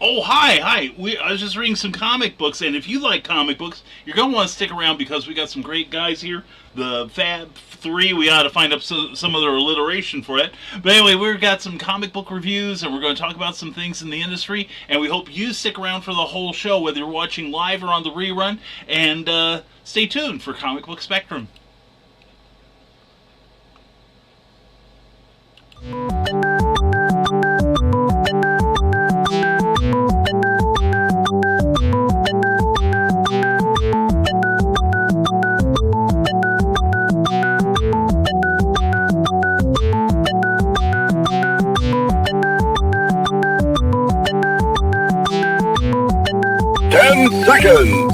Oh, hi. I was just reading some comic books, and if you like comic books, you're going to want to stick around because we got some great guys here. The Fab Three, we ought to find up some other alliteration for it. But anyway, we've got some comic book reviews, and we're going to talk about some things in the industry, and we hope you stick around for the whole show, whether you're watching live or on the rerun, and stay tuned for Comic Book Spectrum. Seconds.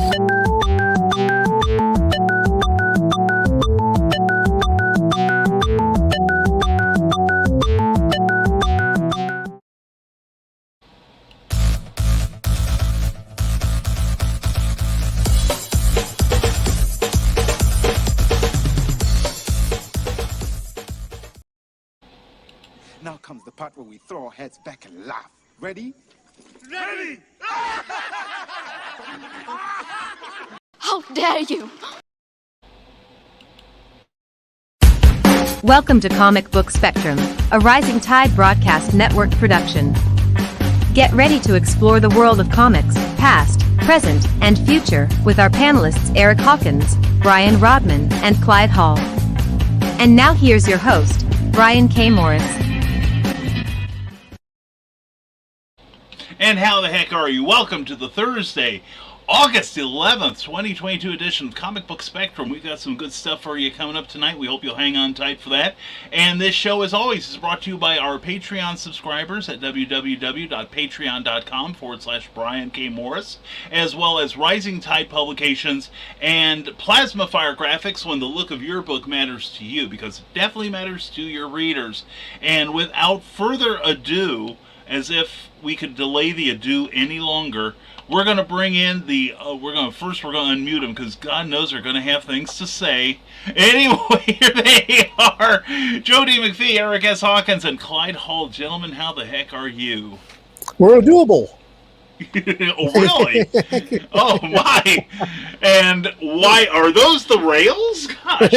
Now comes the part where we throw our heads back and laugh. Ready? Ready! How dare you! Welcome to Comic Book Spectrum, a Rising Tide Broadcast Network production. Get ready to explore the world of comics, past, present, and future, with our panelists Eric Hawkins, Brian Rodman, and Clyde Hall. And now here's your host, Brian K. Morris. And how the heck are you? Welcome to the Thursday, August 11th, 2022 edition of Comic Book Spectrum. We've got some good stuff for you coming up tonight. We hope you'll hang on tight for that. And this show, as always, is brought to you by our Patreon subscribers at www.patreon.com/Brian K. Morris, as well as Rising Tide Publications and Plasma Fire Graphics when the look of your book matters to you, because it definitely matters to your readers. And without further ado, as if we could delay the ado any longer, we're going to bring in the, we're going to unmute them because God knows they're going to have things to say. Anyway, here they are. Jody McFee, Eric S. Hawkins, and Clyde Hall. Gentlemen, how the heck are you? We're doable. Oh, really? Oh, my. And why are those the rails? Gosh.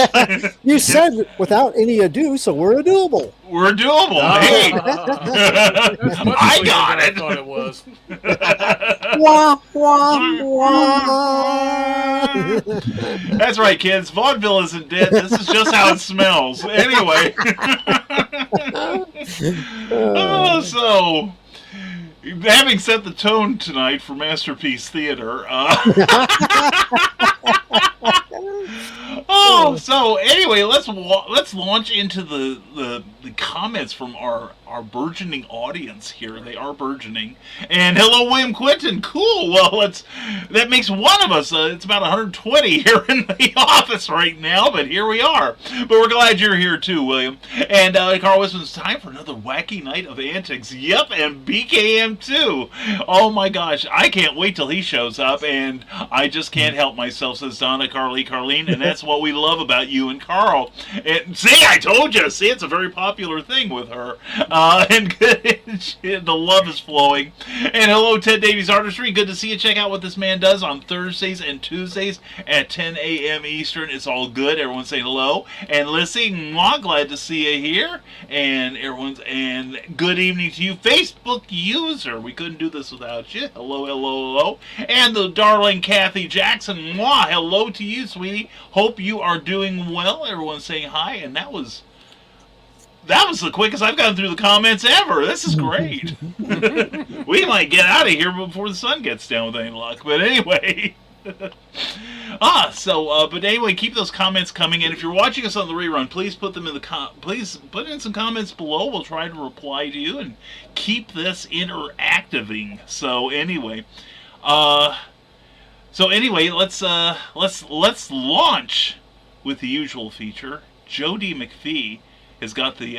You said without any ado, so we're doable. We're doable. Hey. I got it. I thought it was. Wah, wah, wah. That's right, kids. Vaudeville isn't dead. This is just how it smells. Anyway. So, having set the tone tonight for Masterpiece Theater, so anyway, let's launch into the comments from our burgeoning audience here. They are burgeoning. And hello, William Quinton. Cool. Well, that makes one of us. It's about 120 here in the office right now, but here we are. But we're glad you're here too, William. And Carl Wisman, it's time for another wacky night of antics. Yep, and BKM too. Oh my gosh, I can't wait till he shows up, and I just can't help myself, says Donna Carlene, and that's what we love about you and Carl. And see, I told you. See, it's a very popular thing with her. And the love is flowing. And hello, Ted Davies Artistry. Good to see you. Check out what this man does on Thursdays and Tuesdays at 10 a.m. Eastern. It's all good. Everyone's saying hello. And Lissy, glad to see you here. And and good evening to you, Facebook user. We couldn't do this without you. Hello. And the darling Kathy Jackson. Hello to you, sweetie. Hope you are doing well. Everyone's saying hi. And that was the quickest I've gotten through the comments ever. This is great. We might get out of here before the sun gets down with any luck. But anyway. But anyway, keep those comments coming. And if you're watching us on the rerun, please put them in please put in some comments below. We'll try to reply to you and keep this interacting. So anyway, let's launch with the usual feature. Jody McFee has got the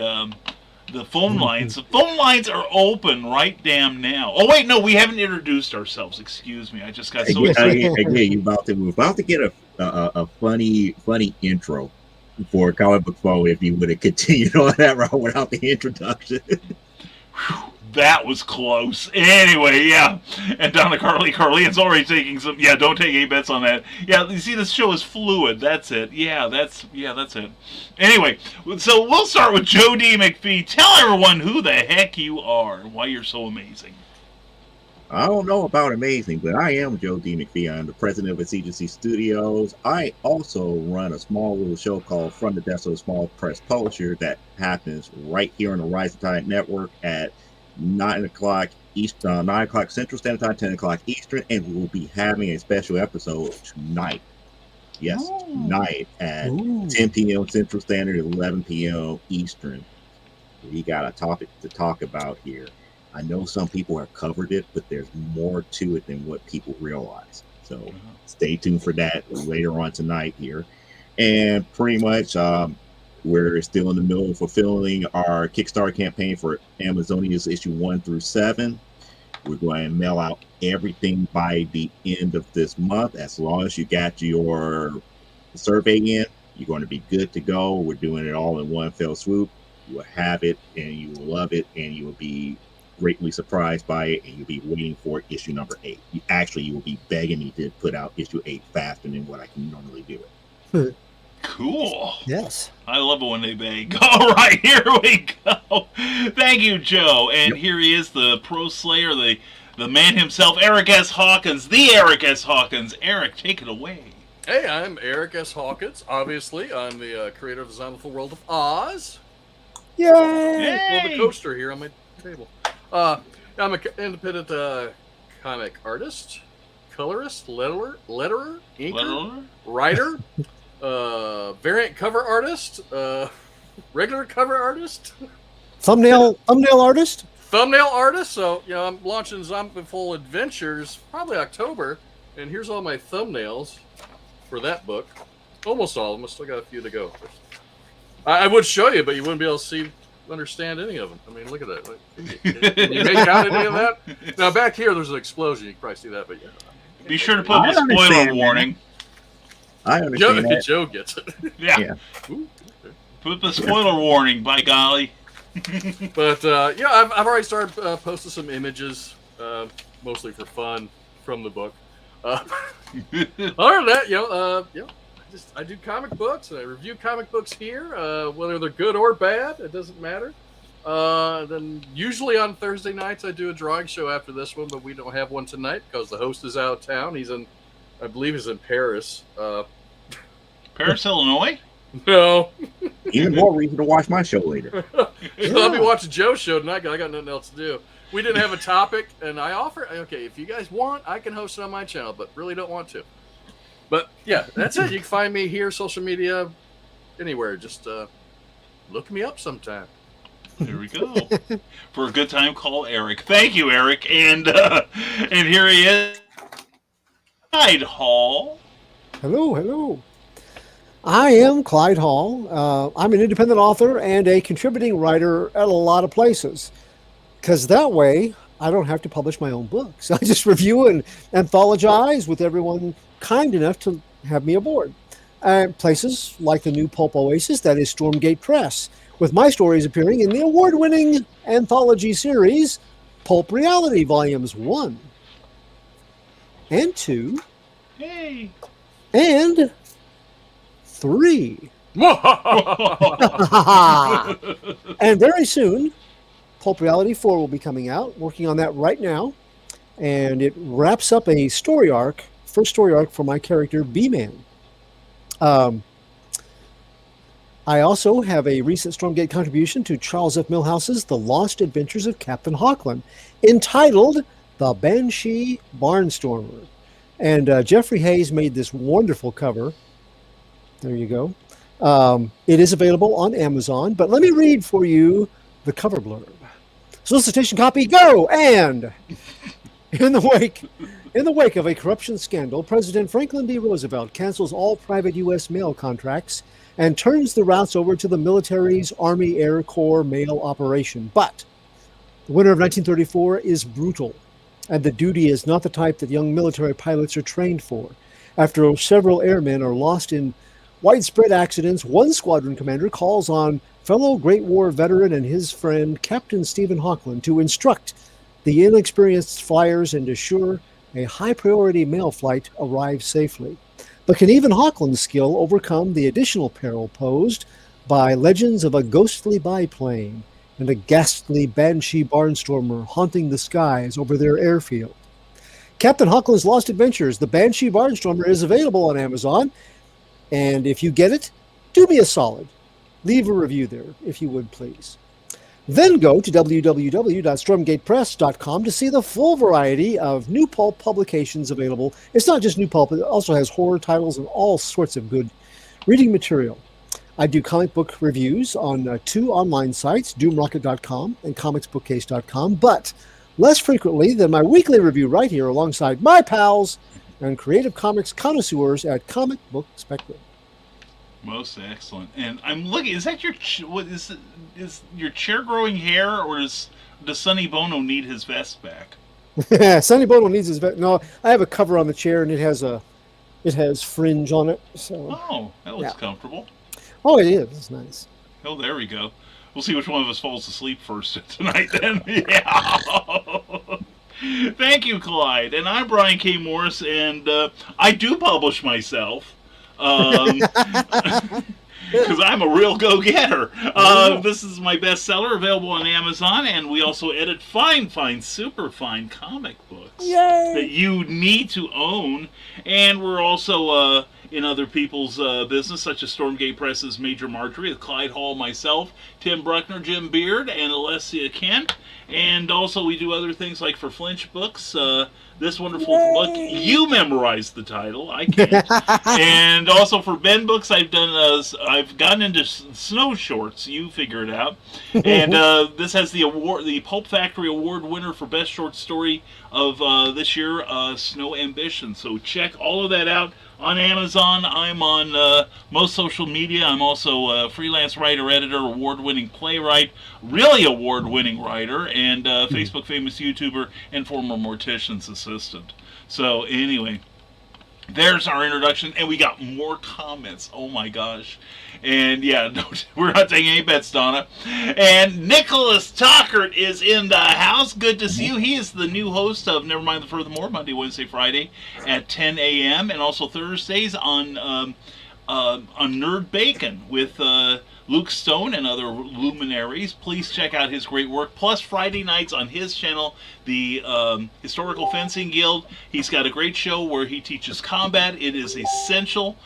phone lines. The phone lines are open right damn now. Oh wait, no, we haven't introduced ourselves. Excuse me, I just got so excited. Again, we're about to get a funny intro for Comic Book Fall if you would have continued on that route without the introduction. That was close. Anyway, yeah. And Donna Carlene's already taking some. Yeah, don't take any bets on that. Yeah, you see, this show is fluid. That's it. Yeah, that's it. Anyway, so we'll start with Joe D. McFee. Tell everyone who the heck you are and why you're so amazing. I don't know about amazing, but I am Joe D. McFee. I'm the president of Agency Studios. I also run a small little show called From the Desk of a Small Press Publisher that happens right here on the Rising Tide Network at 9 o'clock Eastern, 9 o'clock Central Standard Time, 10 o'clock Eastern, and we'll be having a special episode tonight. Yes, tonight at 10 p.m. Central Standard, 11 p.m. Eastern. We got a topic to talk about here. I know some people have covered it, but there's more to it than what people realize. So stay tuned for that later on tonight here. And pretty much we're still in the middle of fulfilling our Kickstarter campaign for Amazonia's issue 1 through 7. We're going to mail out everything by the end of this month. As long as you got your survey in, you're going to be good to go. We're doing it all in one fell swoop. You will have it, and you will love it, and you will be greatly surprised by it, and you'll be waiting for issue number 8. You will be begging me to put out issue 8 faster than what I can normally do it. Cool. Yes. I love it when they beg. All right, here we go. Thank you, Joe. And here he is, the pro slayer, the man himself, Eric S. Hawkins, the Eric S. Hawkins. Eric, take it away. Hey, I'm Eric S. Hawkins. Obviously, I'm the creator of Design the World of Oz. Yay! Well, the coaster here on my table. I'm an independent comic artist, colorist, letterer, inker, writer, variant cover artist, regular cover artist, Thumbnail artist. thumbnail artist. So I'm launching Zombiful Adventures probably October, and here's all my thumbnails for that book. Almost all of them. I still got a few to go. I would show you, but you wouldn't be able to understand any of them. I mean, look at that. Can you make out any of that? Now back here, there's an explosion. You can probably see that, but yeah. Be sure to put the spoiler warning. I understand that. Joe gets it. Yeah. Ooh, okay. Put the spoiler warning, by golly. But I've already started posting some images, mostly for fun, from the book. Other than that, I do comic books, and I review comic books here, whether they're good or bad, it doesn't matter. Then usually on Thursday nights I do a drawing show after this one, but we don't have one tonight because the host is out of town. I believe he's in Paris. Paris, Illinois? No. Even more reason to watch my show later. Let me watch Joe's show tonight. I got nothing else to do. We didn't have a topic, and I offer, okay, if you guys want, I can host it on my channel, but really don't want to. But yeah, that's it. You can find me here, social media, anywhere. Just look me up sometime. There we go. For a good time, call Eric. Thank you, Eric. And here he is, Clyde Hall. Hello. I am Clyde Hall. I'm an independent author and a contributing writer at a lot of places. Because that way, I don't have to publish my own books. I just review and anthologize with everyone kind enough to have me aboard. Places like the new Pulp Oasis, that is Stormgate Press, with my stories appearing in the award-winning anthology series, Pulp Reality Volumes 1 and 2 and 3. And very soon, Pulp Reality 4 will be coming out. Working on that right now. And it wraps up a story arc, first story arc for my character, B-Man. I also have a recent Stormgate contribution to Charles F. Millhouse's The Lost Adventures of Captain Hawkland, entitled The Banshee Barnstormer. And Jeffrey Hayes made this wonderful cover. There you go. It is available on Amazon, but let me read for you the cover blurb. Solicitation copy, go! And in the wake of a corruption scandal, President Franklin D. Roosevelt cancels all private U.S. mail contracts and turns the routes over to the military's Army Air Corps mail operation. But the winter of 1934 is brutal, and the duty is not the type that young military pilots are trained for. After several airmen are lost in Widespread accidents, one squadron commander calls on fellow Great War veteran and his friend Captain Stephen Hawkland to instruct the inexperienced flyers and assure a high-priority mail flight arrives safely. But can even Hawkland's skill overcome the additional peril posed by legends of a ghostly biplane and a ghastly Banshee barnstormer haunting the skies over their airfield? Captain Hawkland's Lost Adventures, The Banshee Barnstormer, is available on Amazon. And if you get it, do me a solid. Leave a review there, if you would, please. Then go to www.stormgatepress.com to see the full variety of new pulp publications available. It's not just new pulp, it also has horror titles and all sorts of good reading material. I do comic book reviews on 2 online sites, doomrocket.com and comicsbookcase.com, but less frequently than my weekly review right here alongside my pals and creative comics connoisseurs at Comic Book Spectrum. Most excellent. And I'm looking. Is that your what is your chair growing hair, or does Sonny Bono need his vest back? Sonny Bono needs his vest. No, I have a cover on the chair and it has fringe on it. So that looks comfortable. Oh, it is. It's nice. Oh, there we go. We'll see which one of us falls asleep first tonight then. Yeah. Thank you, Clyde. And I'm Brian K. Morris, and I do publish myself. Because I'm a real go-getter. This is my bestseller, available on Amazon, and we also edit fine, super fine comic books that you need to own. And we're also in other people's business, such as Stormgate Press's Major Marjorie, Clyde Hall, myself, Tim Bruckner, Jim Beard, and Alessia Kent. And also we do other things like for Flinch Books, this wonderful book. You memorized the title, I can't. And also for Ben Books, I've gotten into snow shorts. You figure it out. And this has the award, the Pulp Factory Award winner for best short story of this year, Snow Ambition. So check all of that out on Amazon. I'm on most social media. I'm also a freelance writer, editor, award-winning playwright, really award-winning writer, and Facebook famous YouTuber and former mortician's assistant. So anyway, there's our introduction, and we got more comments. Oh my gosh. And yeah, we're not taking any bets, Donna. And Nicholas Talkert is in the house. Good to see you. He is the new host of Never Mind the Furthermore, Monday, Wednesday, Friday at 10 a.m. and also Thursdays on Nerd Bacon with Luke Stone and other luminaries. Please check out his great work. Plus Friday nights on his channel, the Historical Fencing Guild. He's got a great show where he teaches combat. It is essential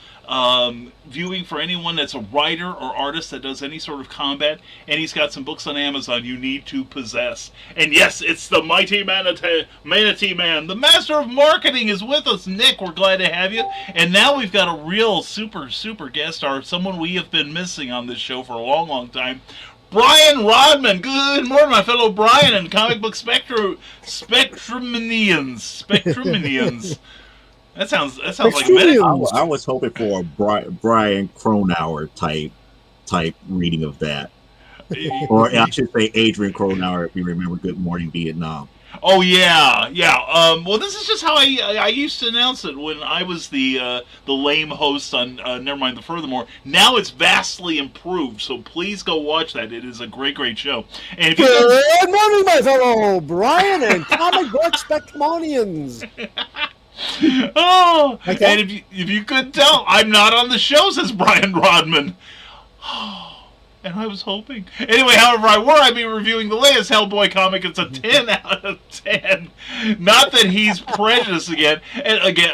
viewing for anyone that's a writer or artist that does any sort of combat. And he's got some books on Amazon you need to possess. And yes, it's the mighty Manatee Man. The master of marketing is with us. Nick, we're glad to have you. And now we've got a real super guest star, someone we have been missing on this show for a long time. Brian Rodman. Good morning, my fellow Brian and comic book Spectruminians. That sounds like a I was hoping for a Brian Cronauer type reading of that, or I should say Adrian Cronauer, if you remember Good Morning Vietnam. Oh yeah. Well, this is just how I used to announce it when I was the lame host on Never Mind the Furthermore. Now it's vastly improved, so please go watch that. It is a great show. And if Good morning, my fellow Brian and comic book Spectrumonians. Oh, okay. And if you couldn't tell, I'm not on the show, says Brian Rodman. And I was hoping. Anyway, however I were, I'd be reviewing the latest Hellboy comic. It's a 10 out of 10. Not that he's prejudiced again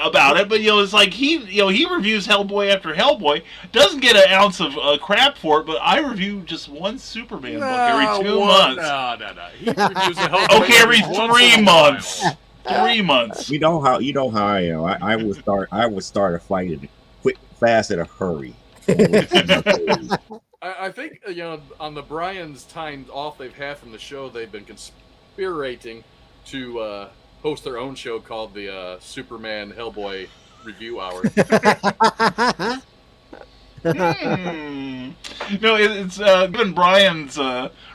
about it, but it's like he reviews Hellboy after Hellboy, doesn't get an ounce of crap for it, but I review just one Superman book every 2 months. No. He reviews the Hellboy. Okay, every 3 months. 3 months. You know how I am. I would start a fight in a quick, fast, in a hurry. I think on the Brian's time off they've had from the show, they've been conspirating to host their own show called the Superman Hellboy Review Hour. No, it's given Brian's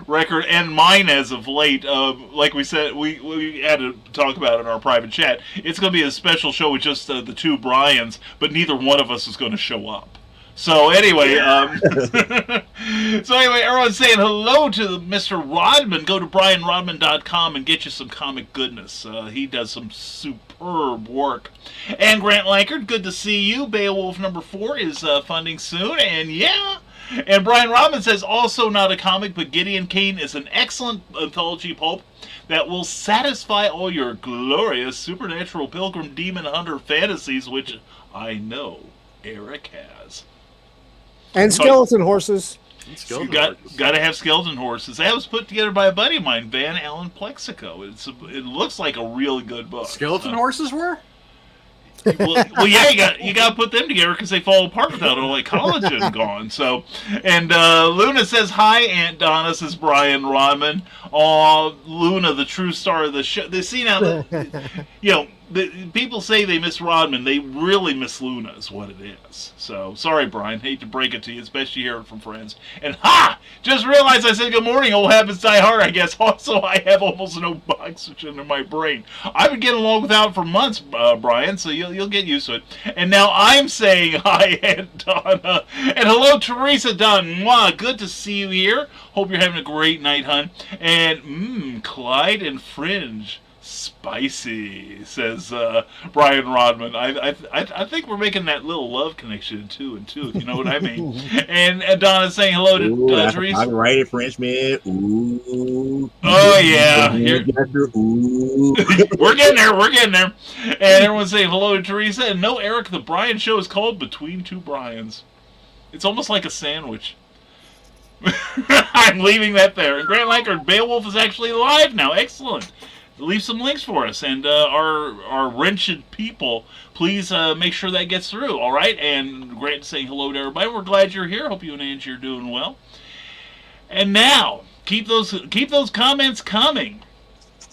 record and mine as of late. Like we said, we had to talk about it in our private chat. It's going to be a special show with just the two Brians, but neither one of us is going to show up. So anyway, everyone's saying hello to Mr. Rodman. Go to brianrodman.com and get you some comic goodness. He does some superb work. And Grant Lankard, good to see you. Beowulf #4 is funding soon, and yeah. And Brian Rodman says, also not a comic, but Gideon Kane is an excellent anthology pulp that will satisfy all your glorious supernatural pilgrim demon hunter fantasies, which I know Eric has. And skeleton horses. You got to have skeleton horses. That was put together by a buddy of mine, Van Allen Plexico. It looks like a really good book. Skeleton horses were? Well, yeah, you got to put them together because they fall apart without all that collagen gone. So, and Luna says hi. Aunt Donna says Brian Rodman. Aw, Luna, the true star of the show. They see now, people say they miss Rodman. They really miss Luna, is what it is. So, sorry, Brian. Hate to break it to you, especially hearing it from friends. And just realized I said good morning. Old habits die hard, I guess. Also, I have almost no oxygen in my brain. I've been getting along without it for months, Brian. So you'll get used to it. And now I'm saying hi, Aunt Donna, and hello, Teresa Dunn. Mwah, good to see you here. Hope you're having a great night, hon. And Clyde and Fringe. Spicy, says Brian Rodman. I think we're making that little love connection two and two, if you know what I mean. And Donna's saying hello to Teresa. I'm right, Frenchman. Ooh. Oh yeah. Ooh. We're getting there. And everyone's saying hello to Teresa. And no, Eric, the Brian show is called Between Two Brians. It's almost like a sandwich. I'm leaving that there. And Grant Lankard, Beowulf is actually live now. Excellent. Leave some links for us, and our wretched people, please make sure that gets through, all right? And Grant saying hello to everybody. We're glad you're here. Hope you and Angie are doing well. And now, keep those comments coming,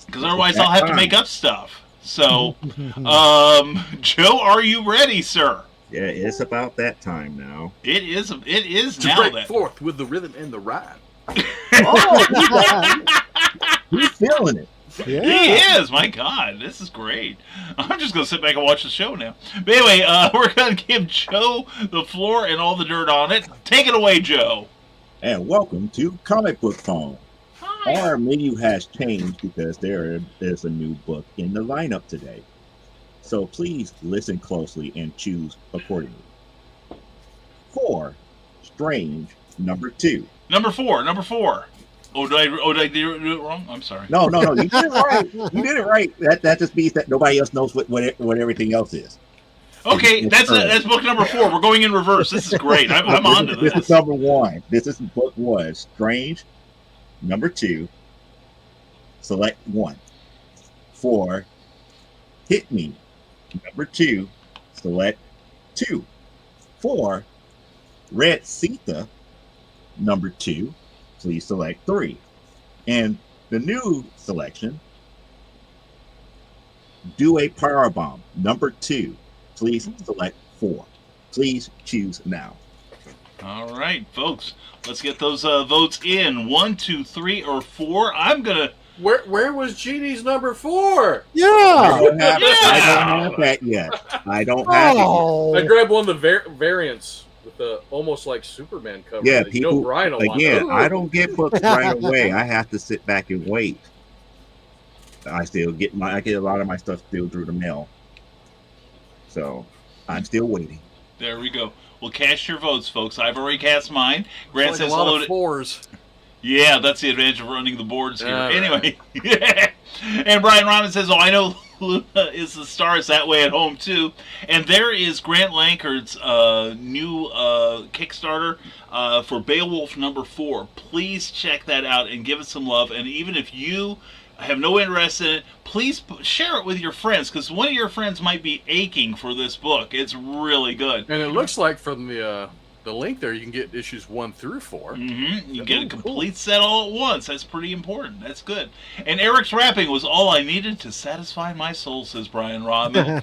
because otherwise I'll have to make up stuff. So, Joe, are you ready, sir? Yeah, it's about that time now. It is to now. Break forth with the rhythm and the rhyme. He's feeling it. Yeah. He is. My God, this is great. I'm just going to sit back and watch the show now. But anyway, we're going to give Joe the floor and all the dirt on it. Take it away, Joe. And welcome to Comic Book Phone. Hi. Our menu has changed because there is a new book in the lineup today. So please listen closely and choose accordingly. 4, Strange, #2. Number four. Oh, did I do it wrong? I'm sorry. No, you did it right. You did it right. That just means that nobody else knows what everything else is. Okay, that's book number 4. We're going in reverse. This is great. I'm on to this. This is number 1. This is book 1. Strange, #2. Select 1. 4, Hit Me, #2. Select 2. 4, Red Sita, #2. Please select 3. And the new selection, Do a Powerbomb, #2. Please select 4. Please choose now. All right, folks. Let's get those votes in. 1, 2, 3, or 4. I'm gonna. Where was Genie's number 4? Yeah. I don't have that yet. I don't have it yet. I grabbed one of the variants with the almost like Superman cover. Yeah, that people. Brian will Again, want. I don't get books right away. I have to sit back and wait. I get a lot of my stuff still through the mail, so I'm still waiting. There we go. Well, cast your votes, folks. I've already cast mine. Grant says a lot hello of 4s. Yeah, that's the advantage of running the boards here. Right. Anyway, and Brian Rodman says, I know Luna is the stars that way at home, too. And there is Grant Lankard's new Kickstarter for Beowulf #4. Please check that out and give it some love. And even if you have no interest in it, please share it with your friends, because one of your friends might be aching for this book. It's really good. And it looks like from the link there, you can get issues 1 through 4. Mm-hmm. You get a complete set all at once. That's pretty important. That's good. And Eric's rapping was all I needed to satisfy my soul, says Brian Rodman.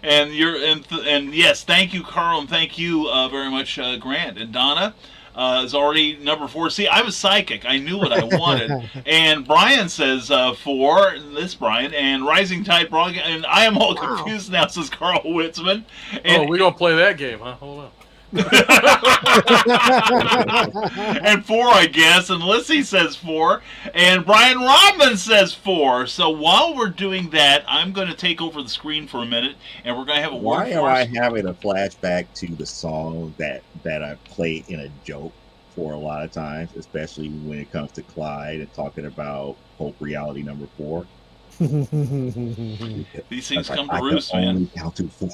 and yes, thank you, Carl, and thank you very much, Grant. And Donna is already #4. See, I was psychic. I knew what I wanted. And Brian says 4. This Brian and Rising Tide Broadcast. And I am all confused now, says Carl Witzman. And, we're gonna play that game, huh? Hold on. And 4, I guess, and Lissy says 4, and Brian Rodman says 4. So while we're doing that, I'm going to take over the screen for a minute, and we're going to have a word Why for am us. I having a flashback to the song that I played in a joke for a lot of times, especially when it comes to Clyde and talking about Hope Reality number 4? These things come to roost, I can man. only count to 4.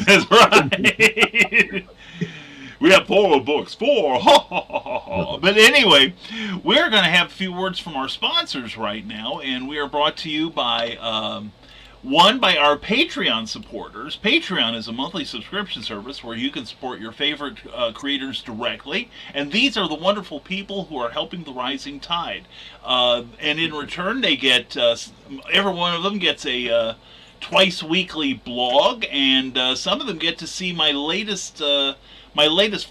That's right. We have 4 books. 4. But anyway, we're going to have a few words from our sponsors right now, and we are brought to you by by our Patreon supporters. Patreon is a monthly subscription service where you can support your favorite creators directly, and these are the wonderful people who are helping the rising tide. And in return, they get every one of them gets a twice weekly blog, and some of them get to see my latest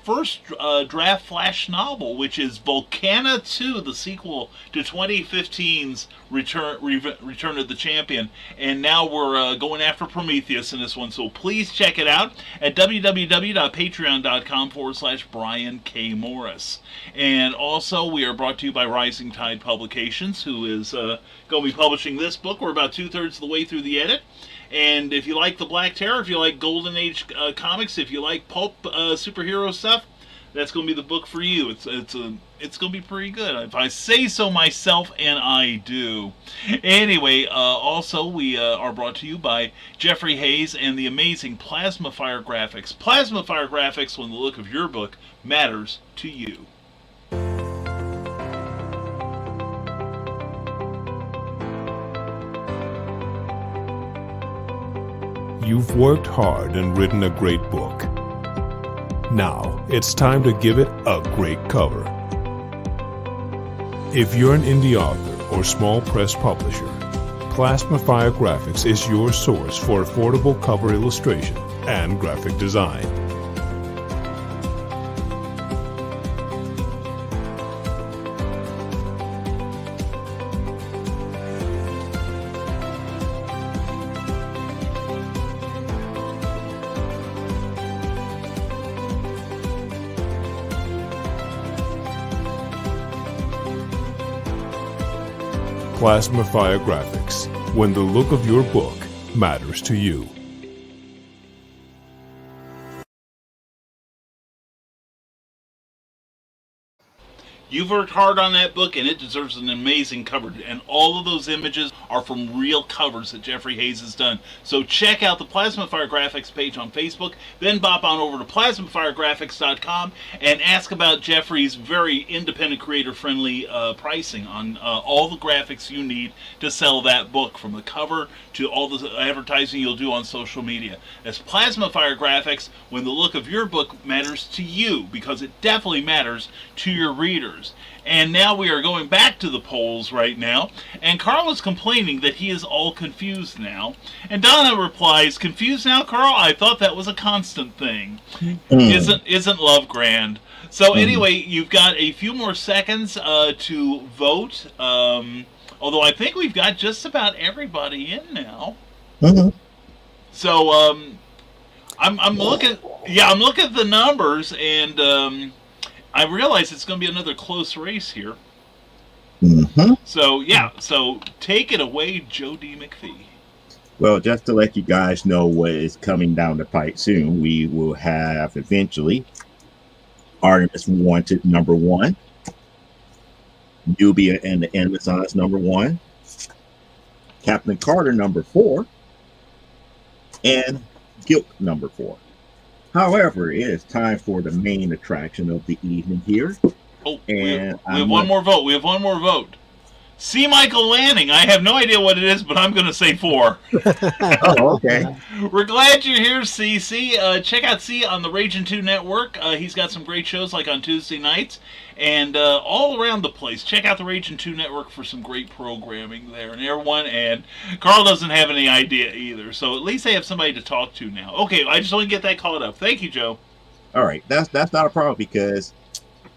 first draft flash novel, which is Volcana 2, the sequel to 2015's Return of the Champion. And now we're going after Prometheus in this one, so please check it out at www.patreon.com/Brian K. Morris. And also, we are brought to you by Rising Tide Publications, who is going to be publishing this book. We're about 2/3 of the way through the edit. And if you like the Black Terror, if you like Golden Age comics, if you like pulp superhero stuff, that's going to be the book for you. It's going to be pretty good, if I say so myself, and I do. Anyway, also we are brought to you by Jeffrey Hayes and the amazing Plasma Fire Graphics. Plasma Fire Graphics, when the look of your book matters to you. You've worked hard and written a great book. Now, it's time to give it a great cover. If you're an indie author or small press publisher, Plasma Fire Graphics is your source for affordable cover illustration and graphic design. Plasma Fire Graphics, when the look of your book matters to you. You've worked hard on that book, and it deserves an amazing cover. And all of those images are from real covers that Jeffrey Hayes has done. So check out the Plasma Fire Graphics page on Facebook. Then bop on over to plasmafiregraphics.com and ask about Jeffrey's very independent, creator-friendly pricing on all the graphics you need to sell that book, from the cover to all the advertising you'll do on social media. That's Plasma Fire Graphics, when the look of your book matters to you, because it definitely matters to your readers. And now we are going back to the polls right now, and Carl is complaining that he is all confused now. And Donna replies, "Confused now, Carl? I thought that was a constant thing. Isn't love grand?" So anyway, you've got a few more seconds to vote. Although I think we've got just about everybody in now. So I'm looking. Yeah, I'm looking at the numbers, and I realize it's going to be another close race here. So, yeah. So, take it away, Joe D. McFee. Well, just to let you guys know what is coming down the pipe soon, we will have eventually Artemis Wanted number 1, Nubia and the Amazons number 1, Captain Carter number 4, and Guilt number 4. However, it is time for the main attraction of the evening here. Oh, and we have one more vote. We have one more vote. C. Michael Lanning. I have no idea what it is, but I'm going to say 4. Oh, okay. We're glad you're here, C. Check out C on the Raging 2 Network. He's got some great shows, like on Tuesday nights, and all around the place. Check out the Raging 2 Network for some great programming there. And everyone, and Carl doesn't have any idea either, so at least they have somebody to talk to now. Okay, I just want to get that caught up. Thank you, Joe. All right, that's not a problem, because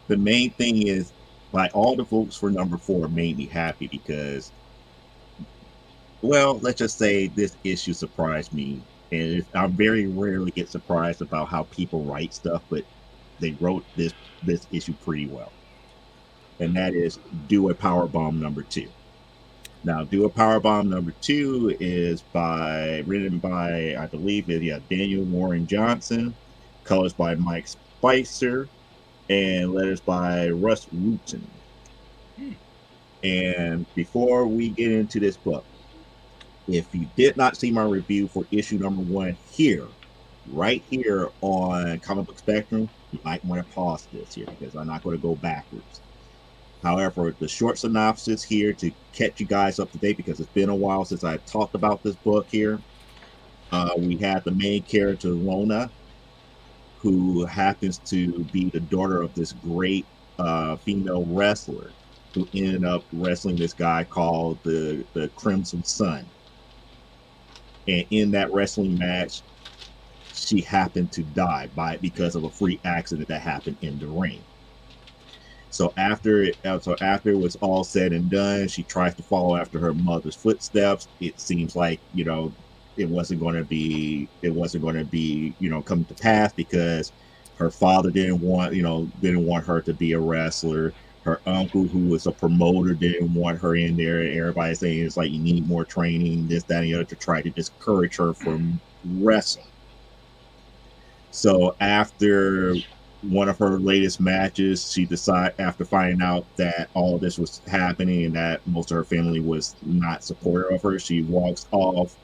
the main thing is, like, all the votes for number 4 made me happy because, well, let's just say this issue surprised me. And I very rarely get surprised about how people write stuff, but they wrote this issue pretty well, and that is Do a Powerbomb number 2. Now, Do a Powerbomb number 2 is written by, I believe, Daniel Warren Johnson, colors by Mike Spicer, and letters by Russ Wooten. And before we get into this book, if you did not see my review for issue number 1 right here on Comic Book Spectrum, you might want to pause this here because I'm not going to go backwards. However, the short synopsis here to catch you guys up to date, because it's been a while since I talked about this book here. We have the main character, Lona, who happens to be the daughter of this great female wrestler who ended up wrestling this guy called the Crimson Sun. And in that wrestling match, she happened to die because of a freak accident that happened in the ring. So after it was all said and done, she tries to follow after her mother's footsteps. It seems like, it wasn't going to be, coming to pass because her father didn't want her to be a wrestler. Her uncle, who was a promoter, didn't want her in there. Everybody's saying it's like you need more training, this, that, and the other, to try to discourage her from wrestling. So after one of her latest matches, she decided, after finding out that all of this was happening and that most of her family was not supportive of her, she walks off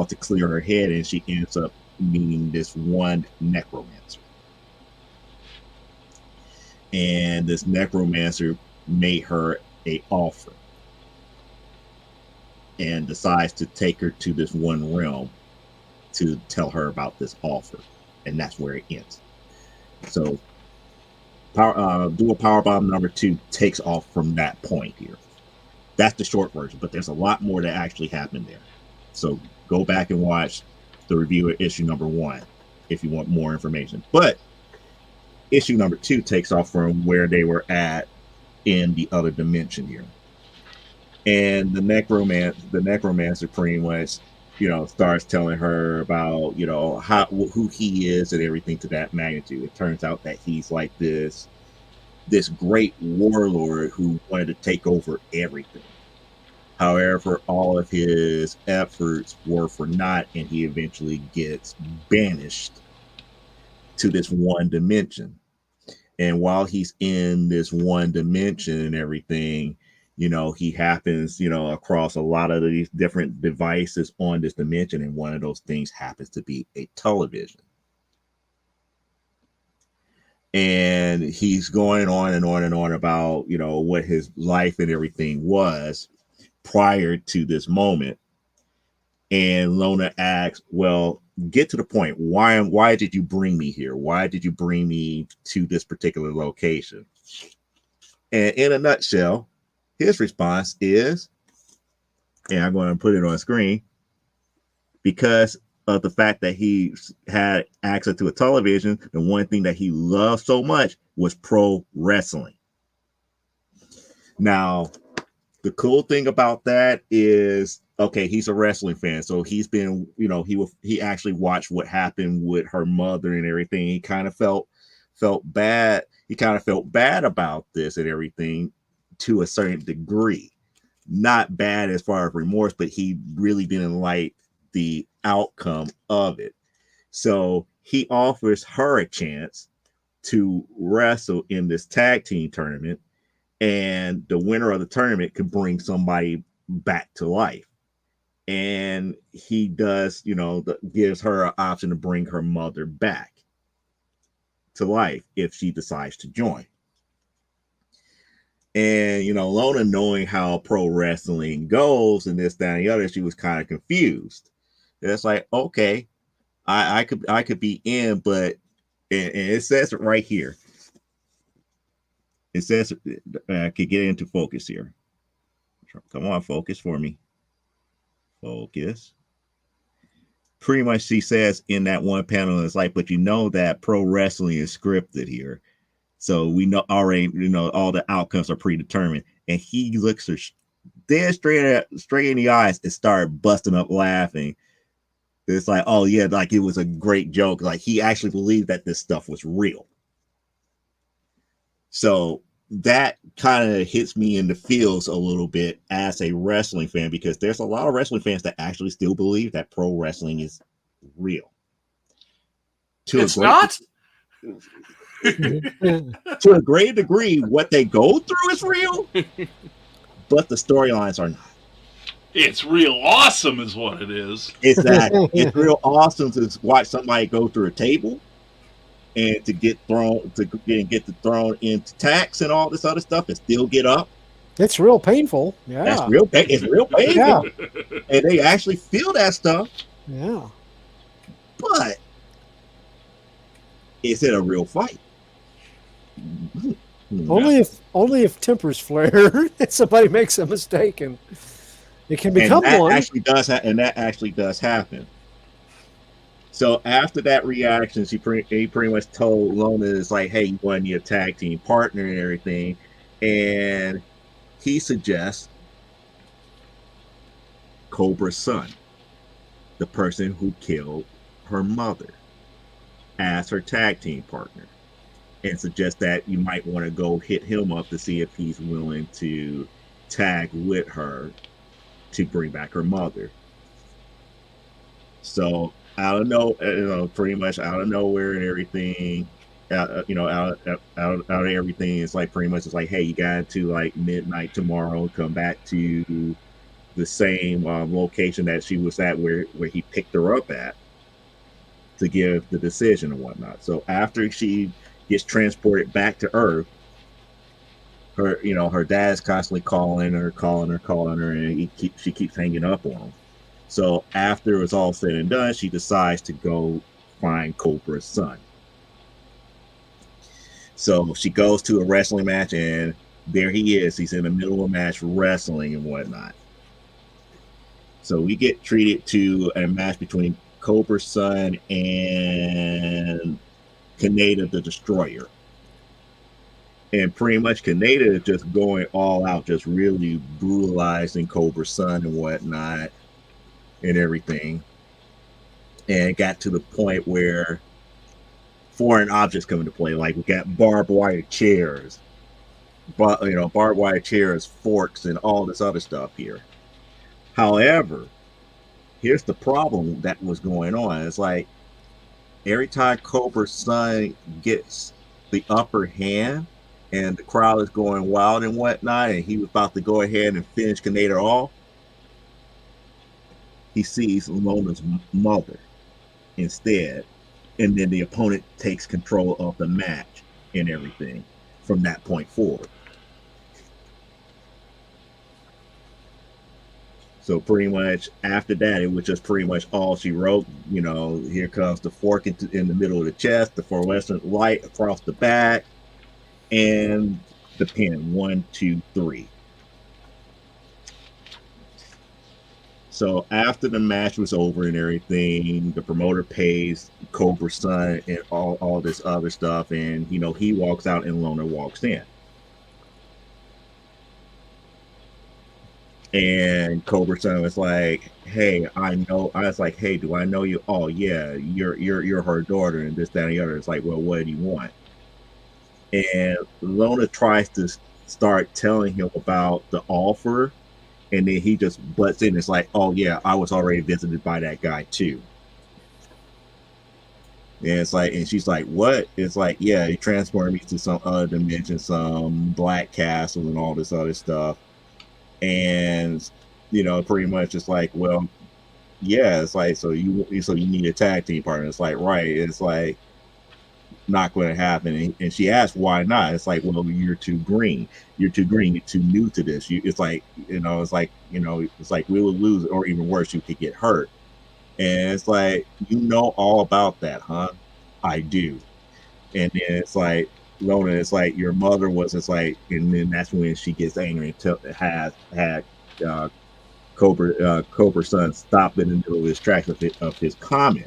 to clear her head, and she ends up meeting this one necromancer. And this necromancer made her an offer and decides to take her to this one realm to tell her about this offer. And that's where it ends. So Do a Powerbomb number 2 takes off from that point here. That's the short version, but there's a lot more that actually happened there. So go back and watch the review of issue number 1 if you want more information. But issue number 2 takes off from where they were at in the other dimension here. And the necromancer pretty much, starts telling her about, who he is and everything to that magnitude. It turns out that he's like this great warlord who wanted to take over everything. However, all of his efforts were for naught, and he eventually gets banished to this one dimension. And while he's in this one dimension and everything, he happens, across a lot of these different devices on this dimension, and one of those things happens to be a television. And he's going on and on and on about, what his life and everything was prior to this moment. And Lona asks, well, get to the point. Why did you bring me here? Why did you bring me to this particular location? And in a nutshell, his response is, and I'm going to put it on screen, because of the fact that he had access to a television, the one thing that he loved so much was pro wrestling. Now, the cool thing about that is, okay, he's a wrestling fan, so he's been, he actually watched what happened with her mother and everything. He kind of felt bad. He kind of felt bad about this and everything to a certain degree. Not bad as far as remorse, but he really didn't like the outcome of it. So he offers her a chance to wrestle in this tag team tournament, and the winner of the tournament could bring somebody back to life. And he does, gives her an option to bring her mother back to life if she decides to join. And, Lona, knowing how pro wrestling goes and this, that, and the other, she was kind of confused. It's like, okay, I could be in, but, and it says it right here. It says, I could get into focus here. Come on, focus for me. Focus. Pretty much she says in that one panel, it's like, but that pro wrestling is scripted here. So we know already, all the outcomes are predetermined. And he looks her dead straight in the eyes and started busting up laughing. It's like, oh yeah, like it was a great joke. Like he actually believed that this stuff was real. So that kind of hits me in the feels a little bit as a wrestling fan, because there's a lot of wrestling fans that actually still believe that pro wrestling is real. It's not. To a great degree, what they go through is real, but the storylines are not. It's real awesome, is what it is. Exactly. It's real awesome to watch somebody go through a table and to get thrown into tacks and all this other stuff and still get up. It's real painful. Yeah. That's real. It's real painful. Yeah. And they actually feel that stuff. Yeah. But is it a real fight? Only if tempers flare and somebody makes a mistake, and it can become and that one. That actually does happen. So after that reaction, he pretty much told Lona, is like, hey, you want your tag team partner and everything. And he suggests Cobra's son, the person who killed her mother, as her tag team partner. And suggests that you might want to go hit him up to see if he's willing to tag with her to bring back her mother. So pretty much out of nowhere and everything, out of everything, it's like pretty much it's like, hey, you got to like midnight tomorrow, come back to the same location that she was at where he picked her up at to give the decision and whatnot. So after she gets transported back to Earth, her dad's constantly calling her, and she keeps hanging up on him. So after it's all said and done, she decides to go find Cobra's son. So she goes to a wrestling match, and there he is. He's in the middle of a match wrestling and whatnot. So we get treated to a match between Cobra's son and Kaneda the Destroyer. And pretty much Kaneda is just going all out, just really brutalizing Cobra's son and whatnot and everything. And it got to the point where foreign objects come into play. Like we got barbed wire chairs, barbed wire chairs, forks, and all this other stuff here. However, here's the problem that was going on. It's like every time Cobra's son gets the upper hand and the crowd is going wild and whatnot, and he was about to go ahead and finish Kaneda off, he sees Lona's mother instead, and then the opponent takes control of the match and everything from that point forward. So pretty much after that, it was just pretty much all she wrote. Here comes the fork in the middle of the chest, the fluorescent light across the back, and the pin 1, 2, 3. So after the match was over and everything, the promoter pays Cobra's son and all this other stuff, and he walks out and Lona walks in. And Cobra's son was like, "Hey, I know." I was like, "Hey, do I know you?" "Oh yeah, you're her daughter," and this, that, and the other. It's like, "Well, what do you want?" And Lona tries to start telling him about the offer, and then he just butts in. It's like, "Oh yeah, I was already visited by that guy too." And it's like, and she's like, "What?" It's like, "Yeah, he transported me to some other dimension, some black castle, and all this other stuff." And pretty much it's like, well, yeah, it's like, so you need a tag team partner. It's like, right, it's like not going to happen. And she asked why not. It's like, well, you're too green, you're too new to this. It's like we would lose, or even worse, you could get hurt. And it's like, all about that, huh? I do. And then it's like, Lona, it's like, your mother was, it's like, and then that's when she gets angry and had Cobra's son stop in the middle of his tracks of his comment.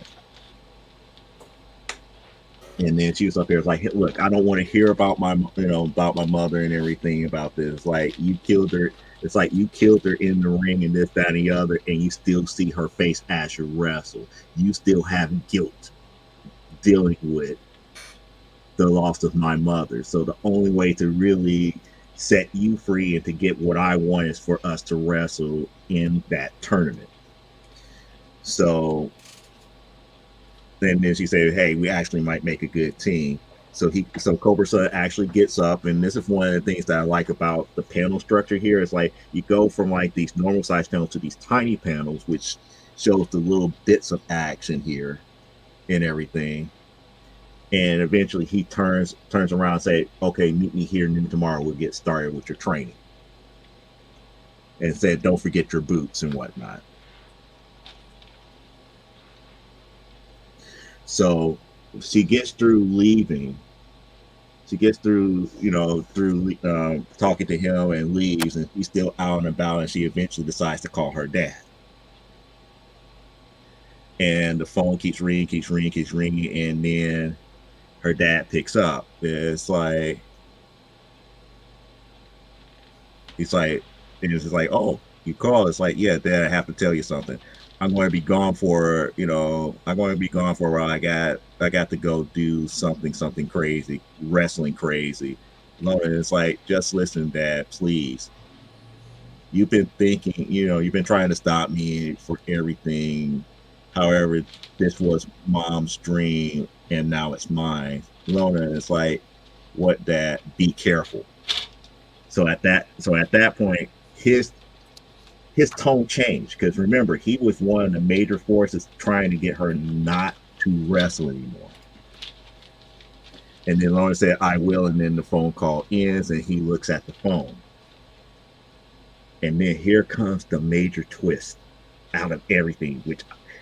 And then she was up there, like, "Hey, look, I don't want to hear about my mother and everything about this. Like, you killed her. It's like you killed her in the ring and this, that, and the other, and you still see her face as you wrestle. You still have guilt dealing with the loss of my mother. So the only way to really set you free and to get what I want is for us to wrestle in that tournament. So then she said, hey, we actually might make a good team. So Cobra Sun actually gets up, and this is one of the things that I like about the panel structure here. It's like you go from like these normal size panels to these tiny panels, which shows the little bits of action here and everything. And eventually he turns around and say, okay, meet me here noon tomorrow. We'll get started with your training. And said, don't forget your boots and whatnot. So she gets through leaving. She gets through, talking to him and leaves, and he's still out and about, and she eventually decides to call her dad. And the phone keeps ringing, and then her dad picks up. It's like, it's like, oh, you called. It's like, yeah, Dad, I have to tell you something. I'm going to be gone for a while. I got to go do something crazy, wrestling crazy. And it's like, just listen, Dad, please. You've been thinking, you've been trying to stop me for everything. However, this was Mom's dream, and now it's mine. Lona is like, what, Dad? Be careful. So at that point, his tone changed, because remember, he was one of the major forces trying to get her not to wrestle anymore. And then Lona said, I will, and then the phone call ends, and he looks at the phone. And then here comes the major twist out of everything,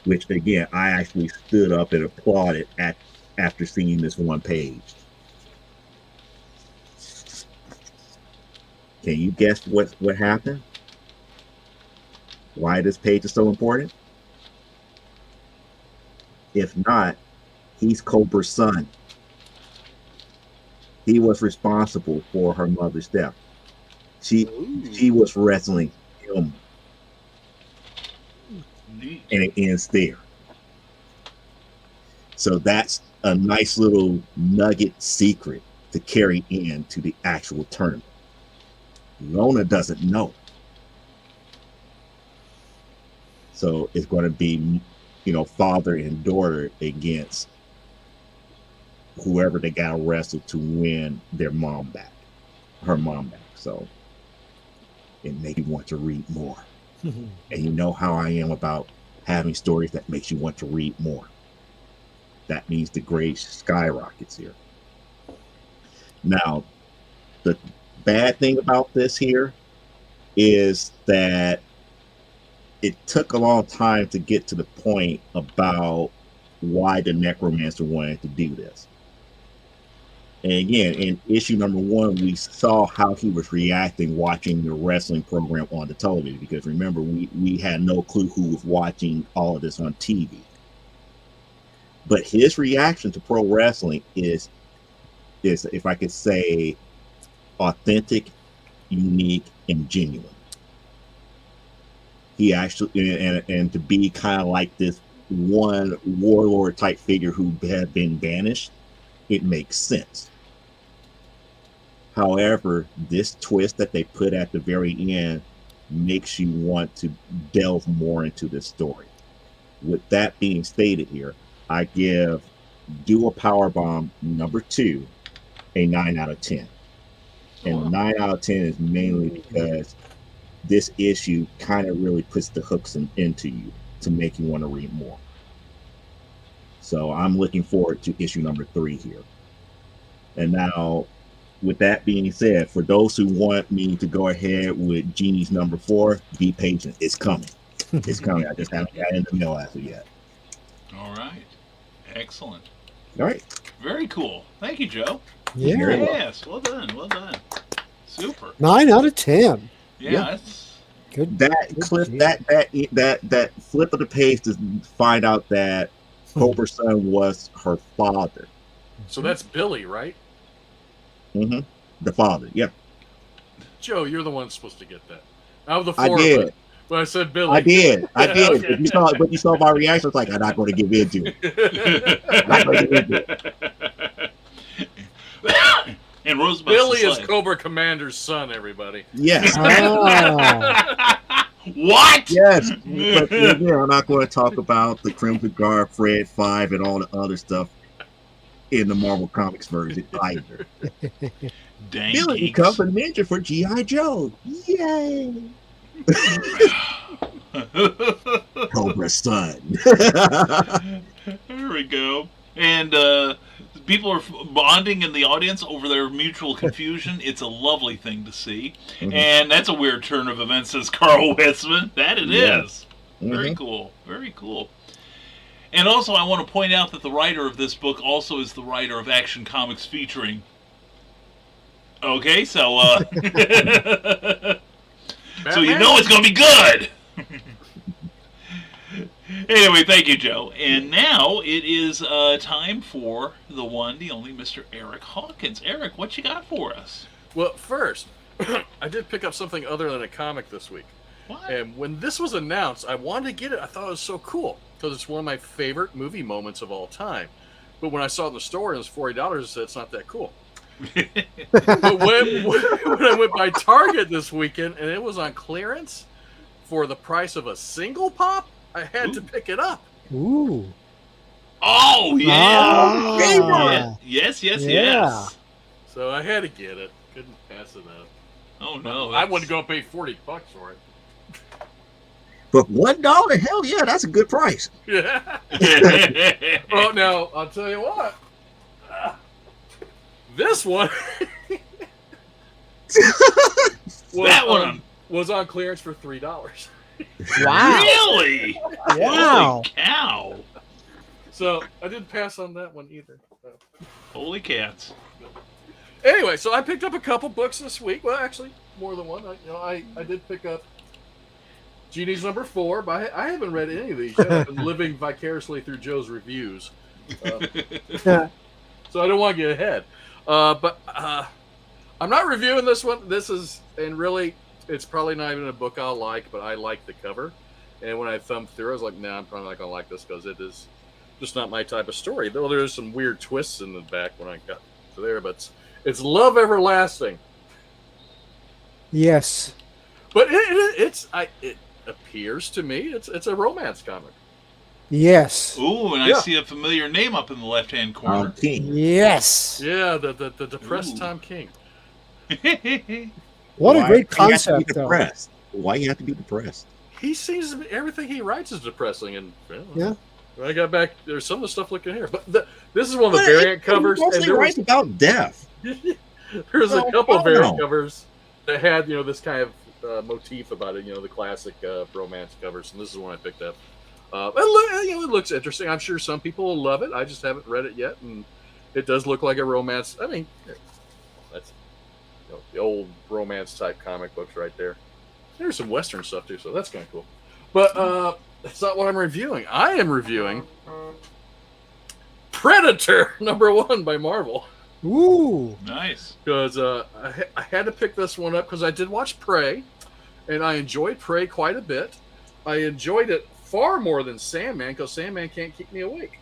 which again, I actually stood up and applauded after seeing this one page. Can you guess what happened? Why this page is so important? If not, he's Cobra's son. He was responsible for her mother's death. She was wrestling him. Neat. And it ends there. So that's a nice little nugget secret to carry into the actual tournament. Lona doesn't know. So it's going to be, father and daughter against whoever they got to wrestle to win her mom back. So it made me want to read more. And you know how I am about having stories that makes you want to read more. That means the grade skyrockets here. Now, the bad thing about this here is that it took a long time to get to the point about why the necromancer wanted to do this. And again, in issue number 1, we saw how he was reacting watching the wrestling program on the television, because remember, we had no clue who was watching all of this on TV. But his reaction to pro wrestling is, if I could say, authentic, unique, and genuine. He actually, and to be kind of like this one warlord type figure who had been banished, it makes sense. However, this twist that they put at the very end makes you want to delve more into this story. With that being stated here, I give Do a Powerbomb number 2 a 9 out of 10. And the 9 out of 10 is mainly because this issue kind of really puts the hooks into you to make you want to read more. So I'm looking forward to issue number 3 here. And now, with that being said, for those who want me to go ahead with Genie's number 4, be patient. It's coming. It's coming. I just haven't got in the mail as of yet. All right. Excellent. All right. Very cool. Thank you, Joe. Yeah. Yes. Well done. Well done. Super. 9 out of 10. Yeah. That's Good. That clip, that flip of the page to find out that Cobra's son was her father. So that's Billy, right? Mm-hmm. The father. Yep. Joe, you're the one supposed to get that. Out of the I 4 did. of it. When I said Billy. I did. Okay. But you saw my reaction. I was like, I'm not going to give in to it. I'm not going to give in to it. Cobra Commander's son, everybody. Yes. Ah, What? Yes. But I'm not going to talk about the Crimson Guard, Fred 5, and all the other stuff in the Marvel Comics version either. Dang Billy geeks. becomes a ninja for G.I. Joe. Yay! Cobra's son. There we go. And people are bonding in the audience over their mutual confusion. It's a lovely thing to see. And that's a weird turn of events, says Carl Westman. That it is. Very cool. Very cool. And also, I want to point out that the writer of this book also is the writer of Action Comics featuring. Okay, so so you know it's going to be good. Anyway, thank you, Joe. And now it is time for the one, the only Mr. Eric Hawkins. Eric, what you got for us? Well, first, I did pick up something other than a comic this week. What? And when this was announced, I wanted to get it. I thought it was so cool because it's one of my favorite movie moments of all time. But when I saw it in the store and it was $40, I said, it's not that cool. But when I went by Target this weekend and it was on clearance for the price of a single pop, I had to pick it up. ooh. Oh, yeah. Ah. Yes. Yeah. So I had to get it. Couldn't pass it up. Oh, no. I wouldn't go pay $40 for it. But $1, hell yeah, that's a good price. Yeah. Oh, now, I'll tell you what. This one That one. was on clearance for $3. Wow. Really? Wow. Holy cow. So I didn't pass on that one either. So. Holy cats. Anyway, so I picked up a couple books this week. Well, actually, more than one. I did pick up Genie's number 4, but I haven't read any of these yet. I've been living vicariously through Joe's reviews. So I don't want to get ahead. But I'm not reviewing this one. This is, and really, it's probably not even a book I'll like, but I like the cover. And when I thumbed through, I was like, nah, I'm probably not going to like this because it is just not my type of story. Though there's some weird twists in the back when I got to there, but it's Love Everlasting. Yes. But it appears to me it's a romance comic. Yes. Ooh, and I see a familiar name up in the left-hand corner. King. Yes. Yeah, the depressed Ooh. Tom King. What a Why great you have to be concept, though. depressed? Why you have to be depressed? He seems to be, everything he writes is depressing, and Yeah. when I got back, there's some of the stuff looking here. But this is one of the variant covers, and Mostly there writes was, about death. there's a Oh, couple of variant no. covers that had this kind of motif about it, the classic romance covers, and this is one I picked up. It looks interesting. I'm sure some people will love it. I just haven't read it yet, and it does look like a romance. I mean, that's the old romance type comic books right there. There's some Western stuff too, so that's kind of cool. But that's not what I'm reviewing. I am reviewing Predator #1 by Marvel. Ooh. Nice. Because I had to pick this one up because I did watch Prey, and I enjoyed Prey quite a bit. I enjoyed it far more than Sandman because Sandman can't keep me awake.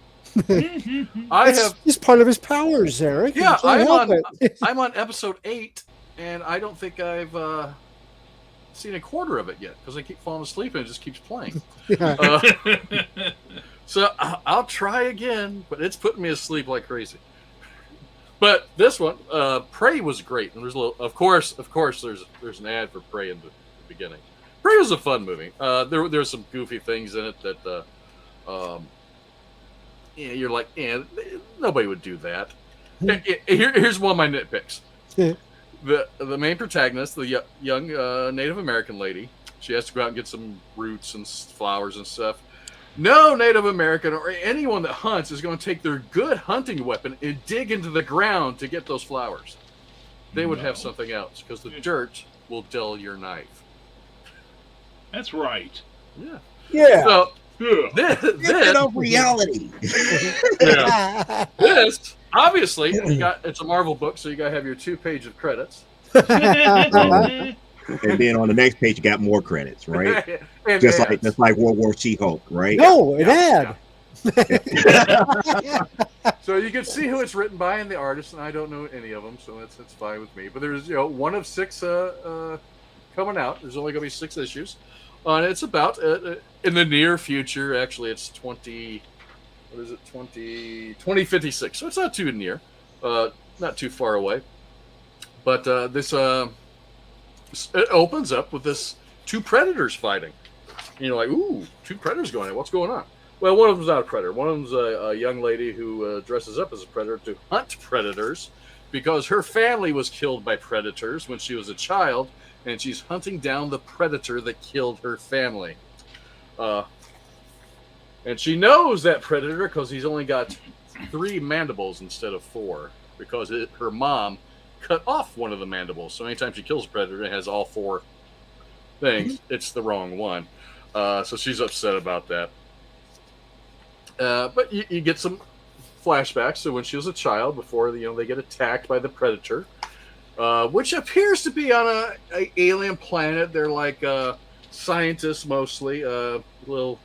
It's part of his powers, Eric. Yeah, You can't help it. I'm on episode 8, and I don't think I've seen a quarter of it yet because I keep falling asleep and it just keeps playing. Yeah. So I'll try again, but it's putting me asleep like crazy. But this one, Prey was great, and there's a little. Of course, there's an ad for Prey in the beginning. Prey was a fun movie. There's some goofy things in it that, you're like, nobody would do that. Here's one of my nitpicks. The main protagonist, the young Native American lady, she has to go out and get some roots and flowers and stuff. No Native American or anyone that hunts is going to take their good hunting weapon and dig into the ground to get those flowers. They would have something else because the dirt will dull your knife. That's right. Yeah. Yeah. So Get this of reality. this obviously it's a Marvel book, so you got to have your 2 pages of credits. And then on the next page, you got more credits, right? And just ads. like World War She-Hulk, right? No, an ad. So you can see who it's written by and the artist, and I don't know any of them, so that's fine with me. But there's one of 6 coming out. There's only going to be 6 issues, and it's about in the near future. Actually, it's 2056. So it's not too near, not too far away. But this it opens up with this 2 predators fighting. And you're like, ooh, 2 predators going on. What's going on? Well, one of them's not a predator. One of them's a young lady who dresses up as a predator to hunt predators because her family was killed by predators when she was a child, and she's hunting down the predator that killed her family. And she knows that predator because he's only got 3 mandibles instead of 4 because her mom cut off one of the mandibles. So anytime she kills a predator, it has all 4 things. It's the wrong one. So she's upset about that. But you get some flashbacks. So when she was a child, before they get attacked by the predator, which appears to be on a alien planet. They're like scientists mostly, little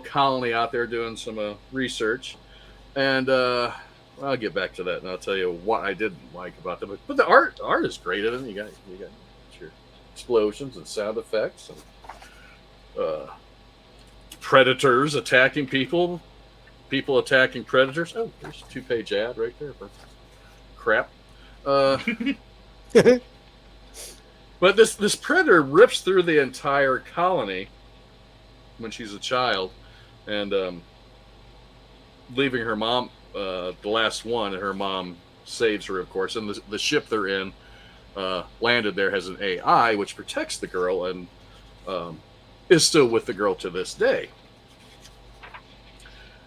colony out there doing some research. And I'll get back to that, and I'll tell you what I didn't like about them. But the art is great in it. You got your explosions and sound effects, and predators attacking people attacking predators. Oh, there's a 2-page ad right there for crap. But this predator rips through the entire colony when she's a child, and leaving her mom, the last one, and her mom saves her, of course. And the ship they're in landed there has an AI which protects the girl and is still with the girl to this day.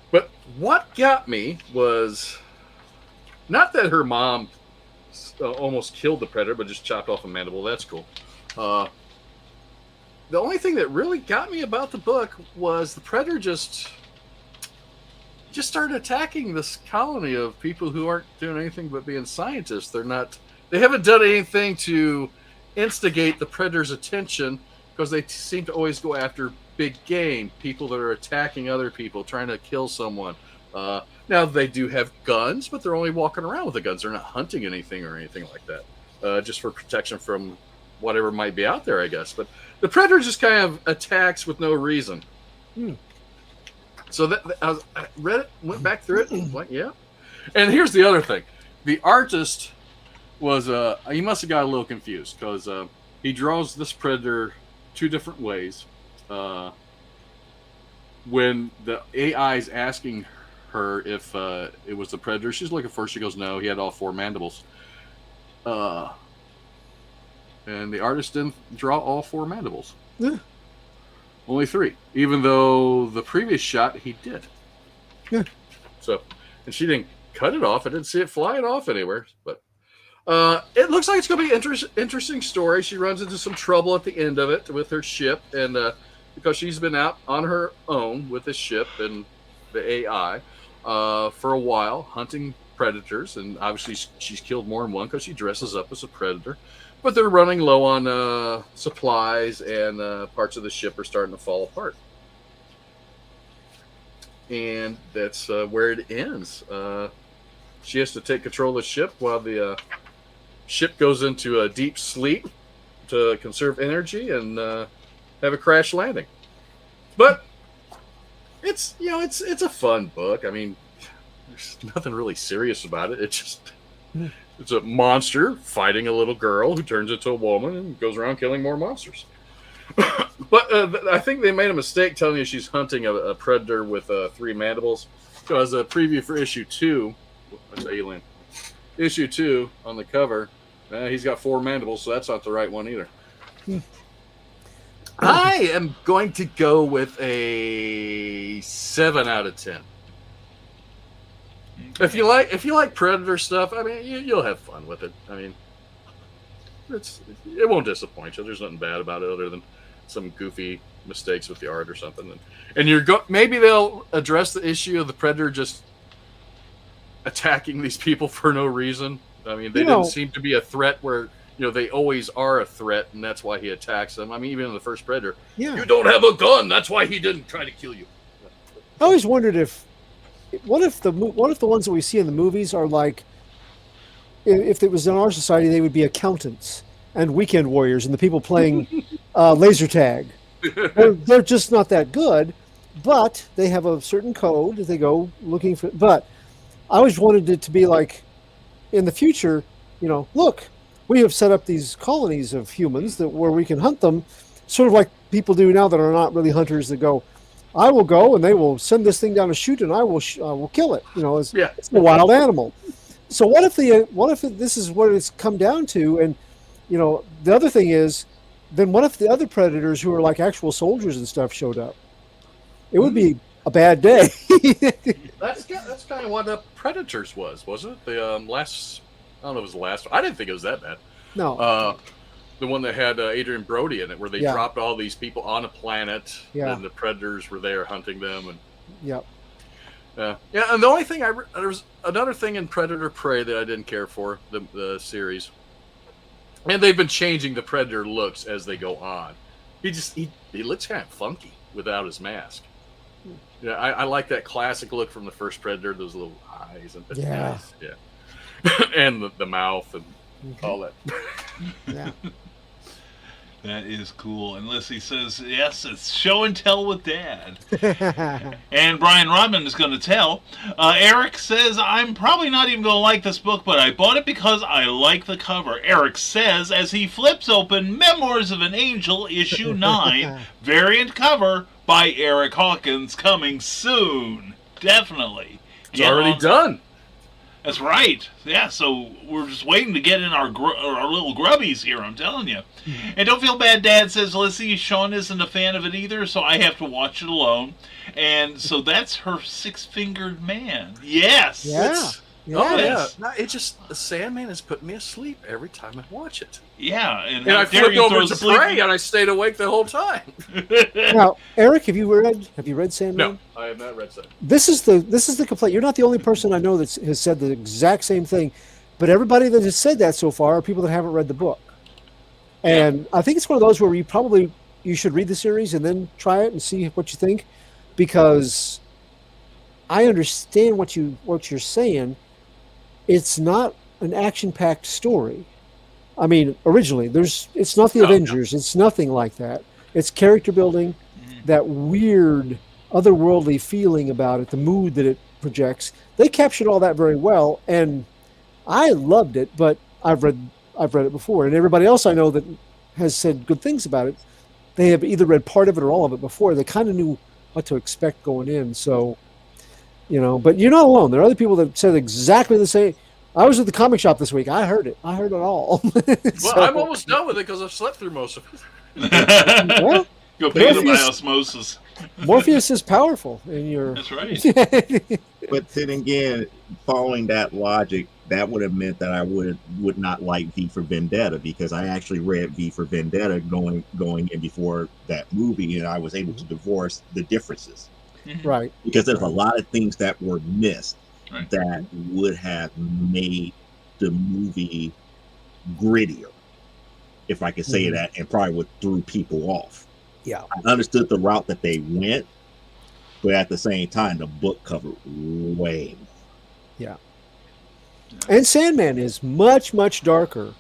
But what got me was not that her mom almost killed the predator, but just chopped off a mandible. That's cool. The only thing that really got me about the book was the predator just started attacking this colony of people who aren't doing anything but being scientists. They haven't done anything to instigate the predator's attention because they seem to always go after big game, people that are attacking other people, trying to kill someone. Now, they do have guns, but they're only walking around with the guns. They're not hunting anything or anything like that, just for protection from whatever might be out there, I guess. But the predator just kind of attacks with no reason. So I read it, went back through it, and went, yeah. And here's the other thing. The artist was, he must have got a little confused because he draws this predator 2 different ways. When the AI is asking her if it was the predator she's looking for, she goes, no, he had all 4 mandibles. And the artist didn't draw all 4 mandibles. Yeah. Only 3, even though the previous shot he did. Yeah. So, and she didn't cut it off. I didn't see it flying off anywhere. But it looks like it's going to be an interesting story. She runs into some trouble at the end of it with her ship, and because she's been out on her own with the ship and the AI for a while, hunting predators, and obviously she's killed more than one because she dresses up as a predator. But they're running low on supplies, and parts of the ship are starting to fall apart. And that's where it ends. She has to take control of the ship while the ship goes into a deep sleep to conserve energy and have a crash landing. But it's a fun book. I mean, there's nothing really serious about it. It's a monster fighting a little girl who turns into a woman and goes around killing more monsters. But I think they made a mistake telling you she's hunting a predator with 3 mandibles, because a preview for issue 2, that's Alien, issue 2 on the cover, he's got 4 mandibles, so that's not the right one either. I am going to go with a 7 out of 10. If you like Predator stuff, I mean, you'll have fun with it. I mean, it won't disappoint you. There's nothing bad about it other than some goofy mistakes with the art or something. And maybe they'll address the issue of the Predator just attacking these people for no reason. I mean, they didn't seem to be a threat where, they always are a threat, and that's why he attacks them. I mean, even in the first Predator, you don't have a gun. That's why he didn't try to kill you. I always wondered what if the ones that we see in the movies are like, if it was in our society, they would be accountants and weekend warriors and the people playing laser tag. They're just not that good, but they have a certain code that they go looking for. But I always wanted it to be like, in the future, look, we have set up these colonies of humans where we can hunt them, sort of like people do now that are not really hunters, that go, I will go and they will send this thing down a chute and I will kill it. It's a wild animal. So what if this is what it's come down to? And the other thing is, then what if the other predators who are like actual soldiers and stuff showed up? It would be a bad day. That's kind of what the Predators wasn't it? The last, I don't know if it was the last one. I didn't think it was that bad. No. The one that had Adrian Brody in it, where they dropped all these people on a planet, and the Predators were there hunting them. And Yep. And the only thing there was another thing in Predator Prey that I didn't care for, the series. And they've been changing the Predator looks as they go on. He looks kind of funky without his mask. Yeah, I like that classic look from the first Predator, those little eyes and and the mouth and all that. Yeah. That is cool. And Lissy says, yes, it's show and tell with Dad. And Brian Rodman is going to tell. Eric says, I'm probably not even going to like this book, but I bought it because I like the cover. Eric says, as he flips open Memoirs of an Angel, issue 9, variant cover by Eric Hawkins, coming soon. Definitely. It's already done. That's right. Yeah, so we're just waiting to get in our little grubbies here, I'm telling you. And don't feel bad, Dad says, Lissy, Sean isn't a fan of it either, so I have to watch it alone. And so that's her six-fingered man. Yes. Yeah. Oh, yeah. No, the Sandman is putting me asleep every time I watch it. Yeah. And I flipped over to Prey, and I stayed awake the whole time. Now, Eric, have you read Sandman? No, I have not read Sandman. This is the complaint. You're not the only person I know that has said the exact same thing, but everybody that has said that so far are people that haven't read the book. And I think it's one of those where you should read the series and then try it and see what you think, because I understand what you're saying. It's not an action-packed story. I mean, originally, it's not the Avengers. No. It's nothing like that. It's character building, that weird, otherworldly feeling about it, the mood that it projects. They captured all that very well, and I loved it. But I've read it before, and everybody else I know that has said good things about it, they have either read part of it or all of it before. They kind of knew what to expect going in. So, but you're not alone. There are other people that said exactly the same. I was at the comic shop this week. I heard it all. Well, I'm almost done with it because I've slept through most of it. Well, go pick it up by osmosis. Morpheus is powerful, and That's right. But then again, following that logic, that would have meant that I would not like V for Vendetta, because I actually read V for Vendetta going in before that movie, and I was able to divorce the differences. Right. Because there's a lot of things that were missed that would have made the movie grittier, if I could say that, and probably would threw people off. Yeah. I understood the route that they went, but at the same time, the book covered way more. Yeah. And Sandman is much, much darker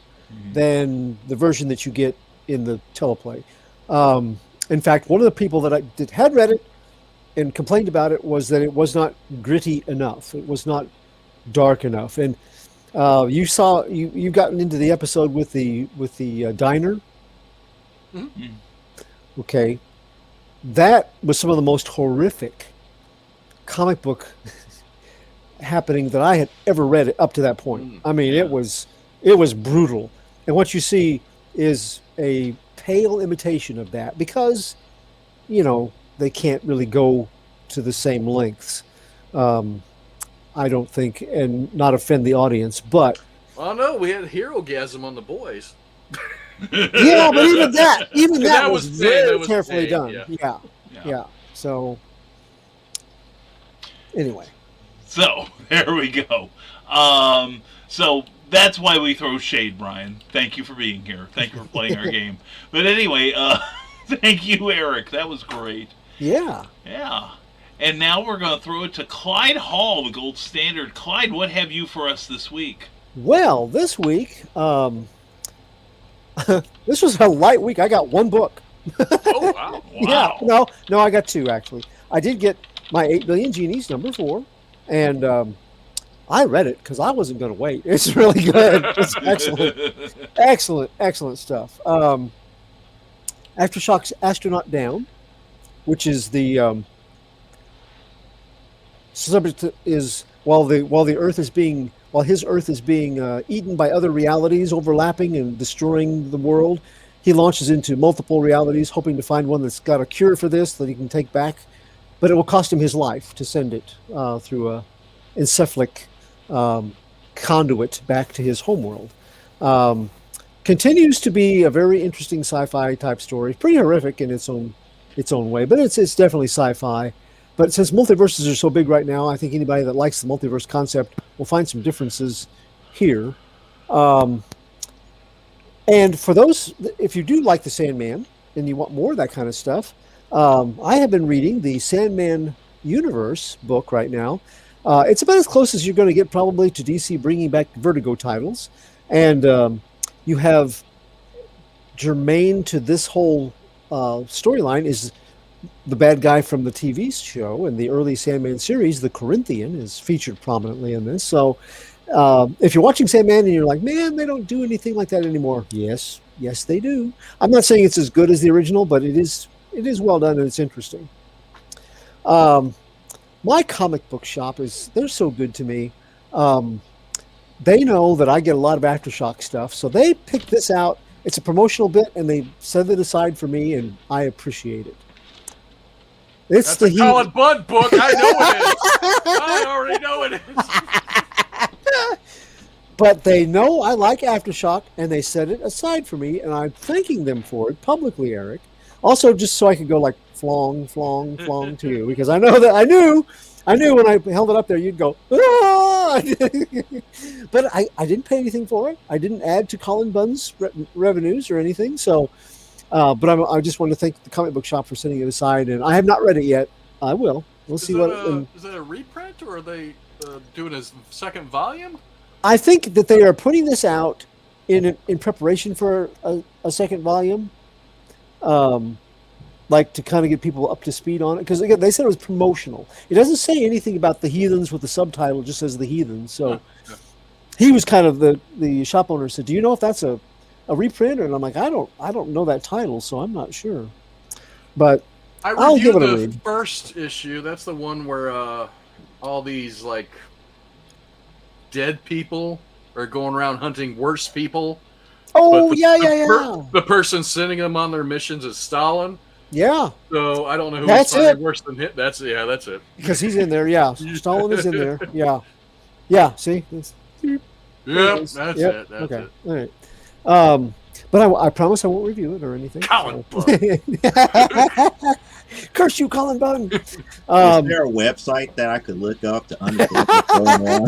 than the version that you get in the teleplay. In fact, one of the people that had read it and complained about it was that it was not gritty enough. It was not dark enough. And you've gotten into the episode with the diner. Mm-hmm. Okay, that was some of the most horrific comic book happening that I had ever read up to that point. I mean, it was brutal. And what you see is a pale imitation of that, because they can't really go to the same lengths, I don't think, and not offend the audience. But no, we had Hero-gasm on the boys. Yeah, but even that was very carefully done. Yeah. So anyway, so there we go. So that's why we throw shade, Brian. Thank you for being here. Thank you for playing our game. But anyway, thank you, Eric. That was great. Yeah. Yeah. And now we're going to throw it to Clyde Hall, the gold standard. Clyde, what have you for us this week? Well, this week, this was a light week. I got one book. Oh, wow. Yeah, no, I got two actually. I did get my 8 Billion Genies #4, and I read it because I wasn't going to wait. It's really good. It's excellent stuff. Aftershock's Astronaut Down, which is the subject is while his Earth is being eaten by other realities, overlapping and destroying the world. He launches into multiple realities, hoping to find one that's got a cure for this that he can take back, but it will cost him his life to send it through a encephalic conduit back to his homeworld. Continues to be a very interesting sci-fi type story, pretty horrific in its own way, but it's definitely sci-fi. But since multiverses are so big right now, I think anybody that likes the multiverse concept will find some differences here. And for those, if you do like the Sandman and you want more of that kind of stuff, I have been reading the Sandman Universe book right now. It's about as close as you're going to get probably to DC bringing back Vertigo titles. And you have germane to this whole storyline is the bad guy from the TV show and the early Sandman series, the Corinthian, is featured prominently in this. So if you're watching Sandman and you're like, man, they don't do anything like that anymore. Yes, they do. I'm not saying it's as good as the original, but it is well done and it's interesting. My comic book shop they're so good to me. They know that I get a lot of Aftershock stuff, so they picked this out. It's a promotional bit, and they set it aside for me, and I appreciate it. That's the Colin Budd book. I know it is. I already know it is. But they know I like Aftershock, and they set it aside for me, and I'm thanking them for it publicly, Eric. Also, just so I could go like flong to you, because I know that I knew when I held it up there, you'd go, ah! But I didn't pay anything for it. I didn't add to Colin Bunn's revenues or anything. So, but I just want to thank the comic book shop for setting it aside, and I have not read it yet. I will. We'll see what. Is that a reprint, or are they doing a second volume? I think that they are putting this out in preparation for a second volume. Like to kind of get people up to speed on it, because again, they said it was promotional. It doesn't say anything about the Heathens with the subtitle; it just says the Heathens. So he was kind of the shop owner said, "Do you know if that's a reprint?" And I'm like, I don't know that title, so I'm not sure. But I'll give it a read. The first issue. That's the one where all these like dead people are going around hunting worse people. Oh, The person sending them on their missions is Stalin. Yeah. So I don't know who that's is worse than him. That's it. Because he's in there. Yeah. Stalin is in there. Yeah. Yeah. See. Yep. That's it. That's okay. it. All right. But I promise I won't review it or anything. Colin Budd. Curse you, Colin Budd. Is there a website that I could look up to understand what's going on?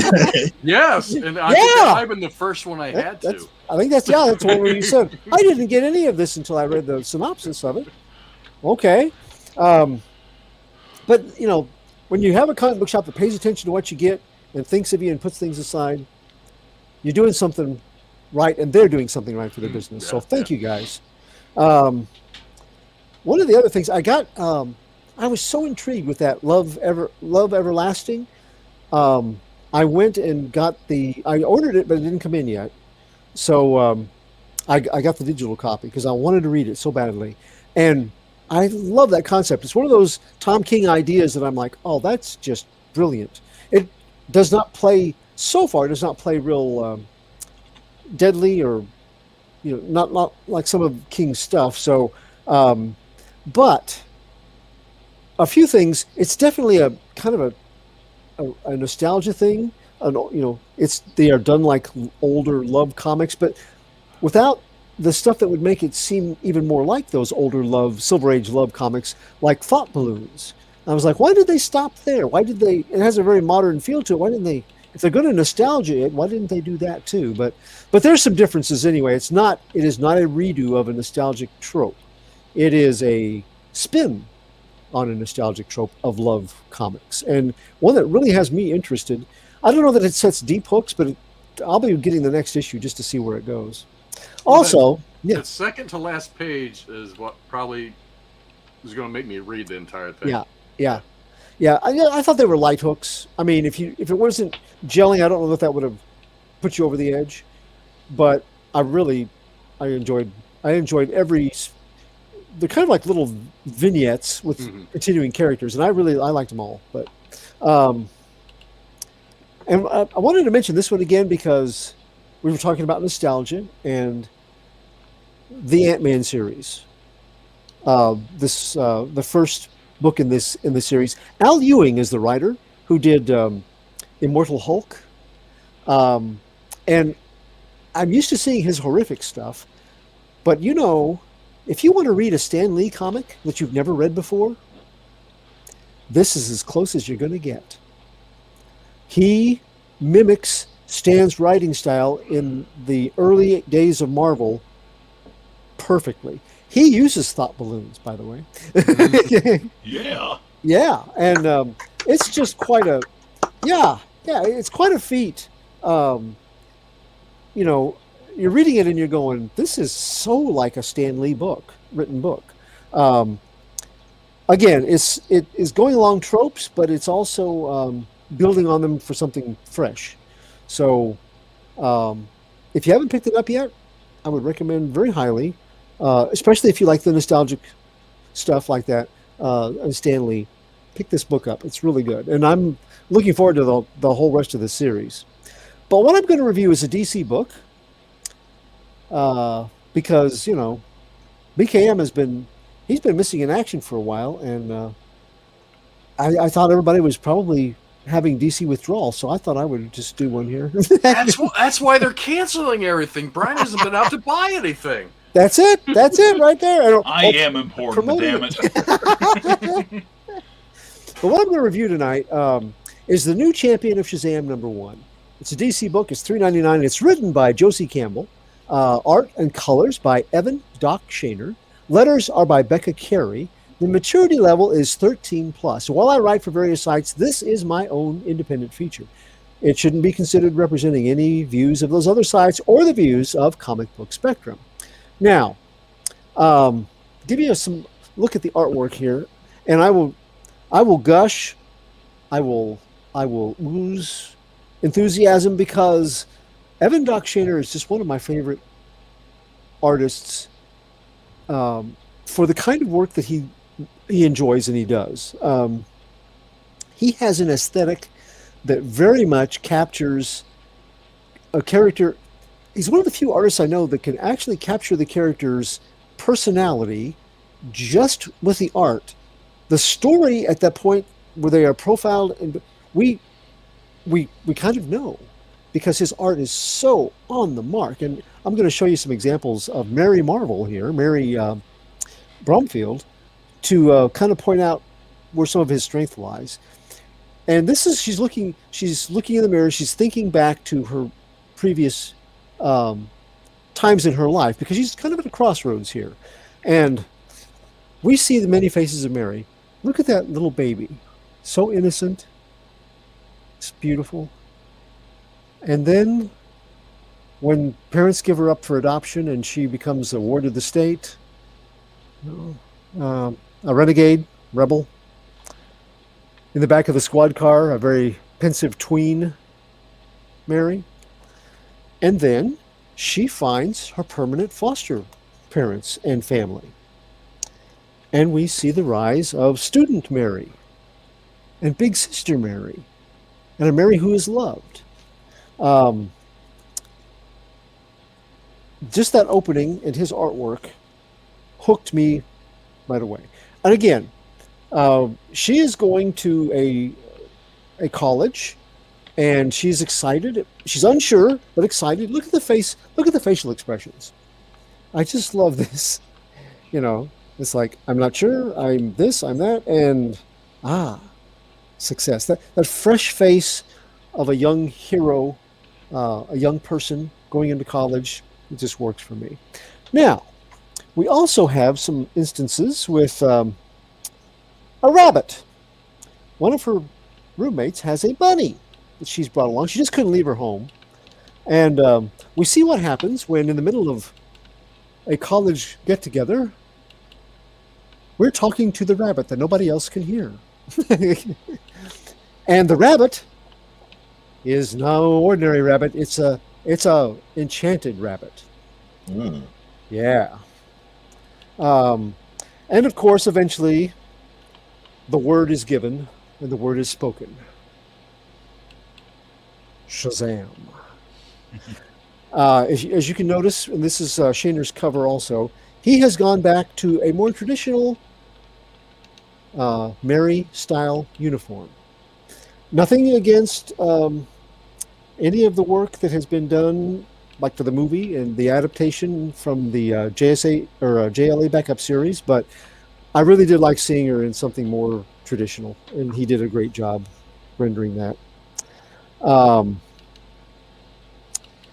Yes, and I think that might have been the first one I had to. I think that's one where you said, I didn't get any of this until I read the synopsis of it. Okay. But, when you have a comic book shop that pays attention to what you get and thinks of you and puts things aside, you're doing something right, and they're doing something right for their business. So thank you guys. One of the other things I got, I was so intrigued with that Love Everlasting. I went and I ordered it, but it didn't come in yet. So I got the digital copy because I wanted to read it so badly. And I love that concept. It's one of those Tom King ideas that I'm like, oh, that's just brilliant. It does not play real deadly or, not like some of King's stuff. So, but a few things, it's definitely a kind of a nostalgia thing. They are done like older love comics, but without the stuff that would make it seem even more like those older Silver Age love comics, like Thought Balloons. I was like, why did they stop there? It has a very modern feel to it. Why didn't they, if they're going to nostalgia it, why didn't they do that too? But there's some differences anyway. It is not a redo of a nostalgic trope. It is a spin on a nostalgic trope of love comics, and one that really has me interested. I don't know that it sets deep hooks, but I'll be getting the next issue just to see where it goes. Also, the second to last page is what probably is going to make me read the entire thing. Yeah. I thought they were light hooks. I mean, if it wasn't gelling, I don't know if that would have put you over the edge. But I enjoyed they're kind of like little vignettes with continuing characters, and I liked them all. But and I wanted to mention this one again because we were talking about nostalgia and the Ant-Man series. The first book in the series. Al Ewing is the writer who did Immortal Hulk, and I'm used to seeing his horrific stuff. But if you want to read a Stan Lee comic that you've never read before, this is as close as you're going to get. He mimics Stan's writing style in the early days of Marvel perfectly. He uses thought balloons, by the way. Yeah, and it's just quite a it's quite a feat. You're reading it and you're going, this is so like a Stan Lee written book. Again, it is going along tropes, but it's also building on them for something fresh. So if you haven't picked it up yet, I would recommend very highly, especially if you like the nostalgic stuff like that, and Stan Lee. Pick this book up. It's really good. And I'm looking forward to the whole rest of the series. But what I'm going to review is a DC book, because, BKM he's been missing in action for a while, and I thought everybody was probably having DC withdrawal, so I thought I would just do one here. That's why they're canceling everything. Brian hasn't been out to buy anything. That's it right there. I am important, damn it. But what I'm going to review tonight is the new Champion of Shazam #1. It's a DC book. It's $3.99. It's written by Josie Campbell. Art and colors by Evan Doc Shaner. Letters are by Becca Carey. The maturity level is 13+. So while I write for various sites, this is my own independent feature. It shouldn't be considered representing any views of those other sites or the views of Comic Book Spectrum. Now, give you some look at the artwork here, and I will gush, I will ooze enthusiasm because Evan Doc Shaner is just one of my favorite artists for the kind of work that he enjoys and he does. He has an aesthetic that very much captures a character. He's one of the few artists I know that can actually capture the character's personality just with the art. The story at that point where they are profiled, and we kind of know because his art is so on the mark. And I'm going to show you some examples of Mary Marvel here, Mary Bromfield, to kind of point out where some of his strength lies. And this is she's looking in the mirror. She's thinking back to her previous times in her life because she's kind of at a crossroads here, and we see the many faces of Mary. Look at that little baby, so innocent. It's beautiful. And then when parents give her up for adoption and she becomes a ward of the state, a renegade, rebel. In the back of the squad car, a very pensive tween Mary. And then she finds her permanent foster parents and family. And we see the rise of student Mary and big sister Mary and a Mary who is loved. Just that opening and his artwork hooked me right away. And again, she is going to a college, and she's excited. She's unsure, but excited. Look at the face. Look at the facial expressions. I just love this. It's like, I'm not sure, I'm this, I'm that, and success. That fresh face of a young hero, a young person going into college, it just works for me. Now, we also have some instances with a rabbit. One of her roommates has a bunny that she's brought along. She just couldn't leave her home. And we see what happens when, in the middle of a college get-together, we're talking to the rabbit that nobody else can hear. And the rabbit is no ordinary rabbit. It's a enchanted rabbit. Mm. Yeah. And of course, eventually, the word is given and the word is spoken. Shazam. As you can notice, and this is Shaner's cover also, he has gone back to a more traditional Mary-style uniform. Nothing against any of the work that has been done, like for the movie and the adaptation from the JSA or JLA backup series, but I really did like seeing her in something more traditional, and he did a great job rendering that.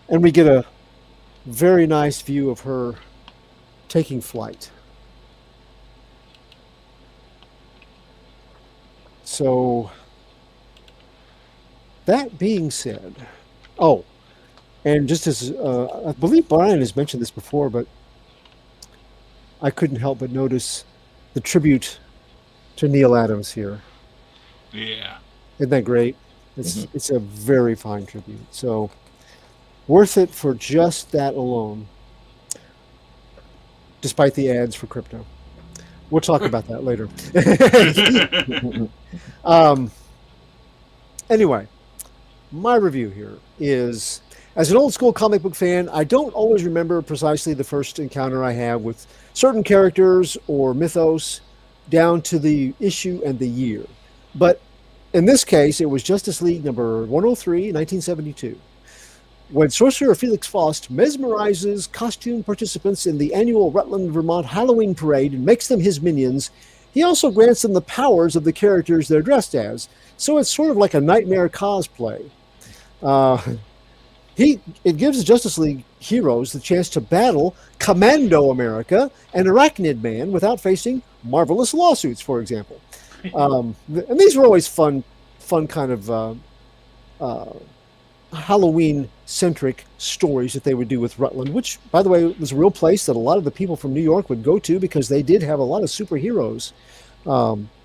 And we get a very nice view of her taking flight. So, that being said, and just as I believe Brian has mentioned this before, but I couldn't help but notice the tribute to Neil Adams here. Yeah. Isn't that great? It's a very fine tribute. So, worth it for just that alone, despite the ads for crypto. We'll talk about that later. Anyway, my review here is, as an old school comic book fan, I don't always remember precisely the first encounter I have with certain characters or mythos down to the issue and the year. But in this case, it was Justice League number 103, 1972. When Sorcerer Felix Faust mesmerizes costume participants in the annual Rutland, Vermont Halloween parade and makes them his minions, he also grants them the powers of the characters they're dressed as. So it's sort of like a nightmare cosplay. It gives the Justice League heroes the chance to battle Commando America and Arachnid Man without facing marvelous lawsuits, for example. And these were always fun kind of Halloween-centric stories that they would do with Rutland, which, by the way, was a real place that a lot of the people from New York would go to because they did have a lot of superheroes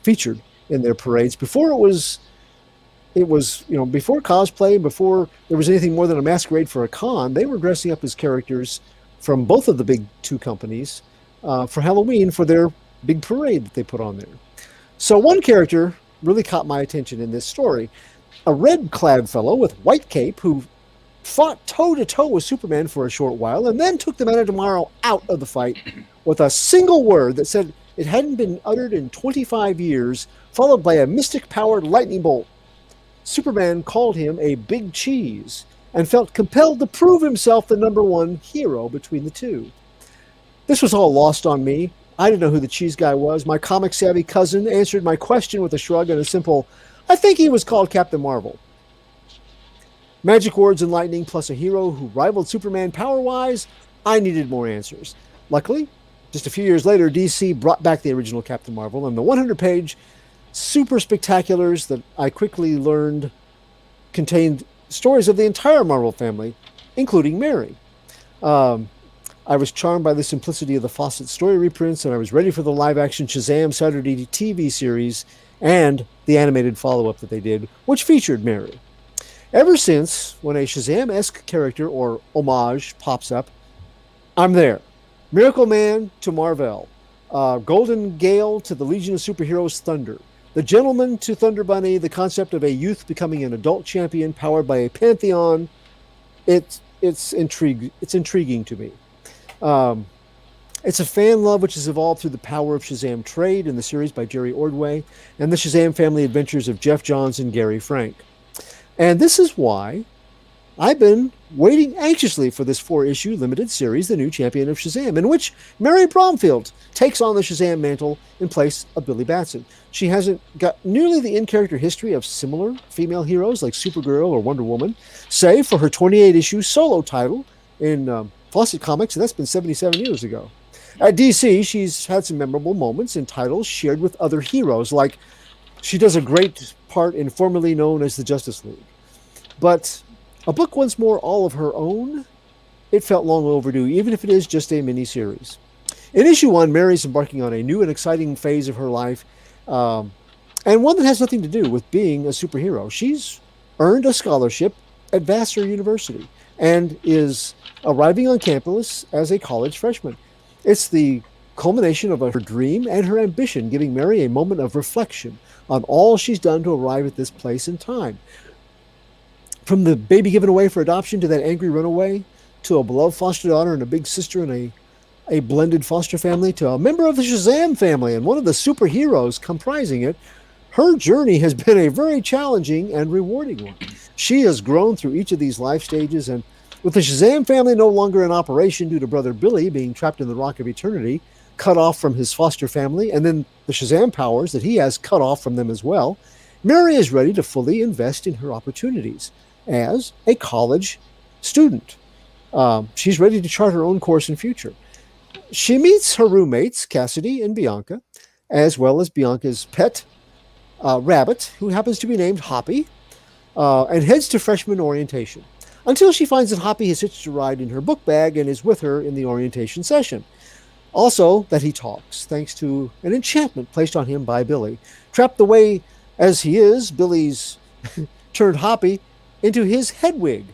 featured in their parades. Before before cosplay, before there was anything more than a masquerade for a con, they were dressing up as characters from both of the big two companies for Halloween for their big parade that they put on there. So one character really caught my attention in this story. A red-clad fellow with white cape who fought toe-to-toe with Superman for a short while and then took the Man of Tomorrow out of the fight with a single word that said it hadn't been uttered in 25 years, followed by a mystic-powered lightning bolt. Superman called him a big cheese and felt compelled to prove himself the number one hero between the two. This was all lost on me. I didn't know who the cheese guy was. My comic-savvy cousin answered my question with a shrug and a simple, I think he was called Captain Marvel. Magic words and lightning plus a hero who rivaled Superman power-wise, I needed more answers. Luckily, just a few years later, DC brought back the original Captain Marvel and the 100-page super spectaculars that I quickly learned contained stories of the entire Marvel family, including Mary. I was charmed by the simplicity of the Fawcett story reprints, and I was ready for the live-action Shazam Saturday TV series and the animated follow-up that they did, which featured Mary. Ever since, when a Shazam-esque character or homage pops up, I'm there. Miracle Man to Marvel, Golden Gale to the Legion of Superheroes Thunder, the Gentleman to Thunder Bunny, the concept of a youth becoming an adult champion powered by a pantheon. It's intriguing to me. It's a fan love which has evolved through the power of Shazam trade in the series by Jerry Ordway and the Shazam family adventures of Jeff Johns and Gary Frank. And this is why I've been waiting anxiously for this 4-issue limited series, The New Champion of Shazam, in which Mary Bromfield takes on the Shazam mantle in place of Billy Batson. She hasn't got nearly the in-character history of similar female heroes like Supergirl or Wonder Woman, save for her 28-issue solo title in Fawcett Comics, and that's been 77 years ago. At DC, she's had some memorable moments and titles shared with other heroes, like she does a great part in formerly known as the Justice League. But a book once more all of her own, it felt long overdue, even if it is just a mini-series. In issue 1, Mary's embarking on a new and exciting phase of her life, and one that has nothing to do with being a superhero. She's earned a scholarship at Vassar University and is arriving on campus as a college freshman. It's the culmination of her dream and her ambition, giving Mary a moment of reflection on all she's done to arrive at this place in time. From the baby given away for adoption to that angry runaway, to a beloved foster daughter and a big sister in a blended foster family, to a member of the Shazam family and one of the superheroes comprising it, her journey has been a very challenging and rewarding one. She has grown through each of these life stages, and with the Shazam family no longer in operation due to brother Billy being trapped in the Rock of Eternity, cut off from his foster family, and then the Shazam powers that he has cut off from them as well, Mary is ready to fully invest in her opportunities as a college student. She's ready to chart her own course and future. She meets her roommates, Cassidy and Bianca, as well as Bianca's pet rabbit, who happens to be named Hoppy, and heads to freshman orientation, until she finds that Hoppy has hitched a ride in her book bag and is with her in the orientation session. Also, that he talks, thanks to an enchantment placed on him by Billy. Trapped the way as he is, Billy's turned Hoppy into his head wig.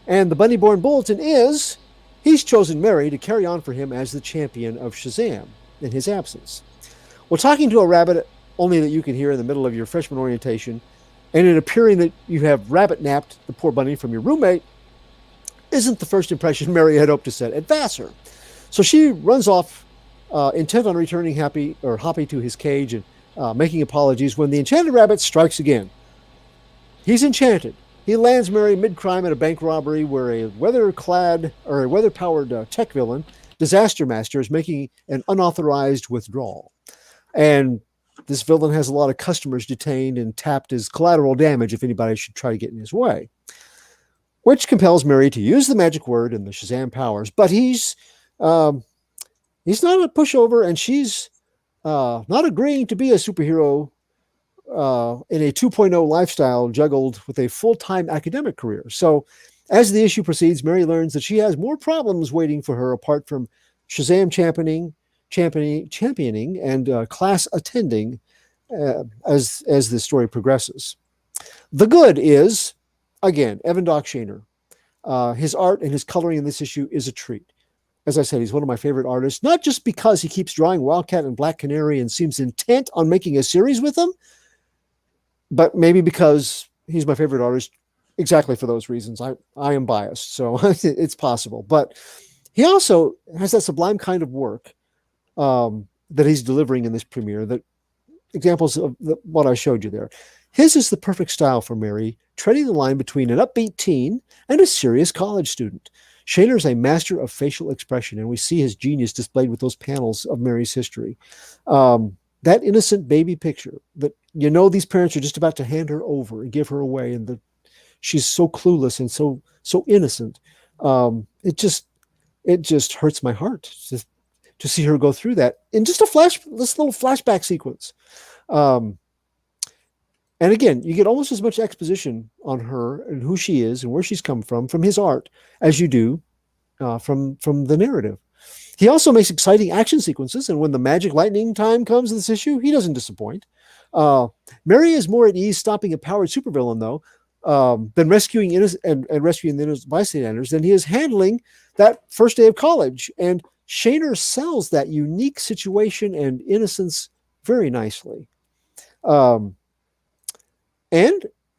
And the Bunny-born bulletin is, he's chosen Mary to carry on for him as the champion of Shazam in his absence. Well, talking to a rabbit only that you can hear in the middle of your freshman orientation, and it appearing that you have rabbit-napped the poor bunny from your roommate, isn't the first impression Mary had hoped to set at Vassar. So she runs off, intent on returning Hoppy to his cage and making apologies when the enchanted rabbit strikes again. He's enchanted. He lands Mary mid-crime at a bank robbery where a weather-powered tech villain, Disaster Master, is making an unauthorized withdrawal. And this villain has a lot of customers detained and tapped as collateral damage if anybody should try to get in his way, which compels Mary to use the magic word and the Shazam powers. But he's not a pushover, and she's not agreeing to be a superhero in a 2.0 lifestyle juggled with a full-time academic career. So as the issue proceeds, Mary learns that she has more problems waiting for her apart from Shazam championing and class attending as the story progresses. The good is, again, Evan Doc Shaner. His art and his coloring in this issue is a treat. As I said, he's one of my favorite artists, not just because he keeps drawing Wildcat and Black Canary and seems intent on making a series with them, but maybe because he's my favorite artist exactly for those reasons. I am biased, so it's possible. But he also has that sublime kind of work that he's delivering in this premiere, that examples of what I showed you there. His is the perfect style for Mary, treading the line between an upbeat teen and a serious college student. Shaner's a master of facial expression, and we see his genius displayed with those panels of Mary's history. That innocent baby picture that, these parents are just about to hand her over and give her away, and she's so clueless and so innocent. It just hurts my heart to see her go through that in just this little flashback sequence. And again, you get almost as much exposition on her and who she is and where she's come from his art, as you do from the narrative. He also makes exciting action sequences, and when the magic lightning time comes in this issue, he doesn't disappoint. Mary is more at ease stopping a powered supervillain, though, than rescuing rescuing the innocent bystanders than he is handling that first day of college. And Shaner sells that unique situation and innocence very nicely. And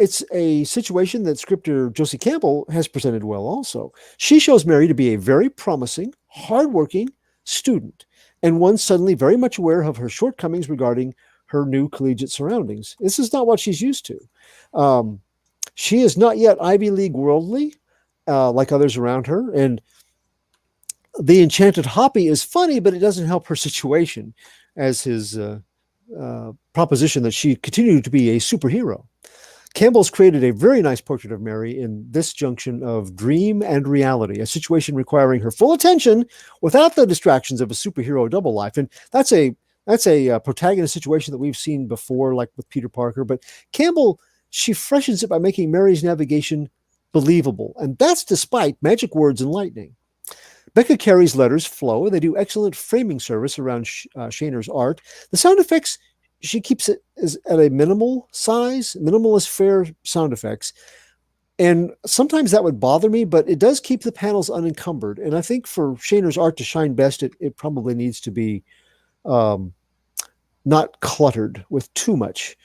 it's a situation that scripter Josie Campbell has presented well also. She shows Mary to be a very promising, hardworking student, and one suddenly very much aware of her shortcomings regarding her new collegiate surroundings. This is not what she's used to. She is not yet Ivy League worldly, like others around her, and the enchanted Hoppy is funny, but it doesn't help her situation as his proposition that she continued to be a superhero. Campbell's created a very nice portrait of Mary in this junction of dream and reality, a situation requiring her full attention without the distractions of a superhero double life. And that's a protagonist situation that we've seen before, like with Peter Parker. But Campbell, she freshens it by making Mary's navigation believable, and that's despite magic words and lightning. Becca Carey's letters flow. They do excellent framing service around Shaner's art. The sound effects, she keeps it at a minimal size, minimalist fair sound effects. And sometimes that would bother me, but it does keep the panels unencumbered. And I think for Shaner's art to shine best, it probably needs to be not cluttered with too much.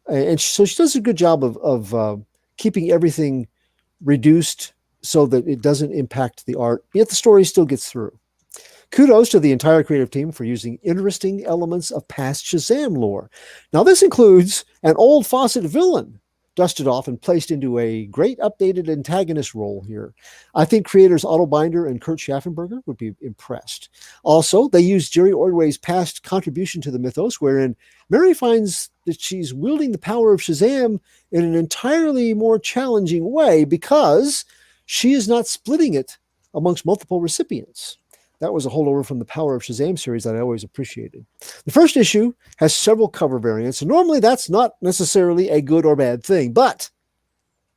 And so she does a good job of keeping everything reduced so that it doesn't impact the art, yet the story still gets through. Kudos to the entire creative team for using interesting elements of past Shazam lore. Now, this includes an old Fawcett villain dusted off and placed into a great updated antagonist role here. I think creators Otto Binder and Kurt Schaffenberger would be impressed. Also, they used Jerry Ordway's past contribution to the mythos, wherein Mary finds that she's wielding the power of Shazam in an entirely more challenging way because she is not splitting it amongst multiple recipients. That was a holdover from the Power of Shazam series that I always appreciated. The first issue has several cover variants, and normally that's not necessarily a good or bad thing, but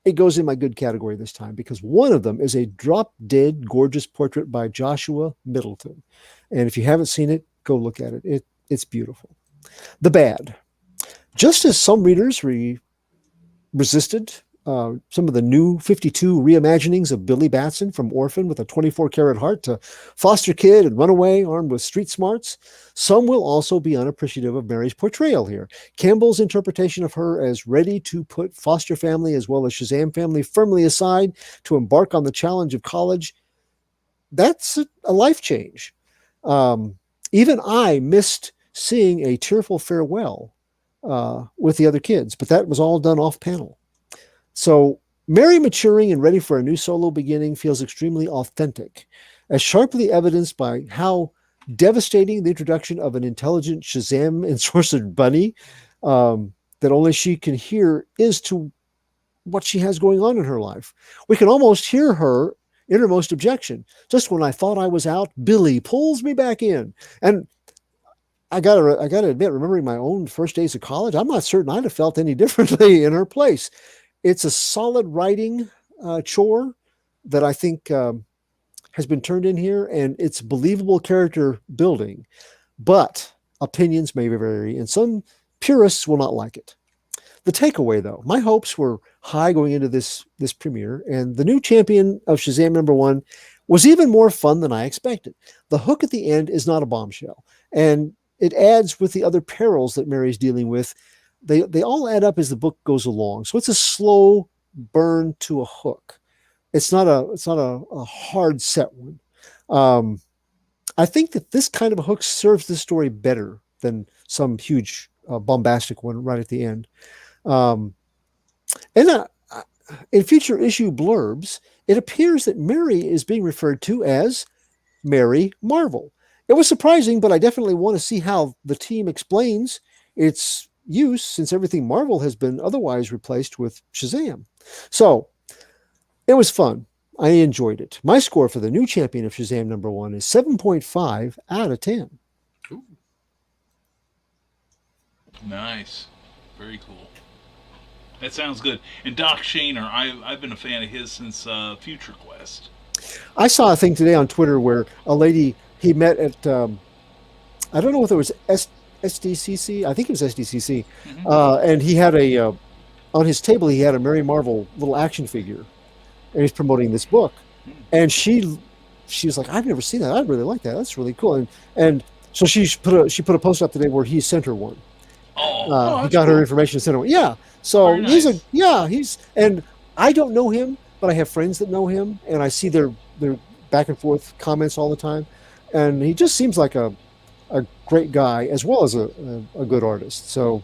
it goes in my good category this time because one of them is a drop-dead gorgeous portrait by Joshua Middleton. And if you haven't seen it, go look at it. It's beautiful. The bad. Just as some readers resisted some of the new 52 reimaginings of Billy Batson, from orphan with a 24-karat heart to foster kid and runaway armed with street smarts, some will also be unappreciative of Mary's portrayal here. Campbell's interpretation of her as ready to put foster family as well as Shazam family firmly aside to embark on the challenge of college, that's a life change. Even I missed seeing a tearful farewell with the other kids, but that was all done off panel. So Mary maturing and ready for a new solo beginning feels extremely authentic, as sharply evidenced by how devastating the introduction of an intelligent Shazam ensorcered bunny that only she can hear is to what she has going on in her life. We can almost hear her innermost objection. Just when I thought I was out, Billy pulls me back in. And I gotta admit, remembering my own first days of college, I'm not certain I'd have felt any differently in her place. It's a solid writing chore that I think has been turned in here, and it's believable character building. But opinions may vary, and some purists will not like it. The takeaway, though, my hopes were high going into this premiere, and the new champion of Shazam #1 was even more fun than I expected. The hook at the end is not a bombshell, and it adds with the other perils that Mary's dealing with. They all add up as the book goes along. So it's a slow burn to a hook. It's not a hard set one. I think that this kind of a hook serves the story better than some huge bombastic one right at the end. In future issue blurbs, it appears that Mary is being referred to as Mary Marvel. It was surprising, but I definitely want to see how the team explains its use, since everything Marvel has been otherwise replaced with Shazam. So it was fun. I enjoyed it. My score for the new champion of Shazam #1 is 7.5 out of 10. Ooh. Nice. Very cool. That sounds good. And Doc Shaner, I've been a fan of his since Future Quest. I saw a thing today on Twitter where a lady he met at, I don't know if it was SDCC. I think it was SDCC. Mm-hmm. And he had on his table, he had a Mary Marvel little action figure, and he's promoting this book. Mm-hmm. And she was like, I've never seen that. I'd really like that. That's really cool. And so she put a post up today where he sent her one. He got her information and sent her one. Yeah. So nice. And I don't know him, but I have friends that know him, and I see their back and forth comments all the time. And he just seems like a great guy as well as a good artist. So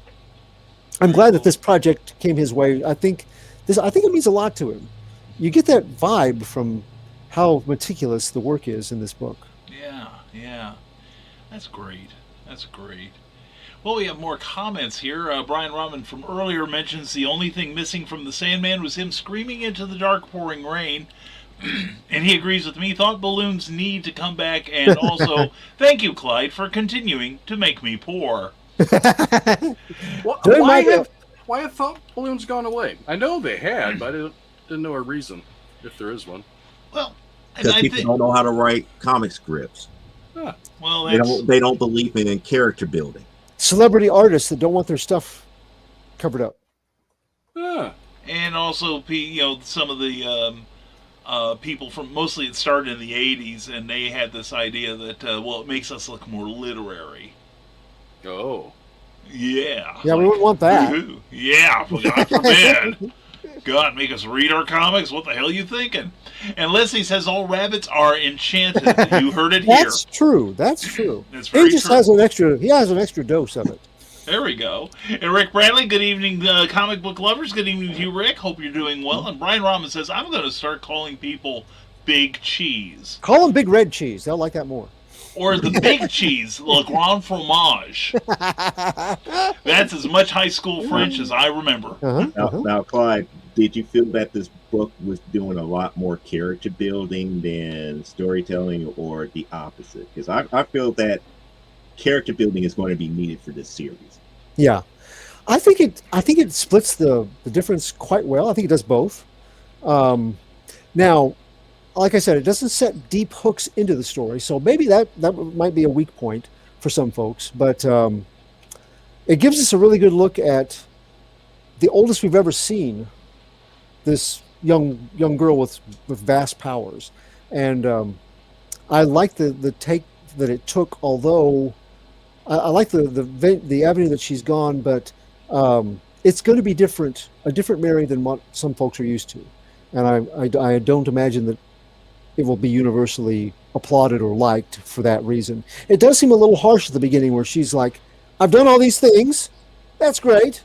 I'm glad that this project came his way. I think it means a lot to him. You get that vibe from how meticulous the work is in this book. Yeah. That's great. Well, we have more comments here. Brian Rahman from earlier mentions the only thing missing from the Sandman was him screaming into the dark pouring rain. And he agrees with me. Thought balloons need to come back. And also, thank you, Clyde, for continuing to make me poor. Why have thought balloons gone away? I know they had, but I didn't know a reason, if there is one. Well, because people don't know how to write comic scripts. Huh. Well, they don't believe in character building. Celebrity artists that don't want their stuff covered up. Huh. And also, some of the people from, mostly it started in the 80s, and they had this idea that, it makes us look more literary. Oh. Yeah. Yeah, we wouldn't want that. Yeah, God forbid. God, make us read our comics? What the hell are you thinking? And Leslie says all rabbits are enchanted. You heard it here. That's true. That's true. That's very he just true. has an extra dose of it. There we go. And Rick Bradley, good evening, comic book lovers. Good evening to you, Rick. Hope you're doing well. And Brian Rahman says, I'm going to start calling people Big Cheese. Call them Big Red Cheese. They'll like that more. Or the Big Cheese, Le Grand Fromage. That's as much high school French as I remember. Now, Clyde, did you feel that this book was doing a lot more character building than storytelling, or the opposite? Because I feel that character building is going to be needed for this series. Yeah, I think it splits the difference quite well. I think it does both. Now, like I said, it doesn't set deep hooks into the story, so maybe that might be a weak point for some folks. But it gives us a really good look at the oldest we've ever seen. This young girl with vast powers, and I like the take that it took. Although I like the avenue that she's gone, but it's going to be a different Mary than what some folks are used to, and I don't imagine that it will be universally applauded or liked for that reason. It does seem a little harsh at the beginning, where she's like, "I've done all these things, that's great,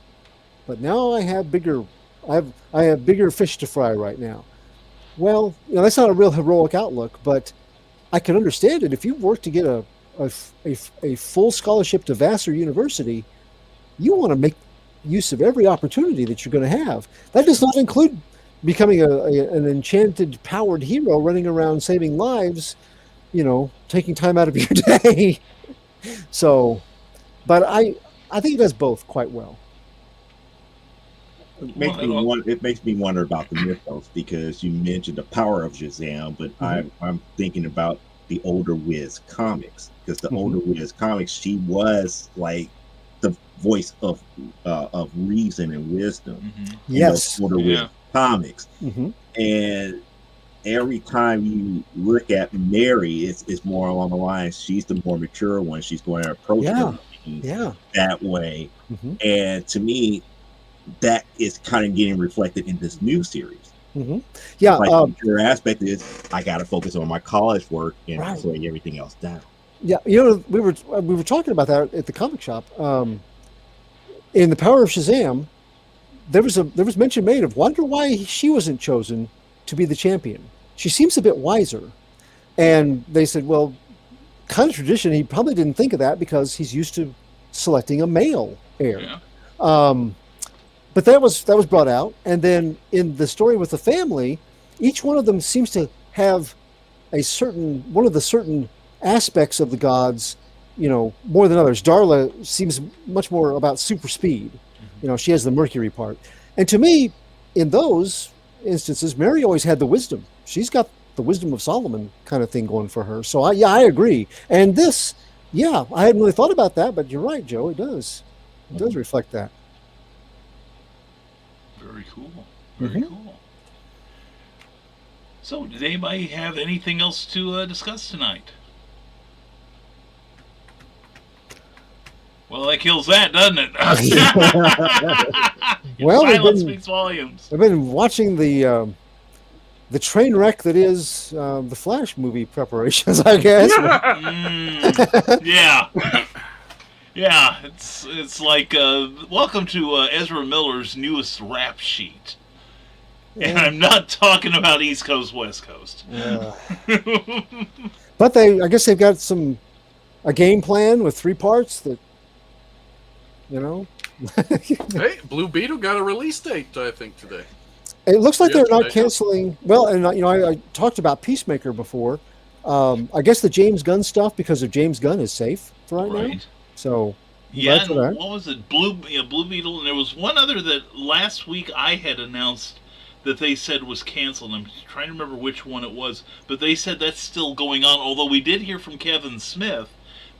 but now I have bigger fish to fry right now." Well, that's not a real heroic outlook, but I can understand it. If you work to get a full scholarship to Vassar University, you want to make use of every opportunity that you're going to have. That does not include becoming an enchanted, powered hero running around saving lives, taking time out of your day. So, but I think it does both quite well. It makes me wonder about the mythos, because you mentioned the power of Shazam, but I'm thinking about the older Wiz comics, because the older Wiz comics, she was like the voice of reason and wisdom. Yes, older Wiz comics, and every time you look at Mary, it's more along the lines, she's the more mature one. She's going to approach that way, and to me, that is kind of getting reflected in this new series. Yeah, like your aspect is, I got to focus on my college work and putting everything else down. Yeah, we were talking about that at the comic shop. In The Power of Shazam, there was mention made of, wonder why she wasn't chosen to be the champion. She seems a bit wiser, and they said, well, kind of tradition. He probably didn't think of that because he's used to selecting a male heir. Yeah. But that was brought out, and then in the story with the family, each one of them seems to have one of the certain aspects of the gods, more than others. Darla seems much more about super speed. She has the Mercury part, and to me, in those instances, Mary always had the wisdom. She's got the wisdom of Solomon kind of thing going for her. So I agree. And this, I hadn't really thought about that, but you're right, Joe. It does reflect that. Very cool. Very cool. So, did anybody have anything else to discuss tonight? Well, that kills that, doesn't it? Well, silence speaks volumes. I've been watching the train wreck that is the Flash movie preparations, I guess. Yeah. Yeah, it's like welcome to Ezra Miller's newest rap sheet, and I'm not talking about East Coast, West Coast. But I guess they've got a game plan with 3 parts that You know. Hey, Blue Beetle got a release date, I think, today. It looks like they're not Yesterday. canceling. Well, and I talked about Peacemaker before. I guess the James Gunn stuff, because of James Gunn, is safe for right now. Right. So Yeah, glad for and that. what was it? Blue Beetle, and there was one other that last week I had announced that they said was canceled. I'm trying to remember which one it was, but they said that's still going on. Although we did hear from Kevin Smith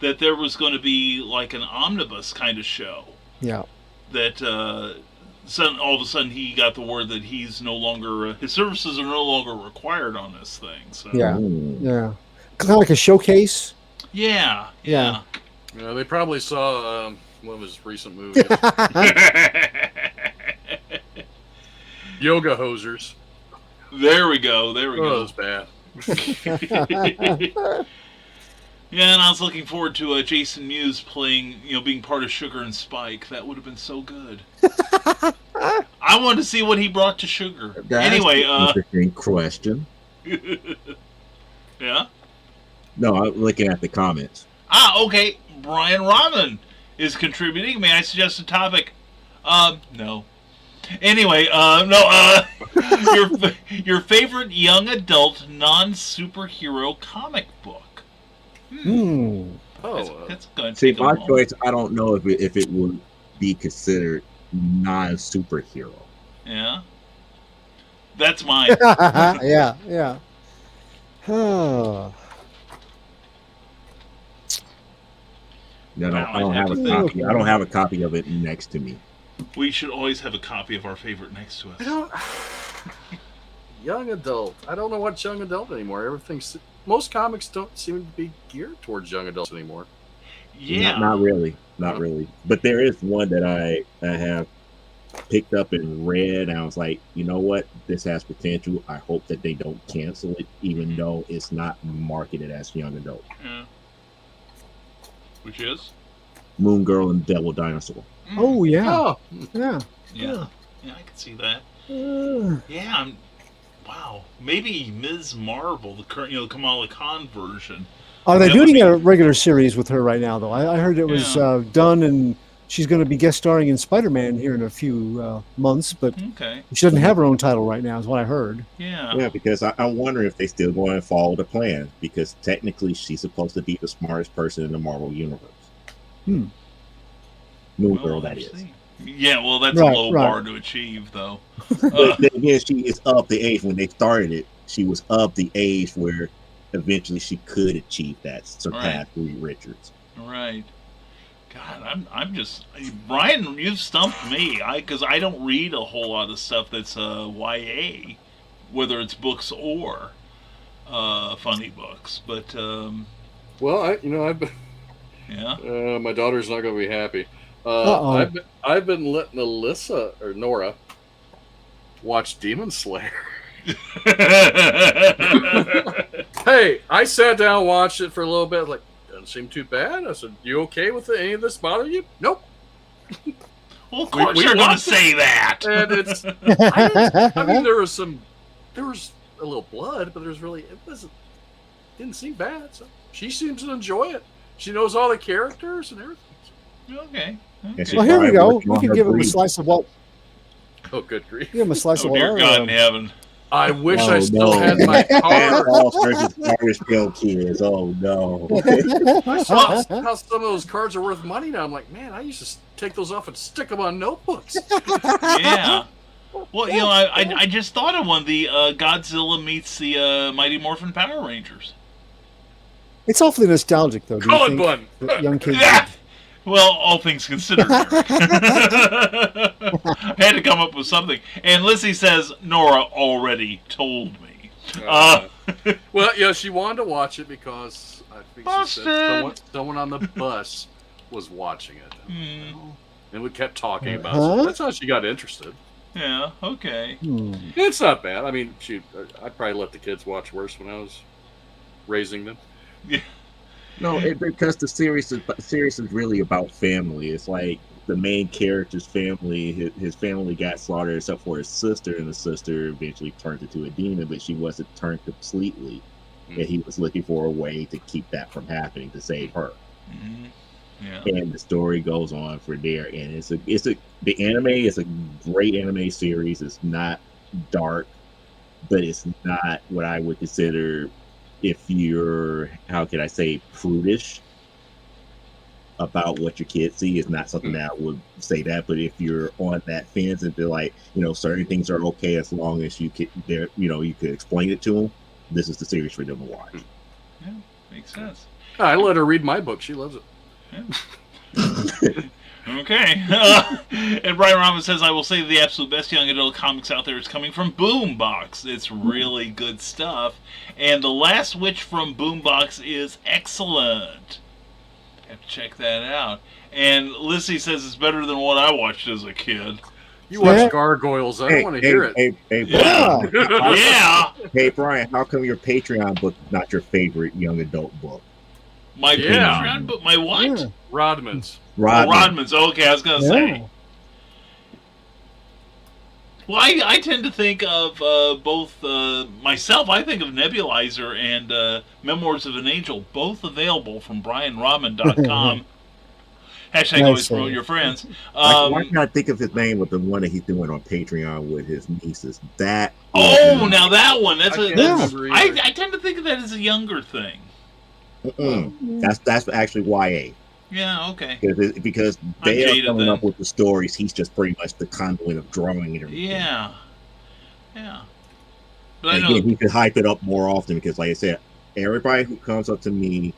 that there was going to be like an omnibus kind of show. Yeah. That all of a sudden he got the word that he's no longer his services are no longer required on this thing. So Yeah. Yeah. Kind of like a showcase. yeah. Yeah. They probably saw one of his recent movies, Yoga Hosers. There we go. There we Oh, go. it was bad. Yeah, and I was looking forward to Jason Mewes playing, being part of Sugar and Spike. That would have been so good. I wanted to see what he brought to Sugar. That's Anyway, an interesting question. yeah. No, I'm looking at the comments. Okay. Brian Rahman is contributing. May I suggest a topic? No. Anyway, no. Your favorite young adult non-superhero comic book. That's going to See, take a my moment. choice, I don't know if it would be considered non-superhero. Yeah. That's mine. Yeah. Yeah. Oh. No, Wow, I don't I'd have have a to copy. I don't have a copy of it next to me. We should always have a copy of our favorite next to us. I don't. Young adult. I don't know what's young adult anymore. Most comics don't seem to be geared towards young adults anymore. Yeah. Not really. But there is one that I have picked up and read, and I was like, you know what? This has potential. I hope that they don't cancel it, even though it's not marketed as young adult. Yeah. Which is? Moon Girl and Devil Dinosaur. Oh yeah. Oh, Yeah. Yeah. Yeah, I can see that. Yeah. Wow. Maybe Ms. Marvel, the current, Kamala Khan version. Are they That would doing be- a regular series with her right now, though? I heard it was Yeah. done, and she's going to be guest starring in Spider-Man here in a few months, but Okay. she doesn't have her own title right now, is what I heard. Yeah. Yeah, because I'm wondering if they still going to follow the plan, because technically she's supposed to be the smartest person in the Marvel universe. Moon Girl, that is. see. Yeah, well, that's Right, a low right. bar to achieve, though. But then again, she is of the age when they started it. She was of the age where eventually she could achieve that, surpass Reed Richards. Right. God, I'm just Brian. You've stumped me. Because I don't read a whole lot of stuff that's YA, whether it's books or funny books. But well, I've been. yeah. My daughter's not going to be happy. Uh-oh. I've been letting Nora watch Demon Slayer. Hey, I sat down and watched it for a little bit. Like, doesn't seem too bad. I said, "You okay with it? Any of this bother you?" Nope. Well, of course we you're going to watched it. say that. And it's. I mean, there was a little blood, but didn't seem bad. So she seems to enjoy it. She knows all the characters and everything. Okay. And she Well, here we probably go. working We on can her give them a breed. slice of what. Oh, good grief! Give them a slice Oh of what. dear our, God in heaven. I wish Oh, I still no. had my Santa car. Claus versus Irish Bill Kids. Oh no. I saw how some of those cards are worth money now. I'm like, man, I used to take those off and stick them on notebooks. Yeah. Well, I just thought of one. The Godzilla meets the Mighty Morphin Power Rangers. It's awfully nostalgic, though. Do you Colin think Bun. that young kids? Yeah. Well, all things considered, Eric. I had to come up with something. And Lizzie says, Nora already told me. Well, she wanted to watch it because I think she said Busted. someone on the bus was watching it. And we kept talking about Huh? it. That's how she got interested. Yeah, okay. It's not bad. I mean, I'd probably let the kids watch worse when I was raising them. Yeah. No, because the series is really about family. It's like the main character's family. His family got slaughtered except for his sister, and the sister eventually turned into a demon, but she wasn't turned completely. And he was looking for a way to keep that from happening, to save her. Yeah. And the story goes on for there, and the anime is a great anime series. It's not dark, but it's not what I would consider, if you're, how can I say, prudish about what your kids see, is not something that I would say that. But if you're on that fence and they're like, certain things are okay as long as you could, you could explain it to them, this is the series for them to watch. Yeah, makes sense. I let her read my book. She loves it. Yeah. Okay. And Brian Rahman says, I will say the absolute best young adult comics out there is coming from Boombox. It's really good stuff. And The Last Witch from Boombox is excellent. Have to check that out. And Lissy says it's better than what I watched as a kid. You watch Gargoyles. I don't want to hear it. Hey, Yeah. Yeah. Hey, Brian, how come your Patreon book is not your favorite young adult book? My Patreon, but my what? Yeah. Rodman's. Rodman's. Okay, I was going to say. Well, I tend to think of both myself. I think of Nebulizer and Memoirs of an Angel, both available from BrianRahman.com. Hashtag always promote your friends. Why can't I think of his name with the one that he's doing on Patreon with his nieces? Now that one. I tend to think of that as a younger thing. That's actually YA. Yeah, okay. Because they are coming up with the stories. He's just pretty much the conduit of drawing it. Yeah. But and again, he could hype it up more often because, like I said, everybody who comes up to me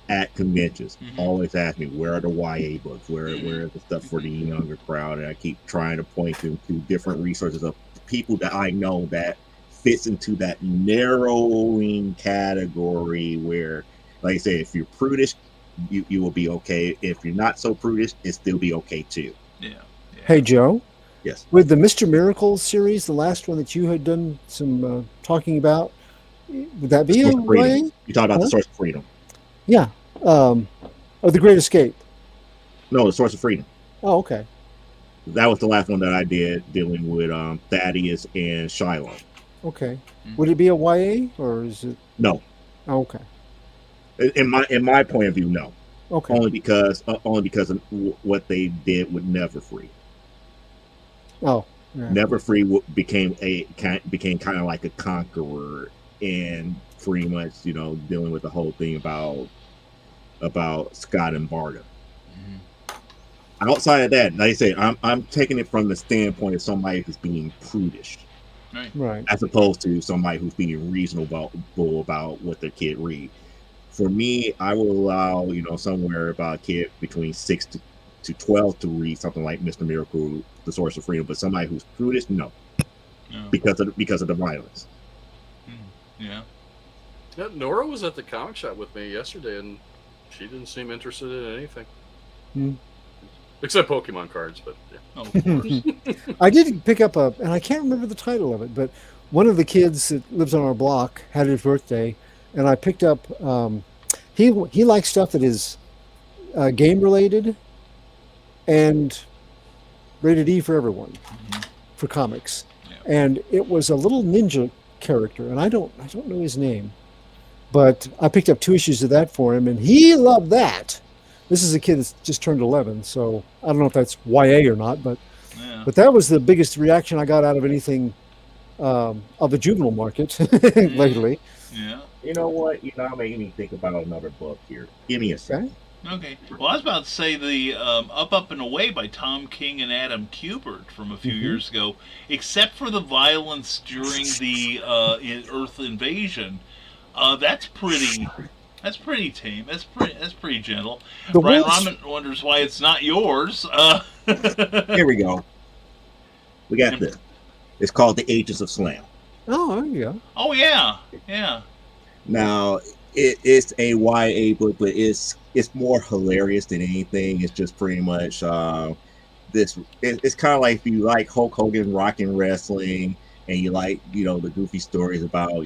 at conventions always ask me, where are the YA books? Where is the stuff for the younger crowd? And I keep trying to point them to different resources of people that I know that fits into that narrowing category where, like I say, if you're prudish, you will be okay. If you're not so prudish, it still be okay too. Yeah. Hey, Joe. Yes. With the Mr. Miracle series, the last one that you had done some talking about, would that be a YA? You talk about the Source of Freedom. Yeah. Or The Great Escape. No, the Source of Freedom. Oh, okay. That was the last one that I did, dealing with Thaddeus and Shiloh. Okay. Would it be a YA or is it? No. Oh, okay. In my point of view, no. Okay. Only because of what they did with Never Free. Oh. Yeah. Never Free became kind of like a conqueror, and pretty much dealing with the whole thing about Scott and Barda. Outside of that, like I say, I'm taking it from the standpoint of somebody who's being prudish. Right. As opposed to somebody who's being reasonable about what their kid read. For me, I will allow, somewhere about a kid between 6 to 12 to read something like Mr. Miracle, The Source of Freedom, but somebody who's prudish, no. Because of the violence. Yeah. Nora was at the comic shop with me yesterday, and she didn't seem interested in anything. Except Pokemon cards, but yeah. Oh, of course. I did pick up and I can't remember the title of it, but one of the kids that lives on our block had his birthday, and I picked up, he likes stuff that is game related and rated E for everyone, for comics. Yeah. And it was a little ninja character, and I don't know his name, but I picked up 2 issues of that for him, and he loved that. This is a kid that's just turned 11, so I don't know if that's YA or not, but that was the biggest reaction I got out of anything of the juvenile market lately. Yeah. You know what? You're making me think about another book here. Give me a second. Okay. Well, I was about to say the Up and Away by Tom King and Adam Kubert from a few years ago, except for the violence during the Earth invasion. That's pretty tame. That's pretty gentle. Brian Rahman wonders why it's not yours. Here we go. We got this. It's called The Ages of Slam. Oh, there you go. Oh, yeah. Now, it's a YA book, but it's more hilarious than anything. It's just pretty much it's kind of like if you like Hulk Hogan rocking wrestling and you like, the goofy stories about,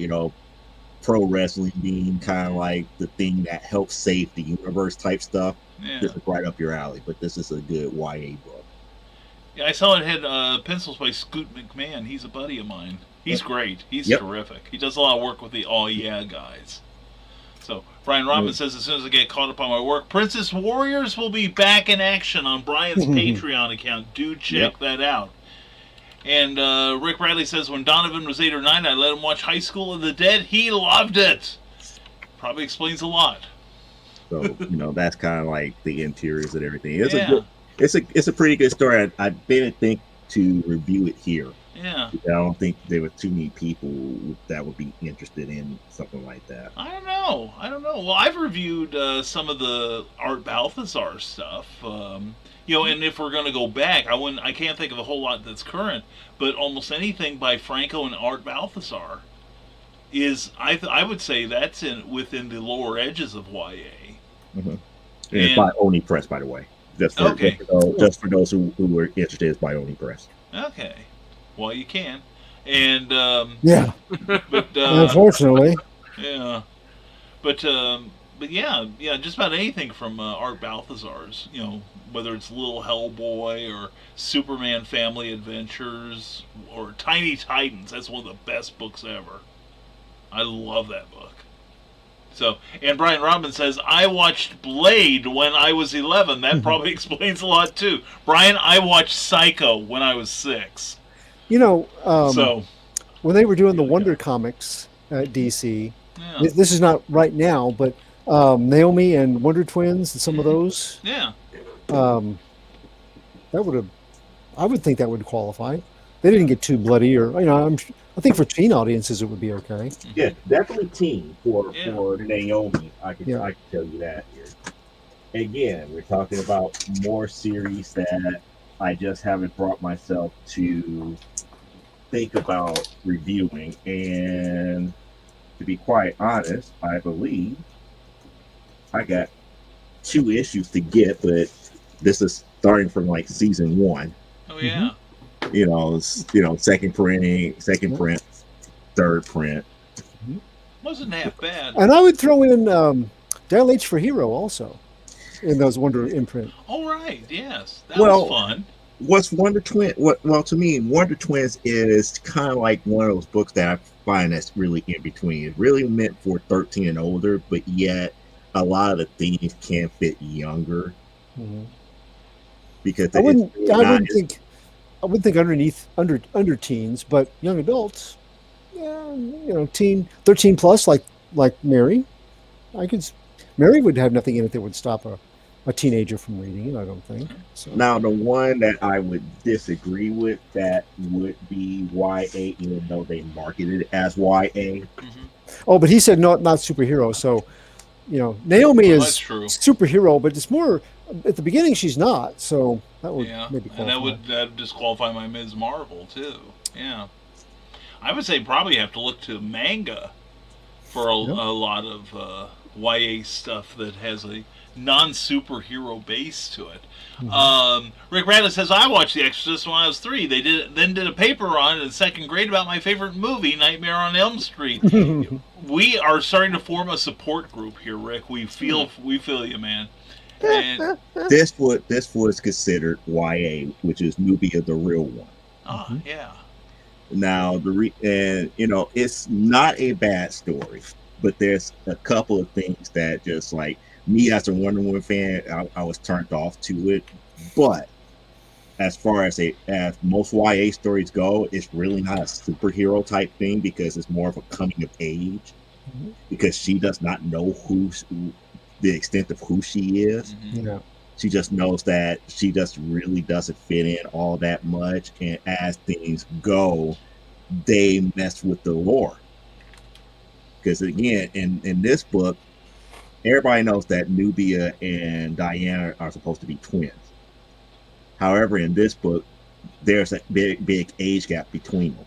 pro wrestling being kind of like the thing that helps save the universe type stuff. Yeah. This is right up your alley, but this is a good YA book. Yeah, I saw it had pencils by Scoot McMahon. He's a buddy of mine. He's great. He's terrific. He does a lot of work with the Oh Yeah guys. So Brian Robin says, as soon as I get caught up on my work, Princess Warriors will be back in action on Brian's Patreon account. Do check that out. And Rick Bradley says, when Donovan was 8 or 9, I let him watch High School of the Dead. He loved it. Probably explains a lot. So, that's kind of like the interiors and everything. It's a pretty good story. I didn't think to review it here. Yeah. I don't think there were too many people that would be interested in something like that. I don't know. Well, I've reviewed some of the Art Balthazar stuff. And if we're going to go back, I can't think of a whole lot that's current, but almost anything by Franco and Art Balthazar is, I would say that's within the lower edges of YA. Mm-hmm. And it's by Oni Press, by the way. Just for those who were interested, it's by Oni Press. Okay. Well, you can. And but unfortunately. Yeah. But just about anything from Art Balthazar's, whether it's Little Hellboy or Superman Family Adventures or Tiny Titans. That's one of the best books ever. I love that book. So, and Brian Robbins says, I watched Blade when I was 11. That probably explains a lot too. Brian, I watched Psycho when I was 6. When they were doing the Wonder Comics at DC, this is not right now, but Naomi and Wonder Twins and some of those, I would think that would qualify. They didn't get too bloody, or I think for teen audiences it would be okay. Yeah, definitely teen for Naomi. I can tell you that here. Again, we're talking about more series that I just haven't brought myself to think about reviewing, and to be quite honest, I believe I got 2 issues to get, but this is starting from like season 1. Oh yeah. Second print, third print. Wasn't half bad. And I would throw in Dial H for Hero also in those Wonder imprint. Oh right, yes, that was fun. What's Wonder Twin? To me, Wonder Twins is kind of like one of those books that I find that's really in between. It's really meant for 13 and older, but yet a lot of the themes can fit younger. Mm-hmm. Because I wouldn't think under teens, but young adults, teen 13 plus, like Mary. Mary would have nothing in it that would stop a teenager from reading it, I don't think. So. Now, the one that I would disagree with that would be YA, even though they marketed it as YA. Mm-hmm. Oh, but he said not superhero. So, Naomi is superhero, but it's more at the beginning she's not. So that would maybe qualify. And that would disqualify my Ms. Marvel too. Yeah, I would say probably have to look to manga for a lot of YA stuff that has a non-superhero base to it. Mm-hmm. Rick Radley says, I watched The Exorcist when I was 3. They did a paper on it in 2nd grade about my favorite movie, Nightmare on Elm Street. We are starting to form a support group here, Rick. We feel you, man. And this was considered YA, which is Nubia the real one. Yeah. Now it's not a bad story, but there's a couple of things that just like me as a Wonder Woman fan, I was turned off to it. But as far as most YA stories go, it's really not a superhero type thing because it's more of a coming of age. Mm-hmm. Because she does not know the extent of who she is. Mm-hmm. Yeah. She just knows that she just really doesn't fit in all that much, and as things go, they mess with the lore. Because again, in this book, everybody knows that Nubia and Diana are supposed to be twins. However, in this book, there's a big age gap between them,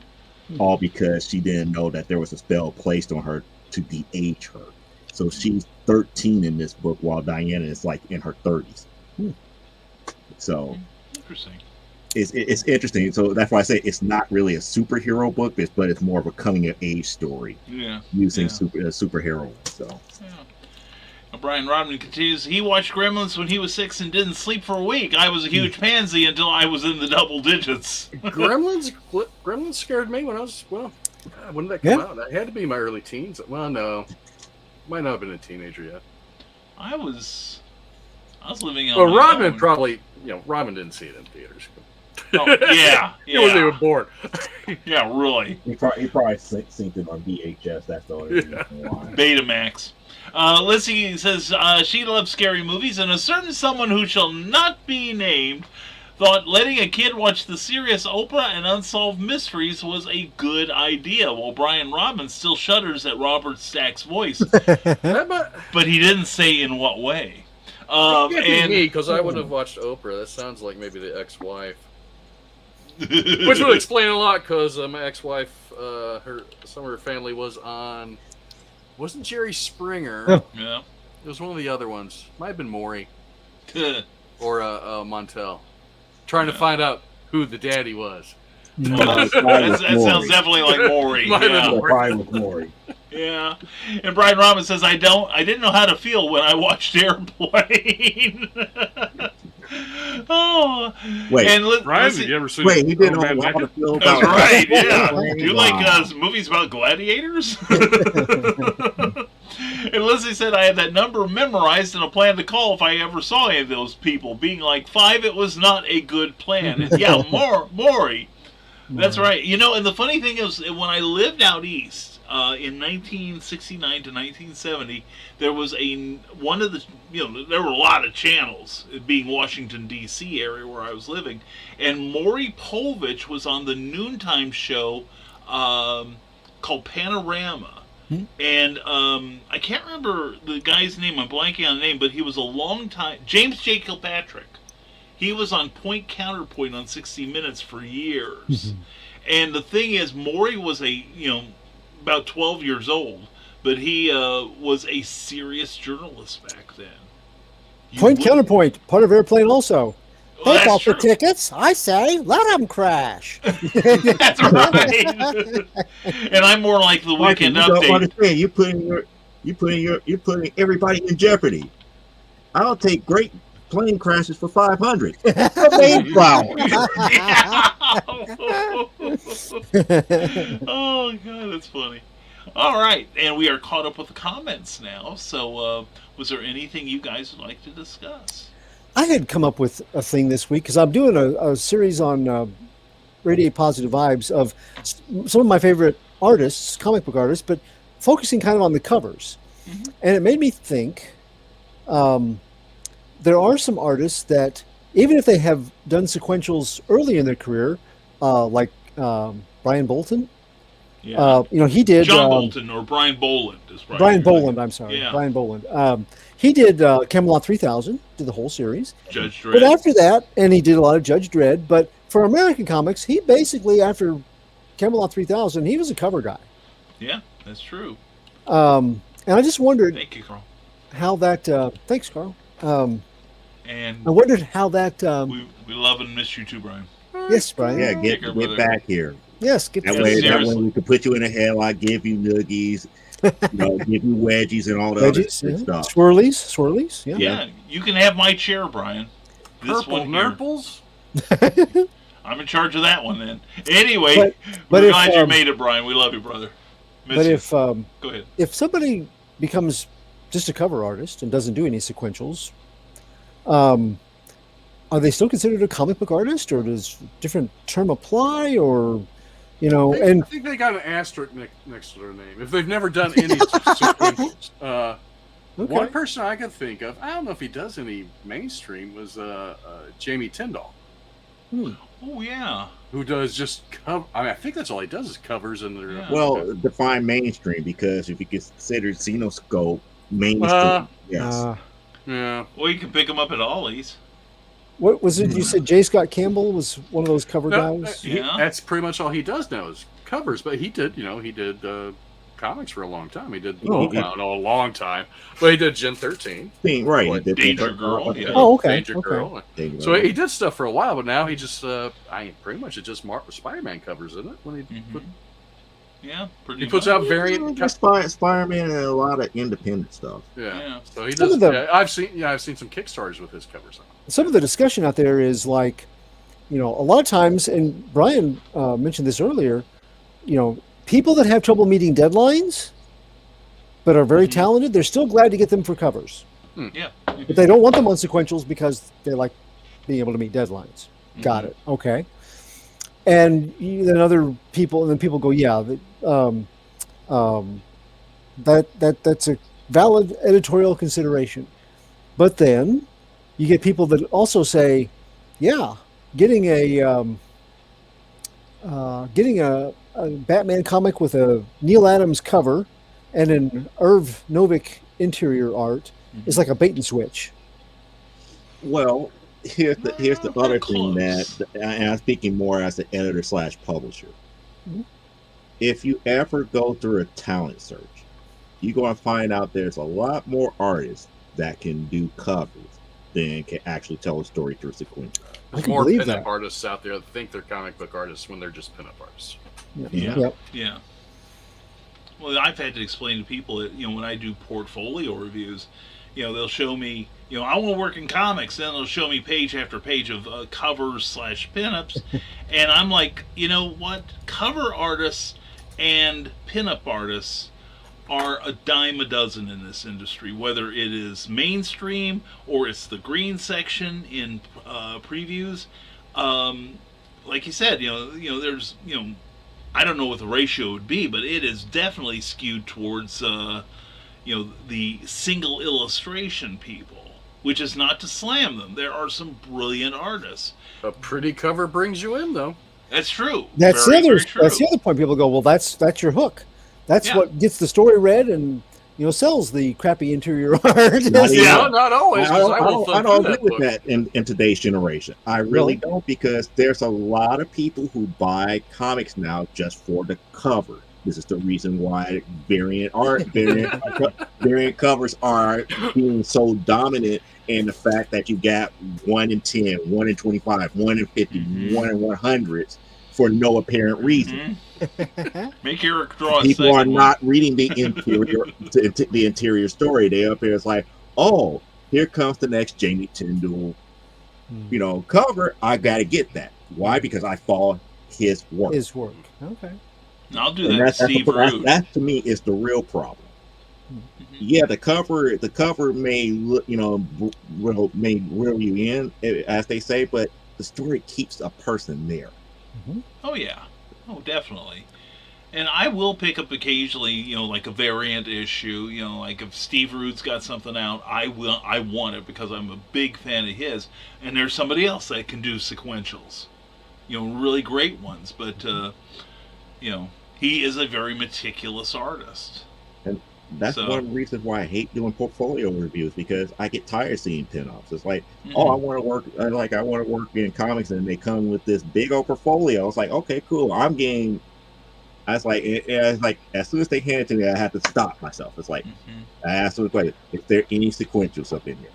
all because she didn't know that there was a spell placed on her to de-age her. So she's 13 in this book, while Diana is like in her 30s. So interesting. It's interesting. So that's why I say it's not really a superhero book, but it's more of a coming of age story. Yeah. Using superhero. So. Yeah. Brian Rodman continues, he watched Gremlins when he was 6 and didn't sleep for a week. I was a huge pansy until I was in the double digits. Gremlins scared me when I was, when did that come out? That had to be my early teens. Well, no. Might not have been a teenager yet. I was living on Well, my Rodman own. probably, Rodman didn't see it in theaters. Oh, yeah, He wasn't even born. Yeah, really. He probably synced it on VHS. That's the only reason why. Betamax. Lizzie says she loves scary movies, and a certain someone who shall not be named thought letting a kid watch the serious Oprah and Unsolved Mysteries was a good idea, while Brian Robbins still shudders at Robert Stack's voice. But he didn't say in what way. It can't be me, because I wouldn't have watched Oprah. That sounds like maybe the ex-wife. Which would explain a lot, because my ex-wife, some of her family was on... Wasn't Jerry Springer. Yeah. It was one of the other ones. Might have been Maury. Or Montel. Trying to find out who the daddy was. That sounds definitely like Maury. Brian with Maury. Yeah. And Brian Robbins says, I didn't know how to feel when I watched Airplane. Oh. Wait. And Ryan, have you ever seen Wait, he didn't know how to feel about That's right, yeah. Do you Wow. like movies about gladiators? And Lizzie said, I had that number memorized and a plan to call if I ever saw any of those people. Being like 5, it was not a good plan. And yeah, Maury. That's right. And the funny thing is, when I lived out east in 1969 to 1970, there was one of the, there were a lot of channels, being Washington, D.C. area where I was living. And Maury Povich was on the noontime show called Panorama. And I can't remember the guy's name. I'm blanking on the name, but he was a long time. James J. Kilpatrick. He was on Point Counterpoint on 60 Minutes for years. And the thing is, Maury was about 12 years old, but he was a serious journalist back then. Point Counterpoint, part of Airplane also. Well, They that's bought the true. tickets. I say, let them crash. That's right. And I'm more like the Mikey, Weekend you don't Update. understand. You're putting everybody in jeopardy. I'll take great plane crashes for 500. Oh God, that's funny. All right, and we are caught up with the comments now. So, was there anything you guys would like to discuss? I had come up with a thing this week because I'm doing a series on Radiate Positive Vibes of some of my favorite artists, comic book artists, but focusing kind of on the covers. And it made me think there are some artists that, even if they have done sequentials early in their career, like Brian Bolton. Yeah. He did... John Bolton or Brian Boland. Is Brian Boland, I'm sorry. Yeah. Brian Boland. He did Camelot 3000, did the whole series. Judge Dredd. But after that, and he did a lot of Judge Dredd, but for American comics, he basically, after Camelot 3000, he was a cover guy. Yeah, that's true. And I just wondered Thank you, Carl. how that... thanks, Carl. And I wondered how that... we love and miss you too, Brian. yes, Brian. Yeah, Take care, get brother. back here. Yes, get That to way, seriously. we can put you in a hell. I give you noogies, give you wedgies and all the other veggies, good yeah. stuff. Swirlies, yeah. Yeah, you can have my chair, Brian. This Purple one here. nurples? I'm in charge of that one then. Anyway, but we're if, glad you made it, Brian. We love you, brother. Miss But you. if Go ahead. if somebody becomes just a cover artist and doesn't do any sequentials, are they still considered a comic book artist, or does a different term apply, or I think they got an asterisk next to their name. If they've never done any sequentials. One person I could think of, I don't know if he does any mainstream, was Jamie Tyndall. Oh yeah. Who does just cover? I think that's all he does is covers and their. Yeah. Well, define mainstream, because if you consider Xenoscope mainstream, yes. Yeah. Well, you can pick them up at Ollie's. What was it? You said J. Scott Campbell was one of those cover guys? Yeah. That's pretty much all he does now is covers. But he did, comics for a long time. He did, a long time. But he did Gen 13. Right. He did Danger Girl. Yeah. Oh, okay. Danger Girl. Danger So Girl. he did stuff for a while, but now he just, pretty much it's just Spider-Man covers, isn't it? When Yeah. Pretty he puts much. out variant. Just Spider-Man and a lot of independent stuff. Yeah. So he Some does. of them- I've seen some Kickstarters with his covers. Some of the discussion out there is like, a lot of times, and Brian mentioned this earlier, people that have trouble meeting deadlines, but are very talented, they're still glad to get them for covers. Yeah. But they don't want them on sequentials because they like being able to meet deadlines. Got it. Okay. And then other people, and then people go, yeah, that's a valid editorial consideration. But then you get people that also say, yeah, getting a Batman comic with a Neil Adams cover and an Irv Novick interior art is like a bait and switch. Well, here's the other thing close. that, and I'm speaking more as an editor / publisher. If you ever go through a talent search, you're going to find out there's a lot more artists that can do covers than can actually tell a story through sequential. There's more pinup artists out there that think they're comic book artists when they're just pinup artists. Yeah. Well, I've had to explain to people that, when I do portfolio reviews, they'll show me, I want to work in comics. Then they'll show me page after page of covers / pinups. And I'm like, you know what? Cover artists and pinup artists are a dime a dozen in this industry, whether it is mainstream or it's the green section in previews. Like you said, there's, I don't know what the ratio would be, but it is definitely skewed towards, the single illustration people, which is not to slam them. There are some brilliant artists. A pretty cover brings you in, though. That's true. That's very, the other. very true. That's the other point. People go, well, that's your hook. That's what gets the story read and sells the crappy interior art. Not always. I don't agree with that in today's generation. I really don't, because there's a lot of people who buy comics now just for the cover. This is the reason why variant covers are being so dominant, and the fact that you got 1 in 10, 1 in 25, 1 in 50, 1 in 100s for no apparent reason. Make Eric draw. People are not reading the interior story. They up there, it's like, oh, here comes the next Jamie Tyndall, cover. I got to get that. Why? Because I follow his work. Okay. I'll do that. Steve Rude. That to me is the real problem. Yeah, the cover may look, may reel you in, as they say, but the story keeps a person there. Oh yeah, definitely. And I will pick up occasionally, like a variant issue. Like if Steve Rude's got something out, I want it because I'm a big fan of his. And there's somebody else that can do sequentials, really great ones. But he is a very meticulous artist. And that's one of the reasons why I hate doing portfolio reviews, because I get tired of seeing pinups. It's like, oh, I want to work in comics, and they come with this big old portfolio. It's like, okay, cool. I was like, it's like, as soon as they hand it to me, I have to stop myself. It's like, I ask them, like, is there any sequentials up in here?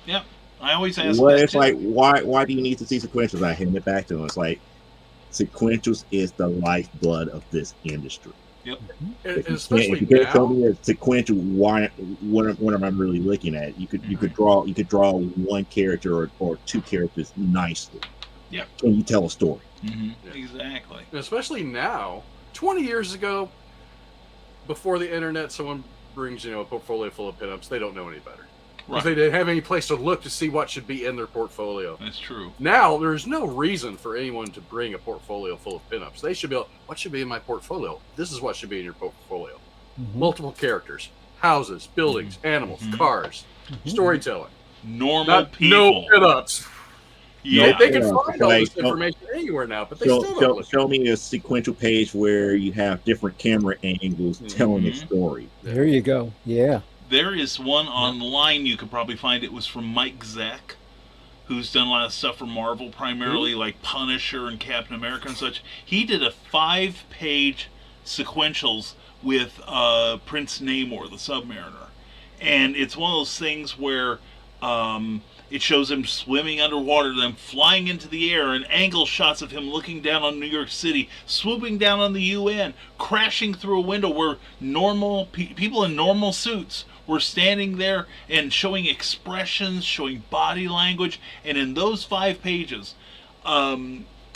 Yep, I always ask. Well, it's like, why do you need to see sequentials? I hand it back to them. It's like, sequentials is the lifeblood of this industry. Yep. If you can't tell me a sequential, what am I really looking at? You could draw one character or two characters nicely. Yeah. Can you tell a story? Exactly. Especially now, 20 years ago, before the internet, someone brings a portfolio full of pinups. They don't know any better. Because they didn't have any place to look to see what should be in their portfolio. That's true. Now, there's no reason for anyone to bring a portfolio full of pinups. They should be like, what should be in my portfolio? This is what should be in your portfolio. Multiple characters, houses, buildings, animals, cars, storytelling. Normal people. No pinups. Yeah. They can find all this information anywhere now, but they still don't. Show me a sequential page where you have different camera angles telling a story. There you go. Yeah. There is one online you could probably find. It was from Mike Zeck, who's done a lot of stuff for Marvel, primarily like Punisher and Captain America and such. He did a 5-page sequentials with Prince Namor, the Submariner. And it's one of those things where it shows him swimming underwater, then flying into the air, and angle shots of him looking down on New York City, swooping down on the UN, crashing through a window where normal people in normal suits were standing there and showing expressions, showing body language. And in those 5 pages,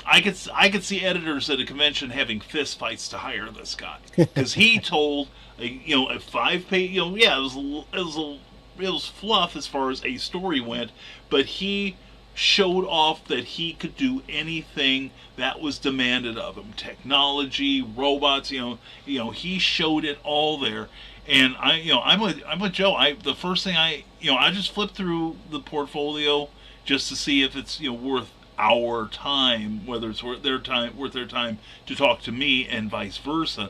I could see editors at a convention having fist fights to hire this guy, because he told a 5-page, it was fluff as far as a story went, but he showed off that he could do anything that was demanded of him. Technology, robots, he showed it all there. And I'm with Joe. The first thing I just flip through the portfolio just to see if it's worth our time, whether it's worth their time to talk to me and vice versa.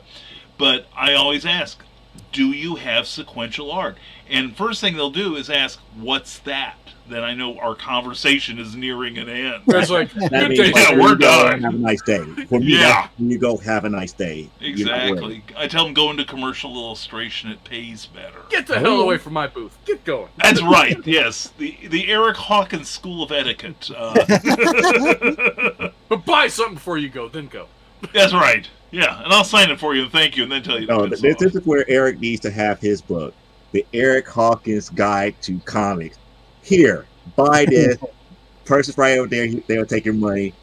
But I always ask, do you have sequential art? And first thing they'll do is ask, what's that? Then I know our conversation is nearing an end. It's like, That means we're done. Have a nice day. For me, when you go, have a nice day. Exactly. I tell them, go into commercial illustration. It pays better. Get the hell away from my booth. Get going. That's right. Yes, the Eric Hawkins School of Etiquette. But buy something before you go, then go. That's right. Yeah, and I'll sign it for you and thank you, and then tell you. No, this is where Eric needs to have his book, The Eric Hawkins Guide to Comics. Here, buy this. Person's right over there. They'll take your money.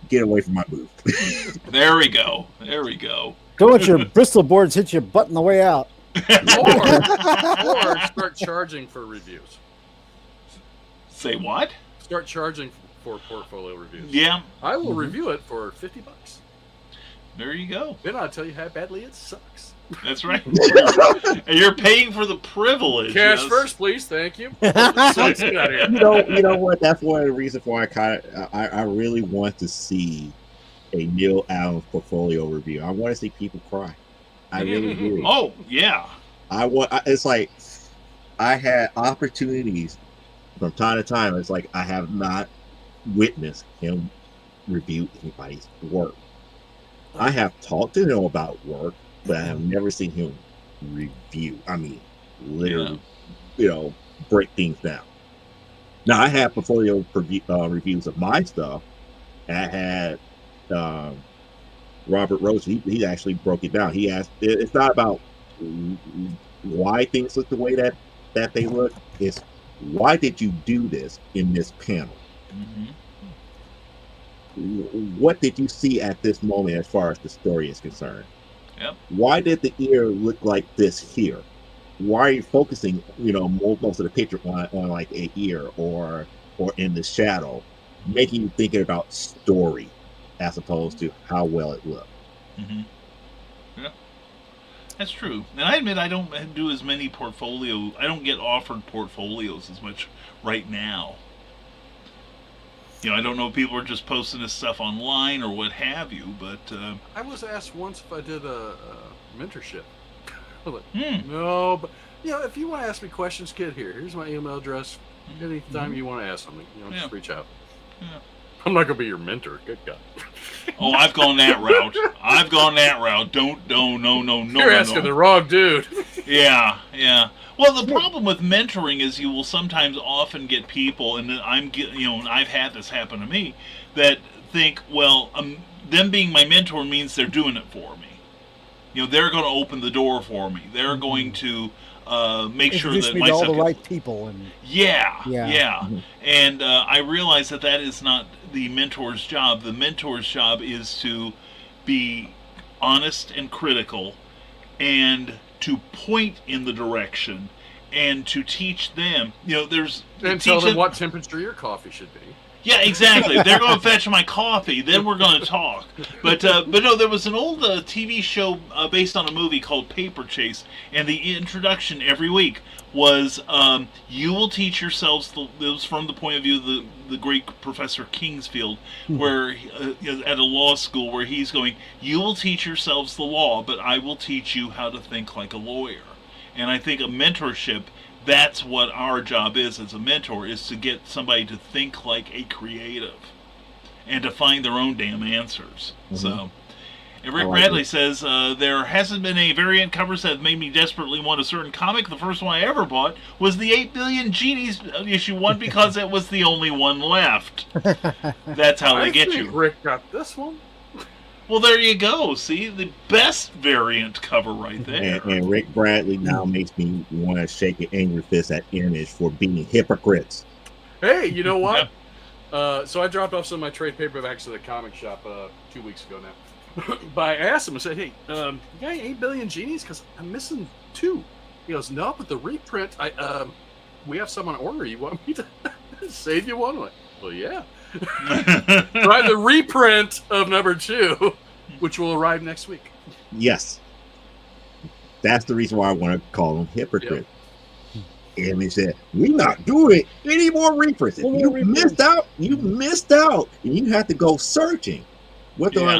Get away from my booth. There we go. There we go. Don't let your Bristol boards hit your butt on the way out. Or start charging for reviews. Say what? Start charging for portfolio reviews. Yeah. I will review it for $50. There you go. Then I'll tell you how badly it sucks. That's right. And you're paying for the privilege. Cash yes. first, please. Thank you. Let's get out of here. You know what? That's one of the reasons why I really want to see a Neil Adams portfolio review. I want to see people cry. I really do. Oh yeah. It's like I had opportunities from time to time. It's like I have not witnessed him review anybody's work. I have talked to him about work, but I have never seen him review. I mean, literally, break things down. Now, I have portfolio reviews of my stuff. And I had Robert Rose. He actually broke it down. He asked, it's not about why things look the way that they look. It's why did you do this in this panel? Mm-hmm. What did you see at this moment as far as the story is concerned? Yep. Why did the ear look like this here? Why are you focusing, most of the picture on like a ear or in the shadow, making you thinking about story as opposed to how well it looked? Mm-hmm. Yeah, that's true. And I admit I don't do as many portfolio. I don't get offered portfolios as much right now. I don't know if people are just posting this stuff online or what have you, but... I was asked once if I did a mentorship. I was like, no, but, if you want to ask me questions, kid, here's my email address. Anytime you want to ask something, just reach out. Yeah. I'm not going to be your mentor. Good God. Oh, I've gone that route. No. You're asking the wrong dude. Yeah. Well, the problem with mentoring is you will sometimes often get people, and I've had this happen to me, that think, well, them being my mentor means they're doing it for me. They're going to open the door for me. They're going to make sure that me my to all stuff the right people. And yeah. And I realize that is not the mentor's job. The mentor's job is to be honest and critical, and to point in the direction, and to teach them. And tell them what temperature your coffee should be. Yeah, exactly. They're going to fetch my coffee, then we're going to talk. But no, there was an old TV show based on a movie called Paper Chase, and the introduction every week was, you will teach yourselves, it was from the point of view of the great Professor Kingsfield, where at a law school, where he's going, you will teach yourselves the law, but I will teach you how to think like a lawyer. And I think a mentorship, that's what our job is as a mentor, is to get somebody to think like a creative and to find their own damn answers. Mm-hmm. So, and Rick Bradley says, there hasn't been any variant covers that have made me desperately want a certain comic. The first one I ever bought was the 8 Billion Genies issue 1 because it was the only one left. That's how they get you. Rick got this one. Well, there you go. See, the best variant cover right there. And Rick Bradley now makes me want to shake an angry fist at Image for being hypocrites. Hey, you know what? So I dropped off some of my trade paperbacks at the comic shop 2 weeks ago now. But I asked him, I said, hey, you got 8 billion genies? Because I'm missing 2. He goes, no, but the reprint, we have some on order. You want me to save you one? I'm like, well, yeah. So I have the reprint of number 2, which will arrive next week. Yes. That's the reason why I want to call them hypocrites. Yep. And they said, we're not doing any more reprints. If you missed out, you missed out. And you have to go searching. What do I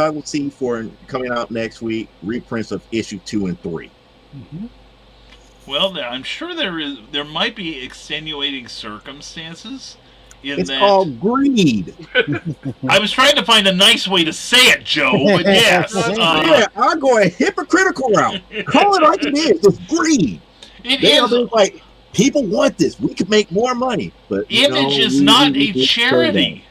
will see for coming out next week? Reprints of issue 2 and 3. Mm-hmm. Well, I'm sure there might be extenuating circumstances. It's called greed. I was trying to find a nice way to say it, Joe, but yes. I'm going hypocritical route. Call it like it is. It's greed. It is. Like, people want this. We could make more money. But Image is not a charity.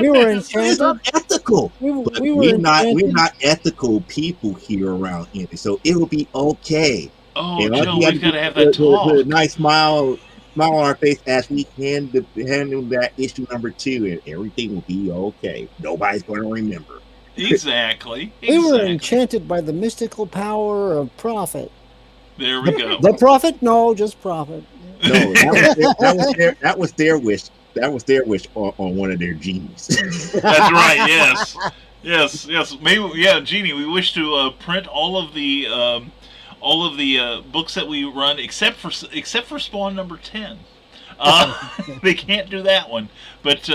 We were enchanted. It's not ethical. We're not ethical people here around here, so it will be okay. Oh, and Joe, we've got to have that talk. Put a nice smile on our face as we handle that issue number 2, and everything will be okay. Nobody's going to remember. Exactly. We were enchanted by the mystical power of profit. There we go. The prophet? No, just profit. No, that was their wish. That was their wish on one of their genies. That's right. Yes. Maybe, Genie. We wish to print all of the books that we run, except for Spawn number 10. They can't do that one, but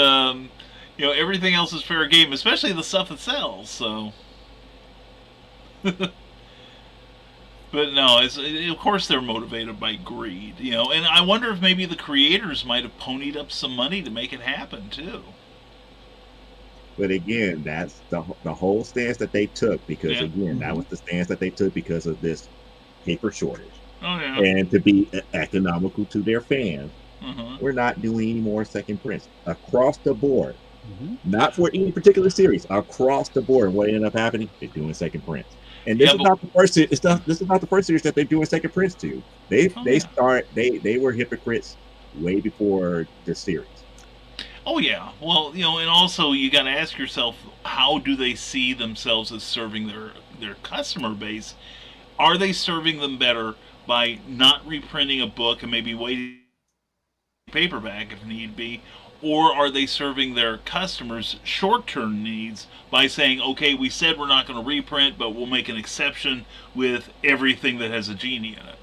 everything else is fair game, especially the stuff that sells. So. But no, of course they're motivated by greed, and I wonder if maybe the creators might have ponied up some money to make it happen too. But again, that's the whole stance that they took, because that was the stance that they took because of this paper shortage. Oh yeah. And to be economical to their fans, we're not doing any more second prints across the board. Not for any particular series, across the board. What ended up happening? They're doing second prints. And this is not the first. This is not the first series that they're doing second prints to. They were hypocrites way before the series. Oh yeah. Well, and also you got to ask yourself, how do they see themselves as serving their customer base? Are they serving them better by not reprinting a book and maybe waiting paperback if need be? Or are they serving their customers' short-term needs by saying, okay, we said we're not going to reprint, but we'll make an exception with everything that has a genie in it?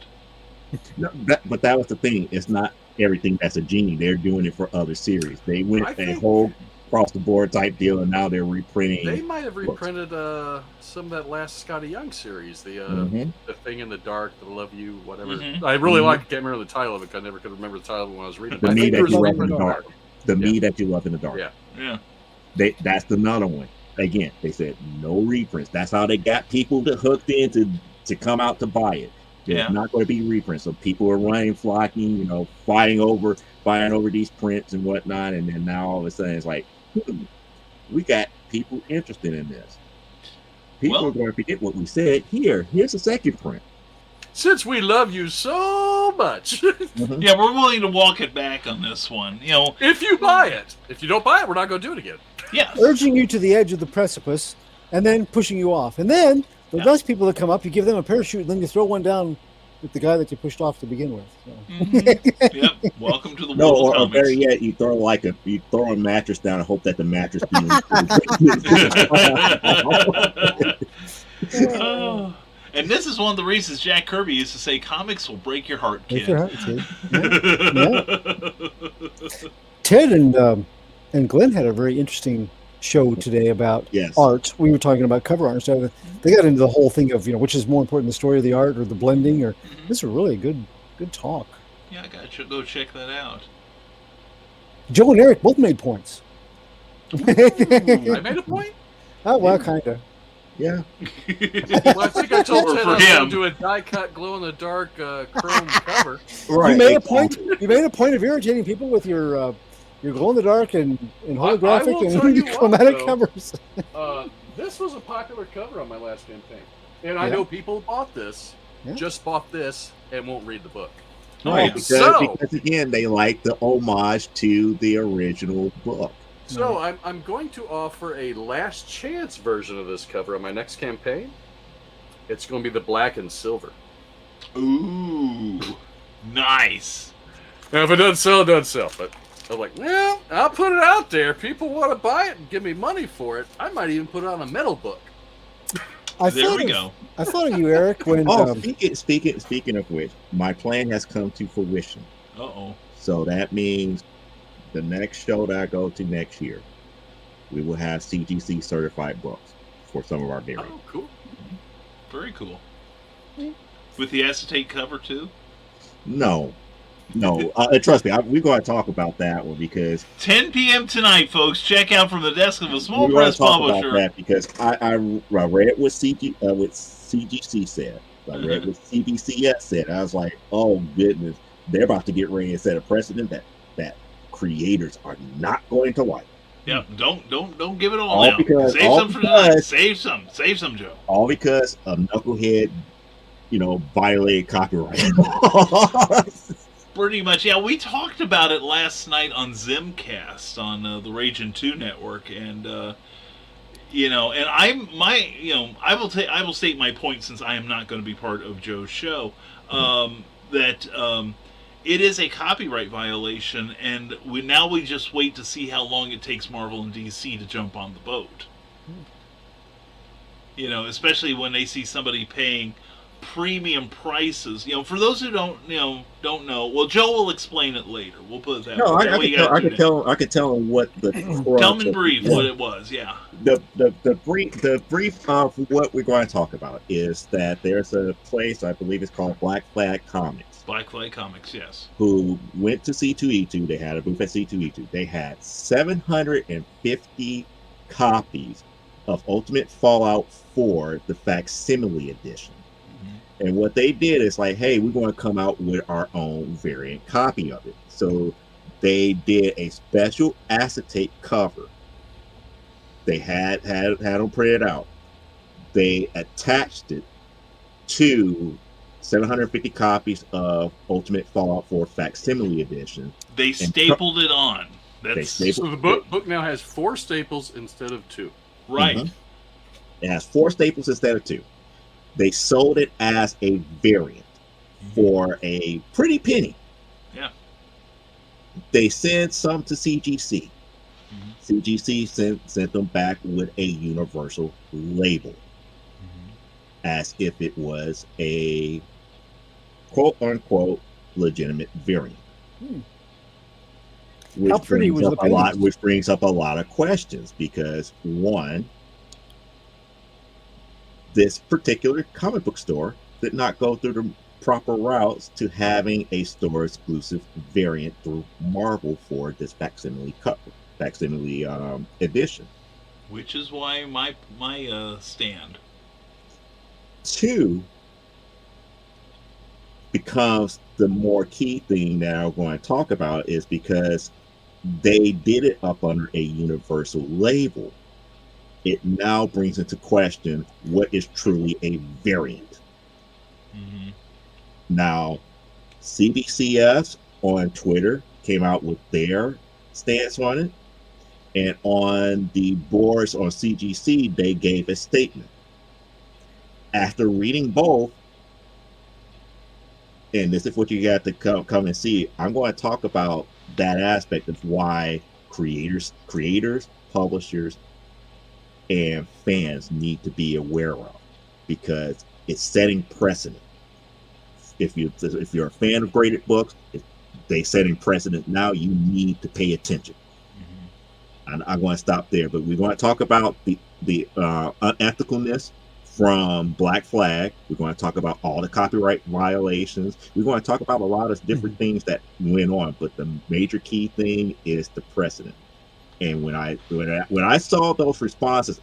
No, but that was the thing. It's not everything that's a genie. They're doing it for other series. They went a whole across-the-board type deal, and now they're reprinting. They might have reprinted some of that last Scotty Young series, the Thing in the Dark, the Love You, whatever. I really can't remember the title of it. I never could remember the title when I was reading it. The Me That You Love in the Dark. The Me That You Love in the Dark. Yeah. That's another one. Again, they said no reprints. That's how they got people hooked in to come out to buy it. There's not going to be reprints. So people are running, flocking, fighting over these prints and whatnot. And then now all of a sudden it's like, we got people interested in this. People are going to forget what we said. Here's a second print. Since we love you so much. Yeah, we're willing to walk it back on this one. If you buy it. If you don't buy it, we're not going to do it again. Yes. Urging you to the edge of the precipice and then pushing you off. And then the nice people that come up, you give them a parachute and then you throw one down with the guy that you pushed off to begin with. So. Yep. Welcome to the world. Or better yet, you throw a mattress down and hope that the mattress And this is one of the reasons Jack Kirby used to say, comics will break your heart, kid. Break your heart, kid. Yeah. Ted and Glenn had a very interesting show today about art. We were talking about cover art and stuff. They got into the whole thing of, which is more important, the story of the art or the blending. Or this was really good talk. Yeah, I got to go check that out. Joe and Eric both made points. I made a point? Oh, well, kind of. Yeah. Well, I think I told Ted I was going to do a die-cut, glow-in-the-dark chrome cover. Right. You made a point of irritating people with your glow-in-the-dark and holographic and chromatic covers. This was a popular cover on my last campaign. And I know people bought this, just bought this, and won't read the book. Right, So- because again, they like the homage to the original book. So I'm going to offer a last chance version of this cover on my next campaign. It's going to be the black and silver. Ooh, nice. Now, if it doesn't sell, it doesn't sell. But I'm like, well, I'll put it out there. People want to buy it and give me money for it. I might even put it on a metal book. There we go. I thought of you, Eric, when Speaking of which, my plan has come to fruition. Uh-oh. So that means the next show that I go to next year, we will have CGC certified books for some of our variants. Oh, cool. Very cool. With the acetate cover, too? No. Trust me, we're going to talk about that one because 10 p.m. tonight, folks. Check out From the Desk of a Small we're going Press to talk Publisher. about that because I read what CGC said. I read what CBCS said. I was like, oh goodness, they're about to get ready to set a precedent that creators are not going to like. Yep, don't give it all now. Because, Save some for tonight. Save some, Joe. All because a knucklehead, violated copyright. Pretty much, yeah. We talked about it last night on Zimcast on the Raging 2 network, and I will state my point since I am not going to be part of Joe's show. That it is a copyright violation, and we just wait to see how long it takes Marvel and DC to jump on the boat. Especially when they see somebody paying premium prices. For those who don't know. Well, Joe will explain it later. We'll put it that way. I could tell him what the tell him in brief what it was. Yeah. The brief of what we're going to talk about is that there's a place, I believe it's called Black Flag Comics. Black Flag Comics, yes. Who went to C2E2. They had a booth at C2E2. They had 750 copies of Ultimate Fallout 4, the facsimile edition. And what they did is like, hey, we're going to come out with our own variant copy of it. So they did a special acetate cover. They had them printed out. They attached it to 750 copies of Ultimate Fallout 4 facsimile edition. They stapled it on. So the book now has 4 staples instead of 2. Right. Mm-hmm. It has 4 staples instead of 2. They sold it as a variant for a pretty penny. Yeah. They sent some to CGC. CGC sent them back with a universal label, as if it was a quote-unquote legitimate variant. Which How pretty was the painting? Which brings up a lot of questions because, one, this particular comic book store did not go through the proper routes to having a store exclusive variant through Marvel for this facsimile edition. Which is why my stand. 2 becomes the more key thing that I'm going to talk about is because they did it up under a universal label. It now brings into question what is truly a variant. Now, CBCS on Twitter came out with their stance on it, and on the boards on CGC, they gave a statement. After reading both, and this is what you got to come and see, I'm going to talk about that aspect of why creators, publishers, and fans need to be aware of, because it's setting precedent. If you're a fan of graded books, if they setting precedent now, you need to pay attention. And I'm going to stop there, but we're going to talk about the unethicalness from Black Flag. We're going to talk about all the copyright violations. We're going to talk about a lot of different things that went on, but the major key thing is the precedent. And when I saw those responses,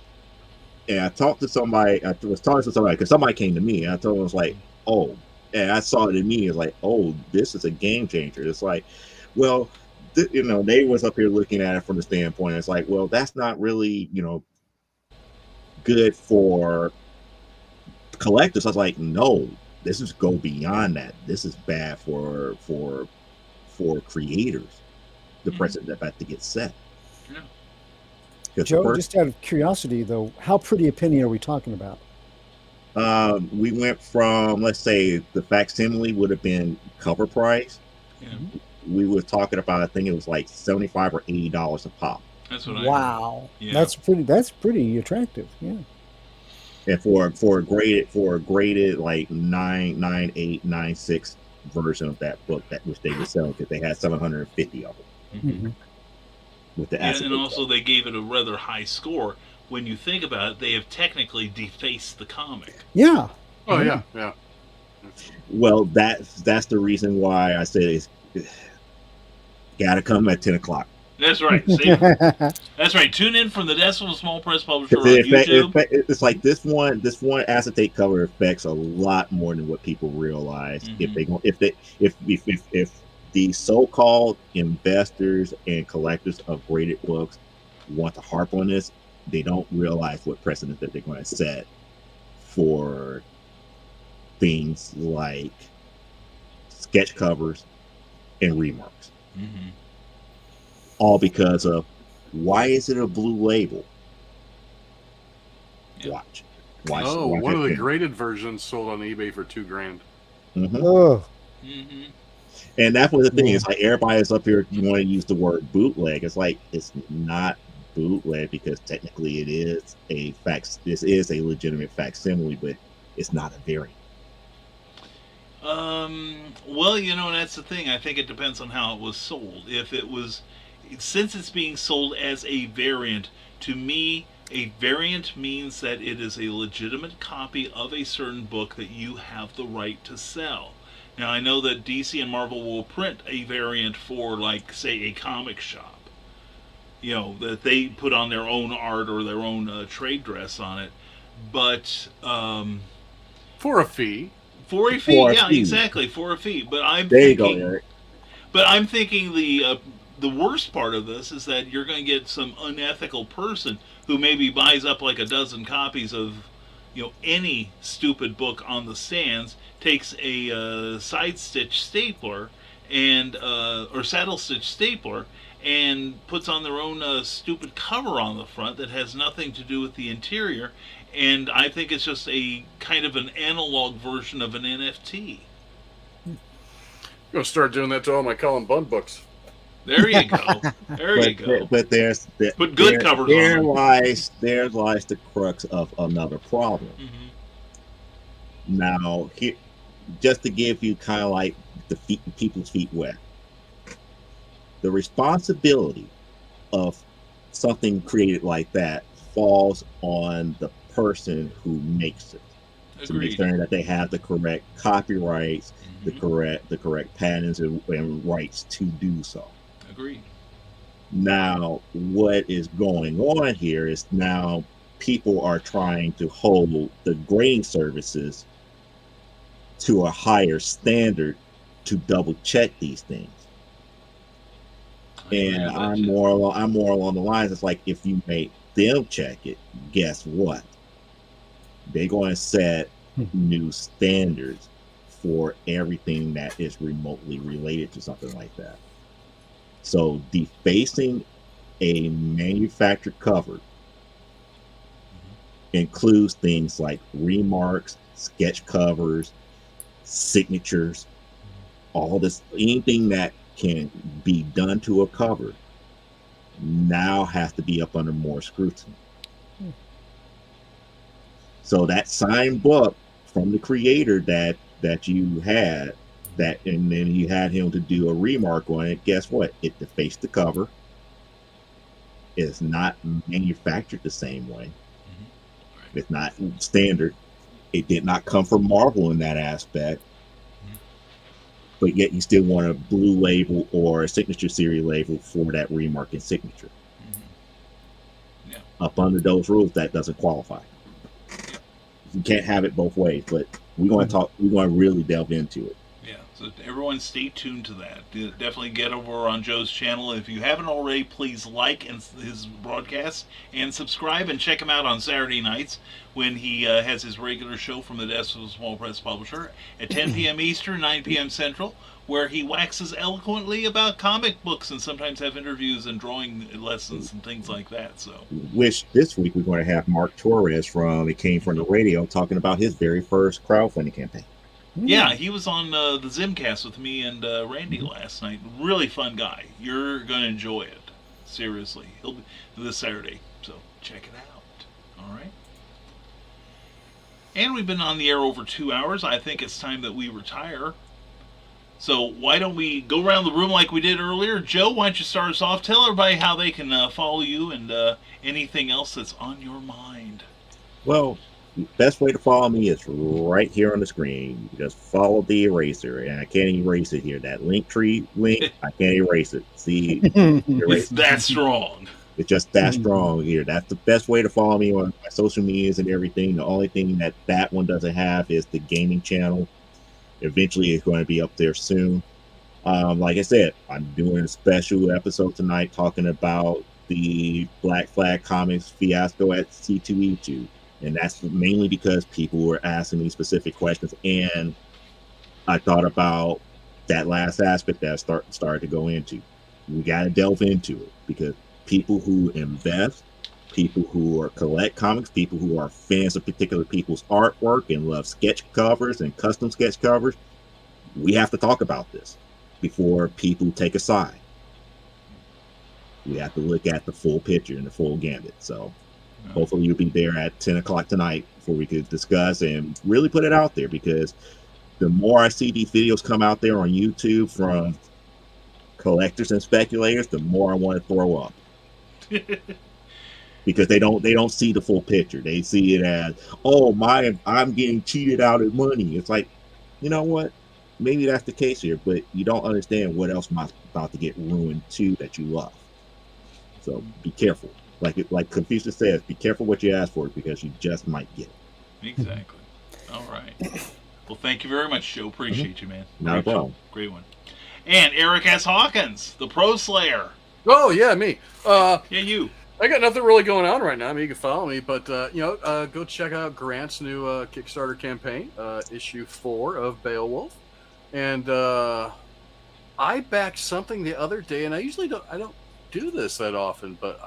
and I talked to somebody, I was talking to somebody because somebody came to me, and I told them, I was like, oh, and I saw it in me, it's like, oh, this is a game changer. It's like, well, they was up here looking at it from the standpoint, it's like, well, that's not really, good for collectors. I was like, no, this is go beyond that. This is bad for creators. The precedent about to get set. Yeah. 'Cause Joe, just out of curiosity, though, how pretty a penny are we talking about? We went from, let's say, the facsimile would have been cover price. Yeah. We were talking about, I think it was like $75 or $80 a pop. That's what I Wow, heard. Yeah. that's pretty attractive. Yeah. And for a graded like 9.98, 9.6 version of that book, that which they were selling, because they had 750 of them. Mhm. With the And also they gave it a rather high score. When you think about it, they have technically defaced the comic. Yeah. Oh yeah, yeah. Well, that's the reason why I said it's gotta come at 10 o'clock. That's right. See? That's right. Tune in from the desk of a small press publisher on YouTube. It's like this one acetate cover affects a lot more than what people realize. Mm-hmm. If the so-called investors and collectors of graded books want to harp on this, they don't realize what precedent that they're going to set for things like sketch covers and remarks. Mm-hmm. All because of, why is it a blue label? Yeah. Watch One of the it. graded versions sold on eBay for $2,000. Oh. Mm-hmm. And that's what the thing is. Like, everybody is up here, you want to use the word bootleg. It's like, it's not bootleg, because technically it is a fact. This is a legitimate facsimile, but it's not a variant. Well, and that's the thing. I think it depends on how it was sold. Since it's being sold as a variant, to me, a variant means that it is a legitimate copy of a certain book that you have the right to sell. Now, I know that DC and Marvel will print a variant for, like, say, a comic shop. That they put on their own art or their own trade dress on it. But, for a fee. For a fee, yeah, exactly, for a fee. But I'm There thinking, you go, Eric. But I'm thinking the worst part of this is that you're going to get some unethical person who maybe buys up like a dozen copies of, any stupid book on the stands, takes a side stitch stapler or saddle stitch stapler, and puts on their own stupid cover on the front that has nothing to do with the interior. And I think it's just a kind of an analog version of an NFT. I'm going to start doing that to all my Colin Bunn books. There you go. There you go. But put good covers there on. lies the crux of another problem. Mm-hmm. Now, here, just to give you kind of like people's feet wet, the responsibility of something created like that falls on the person who makes it. To make certain that they have the correct copyrights, Mm-hmm. the correct patents and rights to do so. Agreed. Now, what is going on here is now people are trying to hold the grading services to a higher standard to double check these things. And I'm more along the lines. It's like, if you make them check it, guess what? They're going to set new standards for everything that is remotely related to something like that. So defacing a manufactured cover includes things like remarks, sketch covers, signatures, all this, anything that can be done to a cover now has to be up under more scrutiny. So that signed book from the creator that you had, and then you had him to do a remark on it, guess what? It defaced the cover. It's not manufactured the same way. Mm-hmm. It's not standard. It did not come from Marvel in that aspect. Mm-hmm. But yet you still want a blue label or a signature series label for that remark and signature. Mm-hmm. Yeah. Up under those rules, that doesn't qualify. You can't have it both ways, but we're going to really delve into it. Yeah. So everyone stay tuned to that. Definitely get over on Joe's channel. If you haven't already, please like his broadcasts and subscribe, and check him out on Saturday nights when he has his regular show from the desk of a small press publisher at 10 p.m. Eastern, 9 p.m. Central, where he waxes eloquently about comic books and sometimes have interviews and drawing lessons and things like that. So, which this week we're going to have Mark Torres from It Came From the Radio talking about his very first crowdfunding campaign. Yeah, he was on the Zimcast with me and Randy last night. Really fun guy. You're going to enjoy it. Seriously. He'll be this Saturday. So check it out. All right. And we've been on the air over 2 hours. I think it's time that we retire. So why don't we go around the room like we did earlier? Joe, why don't you start us off? Tell everybody how they can follow you and anything else that's on your mind. Well, best way to follow me is right here on the screen. You just follow the eraser, and I can't erase it here. That Linktree link, I can't erase it. See, It's that strong. It's just that strong here. That's the best way to follow me on my social medias and everything. The only thing that one doesn't have is the gaming channel. Eventually, it's going to be up there soon. Like I said, I'm doing a special episode tonight talking about the Black Flag Comics fiasco at C2E2. And that's mainly because people were asking me specific questions, and I thought about that last aspect that I started to go into. We got to delve into it, because people who invest, people who collect comics, people who are fans of particular people's artwork and love sketch covers and custom sketch covers, we have to talk about this before people take a side. We have to look at the full picture and the full gambit. So hopefully you'll be there at 10 o'clock tonight before we could discuss and really put it out there, because the more I see these videos come out there on YouTube from collectors and speculators, the more I want to throw up. Because they don't see the full picture. They see it as, I'm getting cheated out of money. It's like, you know what? Maybe that's the case here, but you don't understand what else might about to get ruined too that you love. So be careful. Like Confucius says, be careful what you ask for, because you just might get it. Exactly. All right. Well, thank you very much, Joe. Appreciate you, man. Not a problem. Great one. And Eric S. Hawkins, the Pro Slayer. Oh, yeah, me. Yeah, you. I got nothing really going on right now. I mean, you can follow me, but go check out Grant's new Kickstarter campaign, issue 4 of Beowulf. And I backed something the other day, and I don't do this that often, but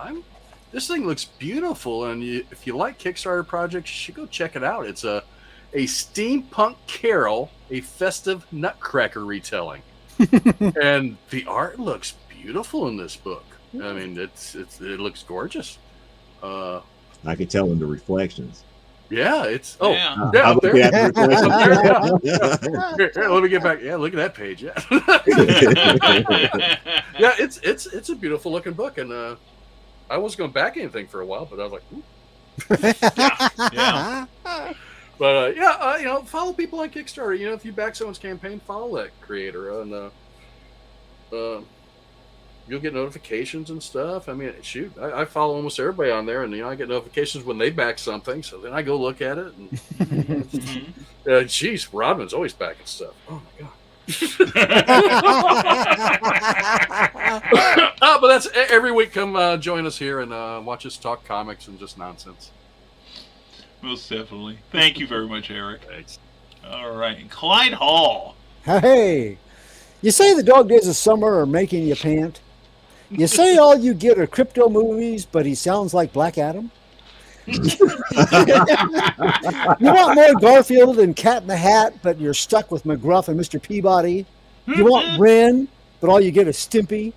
this thing looks beautiful, and if you like Kickstarter projects, you should go check it out. It's a steampunk carol, a festive nutcracker retelling, and the art looks beautiful in this book. I mean, it looks gorgeous. I can tell in the reflections. Yeah, it's yeah, up there. At the Here, let me get back. Yeah, look at that page. Yeah, yeah, it's a beautiful looking book, and I wasn't going to back anything for a while, but I was like, ooh. yeah. But follow people on Kickstarter. If you back someone's campaign, follow that creator, and you'll get notifications and stuff. I mean, shoot, I follow almost everybody on there, and I get notifications when they back something. So then I go look at it, and geez, Rodman's always backing stuff. Oh my god. But that's every week. Come join us here and watch us talk comics and just nonsense. Most definitely. Thank you very much, Eric. Thanks. All right. Clyde Hall. Hey, you say the dog days of summer are making you pant. You say all you get are crypto movies, but he sounds like Black Adam. You want more Garfield and Cat in the Hat, but you're stuck with McGruff and Mr. Peabody. You want Ren, but all you get is Stimpy.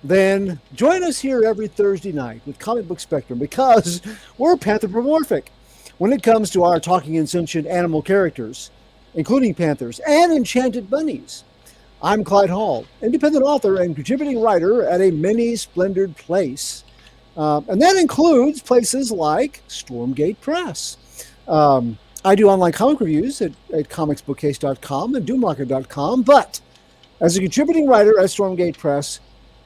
Then join us here every Thursday night with Comic Book Spectrum, because we're panthropomorphic when it comes to our talking and sentient animal characters, including panthers and enchanted bunnies. I'm Clyde Hall, independent author and contributing writer at a many splendored place. And that includes places like Stormgate Press. I do online comic reviews at comicsbookcase.com and doomlocker.com, but as a contributing writer at Stormgate Press,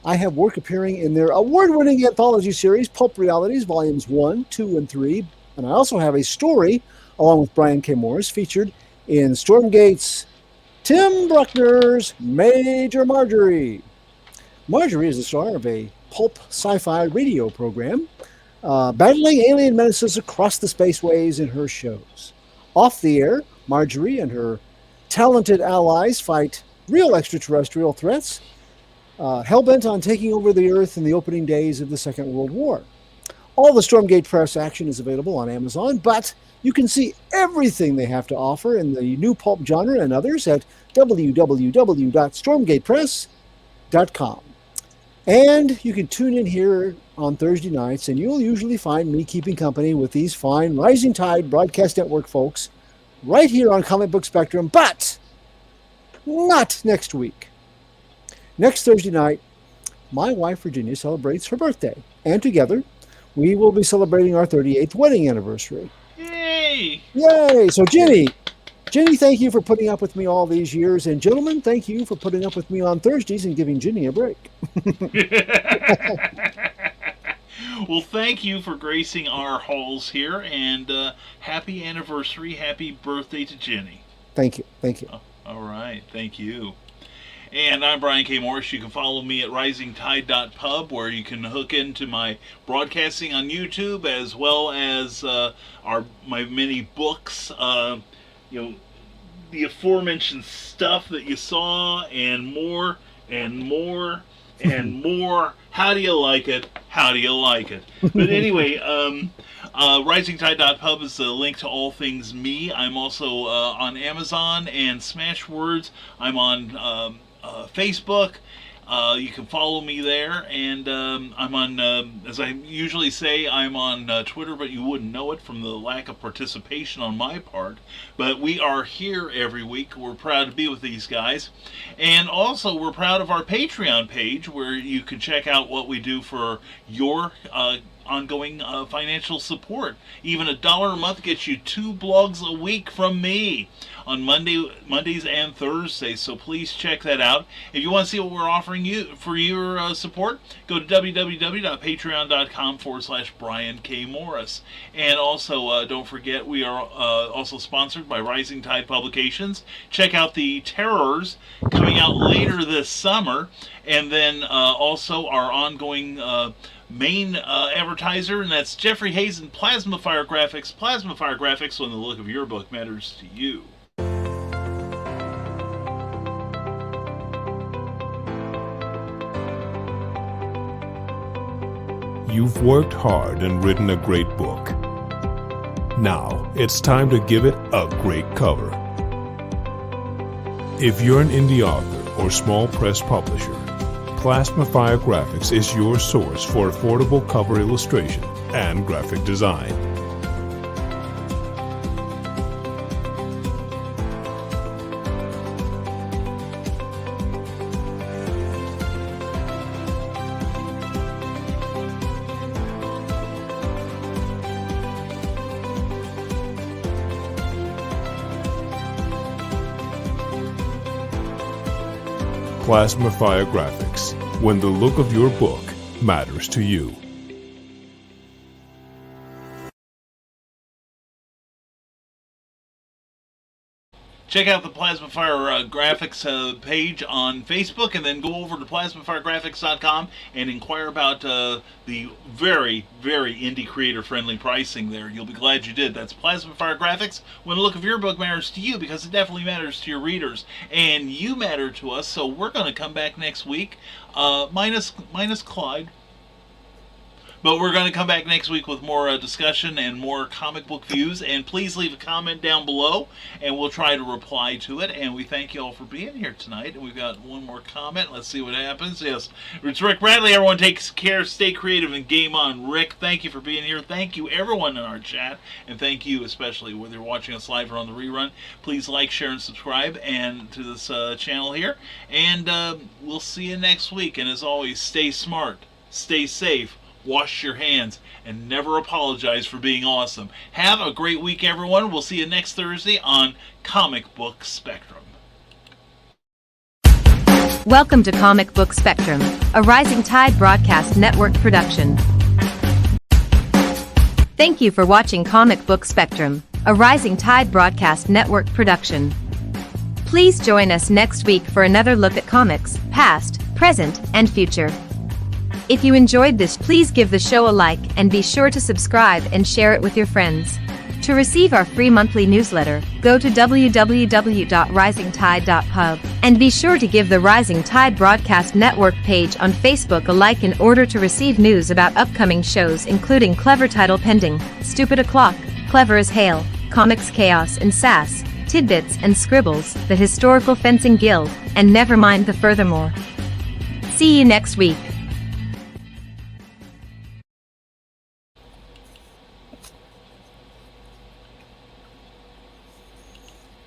I have work appearing in their award-winning anthology series, Pulp Realities, Volumes 1, 2, and 3. And I also have a story, along with Brian K. Morris, featured in Stormgate's Tim Bruckner's Major Marjorie. Marjorie is the star of a pulp sci-fi radio program, battling alien menaces across the spaceways in her shows. Off the air, Marjorie and her talented allies fight real extraterrestrial threats, hell-bent on taking over the Earth in the opening days of the Second World War. All the Stormgate Press action is available on Amazon, but you can see everything they have to offer in the new pulp genre and others at www.stormgatepress.com. And you can tune in here on Thursday nights, and you'll usually find me keeping company with these fine Rising Tide Broadcast Network folks right here on Comic Book Spectrum, but not next week. Next Thursday night, my wife Virginia celebrates her birthday, and together we will be celebrating our 38th wedding anniversary. Yay! Yay! So Jenny, thank you for putting up with me all these years, and gentlemen, thank you for putting up with me on Thursdays and giving Jenny a break. Well, thank you for gracing our halls here, and happy anniversary, happy birthday to Jenny. Thank you. All right, thank you. And I'm Brian K. Morris. You can follow me at risingtide.pub, where you can hook into my broadcasting on YouTube, as well as my many books. The aforementioned stuff that you saw, and more and more and more. How do you like it? How do you like it? But anyway, risingtide.pub is the link to all things me. I'm also on Amazon and Smashwords. I'm on Facebook. You can follow me there, and I'm on, as I usually say, I'm on Twitter, but you wouldn't know it from the lack of participation on my part. But we are here every week. We're proud to be with these guys. And also, we're proud of our Patreon page, where you can check out what we do for your ongoing financial support. Even $1 a month gets you 2 blogs a week from me on Mondays and Thursdays, so please check that out. If you want to see what we're offering you for your support, go to www.patreon.com/Brian K. Morris. And also, don't forget, we are also sponsored by Rising Tide Publications. Check out the Terrors coming out later this summer, and then also our ongoing main advertiser, and that's Jeffrey Hayes and Plasma Fire Graphics. Plasma Fire Graphics, when the look of your book matters to you. You've worked hard and written a great book. Now it's time to give it a great cover. If you're an indie author or small press publisher, Plasma Fire Graphics is your source for affordable cover illustration and graphic design. Plasma Fire Graphics, when the look of your book matters to you. Check out the Plasma Fire Graphics page on Facebook, and then go over to plasmafiregraphics.com and inquire about the very, very indie creator-friendly pricing there. You'll be glad you did. That's Plasma Fire Graphics, when the look of your book matters to you, because it definitely matters to your readers. And you matter to us, so we're going to come back next week, minus Clyde. But we're going to come back next week with more discussion and more comic book views. And please leave a comment down below, and we'll try to reply to it. And we thank you all for being here tonight. And we've got one more comment. Let's see what happens. Yes, it's Rick Bradley. Everyone takes care, stay creative, and game on. Rick, thank you for being here. Thank you, everyone in our chat. And thank you especially, whether you're watching us live or on the rerun. Please like, share, and subscribe and to this channel here. And we'll see you next week. And as always, stay smart, stay safe, wash your hands, and never apologize for being awesome. Have a great week, everyone. We'll see you next Thursday on Comic Book Spectrum. Welcome to Comic Book Spectrum, a Rising Tide Broadcast Network production. Thank you for watching Comic Book Spectrum, a Rising Tide Broadcast Network production. Please join us next week for another look at comics, past, present, and future. If you enjoyed this, please give the show a like and be sure to subscribe and share it with your friends. To receive our free monthly newsletter, go to www.risingtide.pub and be sure to give the Rising Tide Broadcast Network page on Facebook a like in order to receive news about upcoming shows including Clever Title Pending, Stupid O'Clock, Clever as Hail, Comics Chaos and Sass, Tidbits and Scribbles, the Historical Fencing Guild, and never mind the Furthermore. See you next week.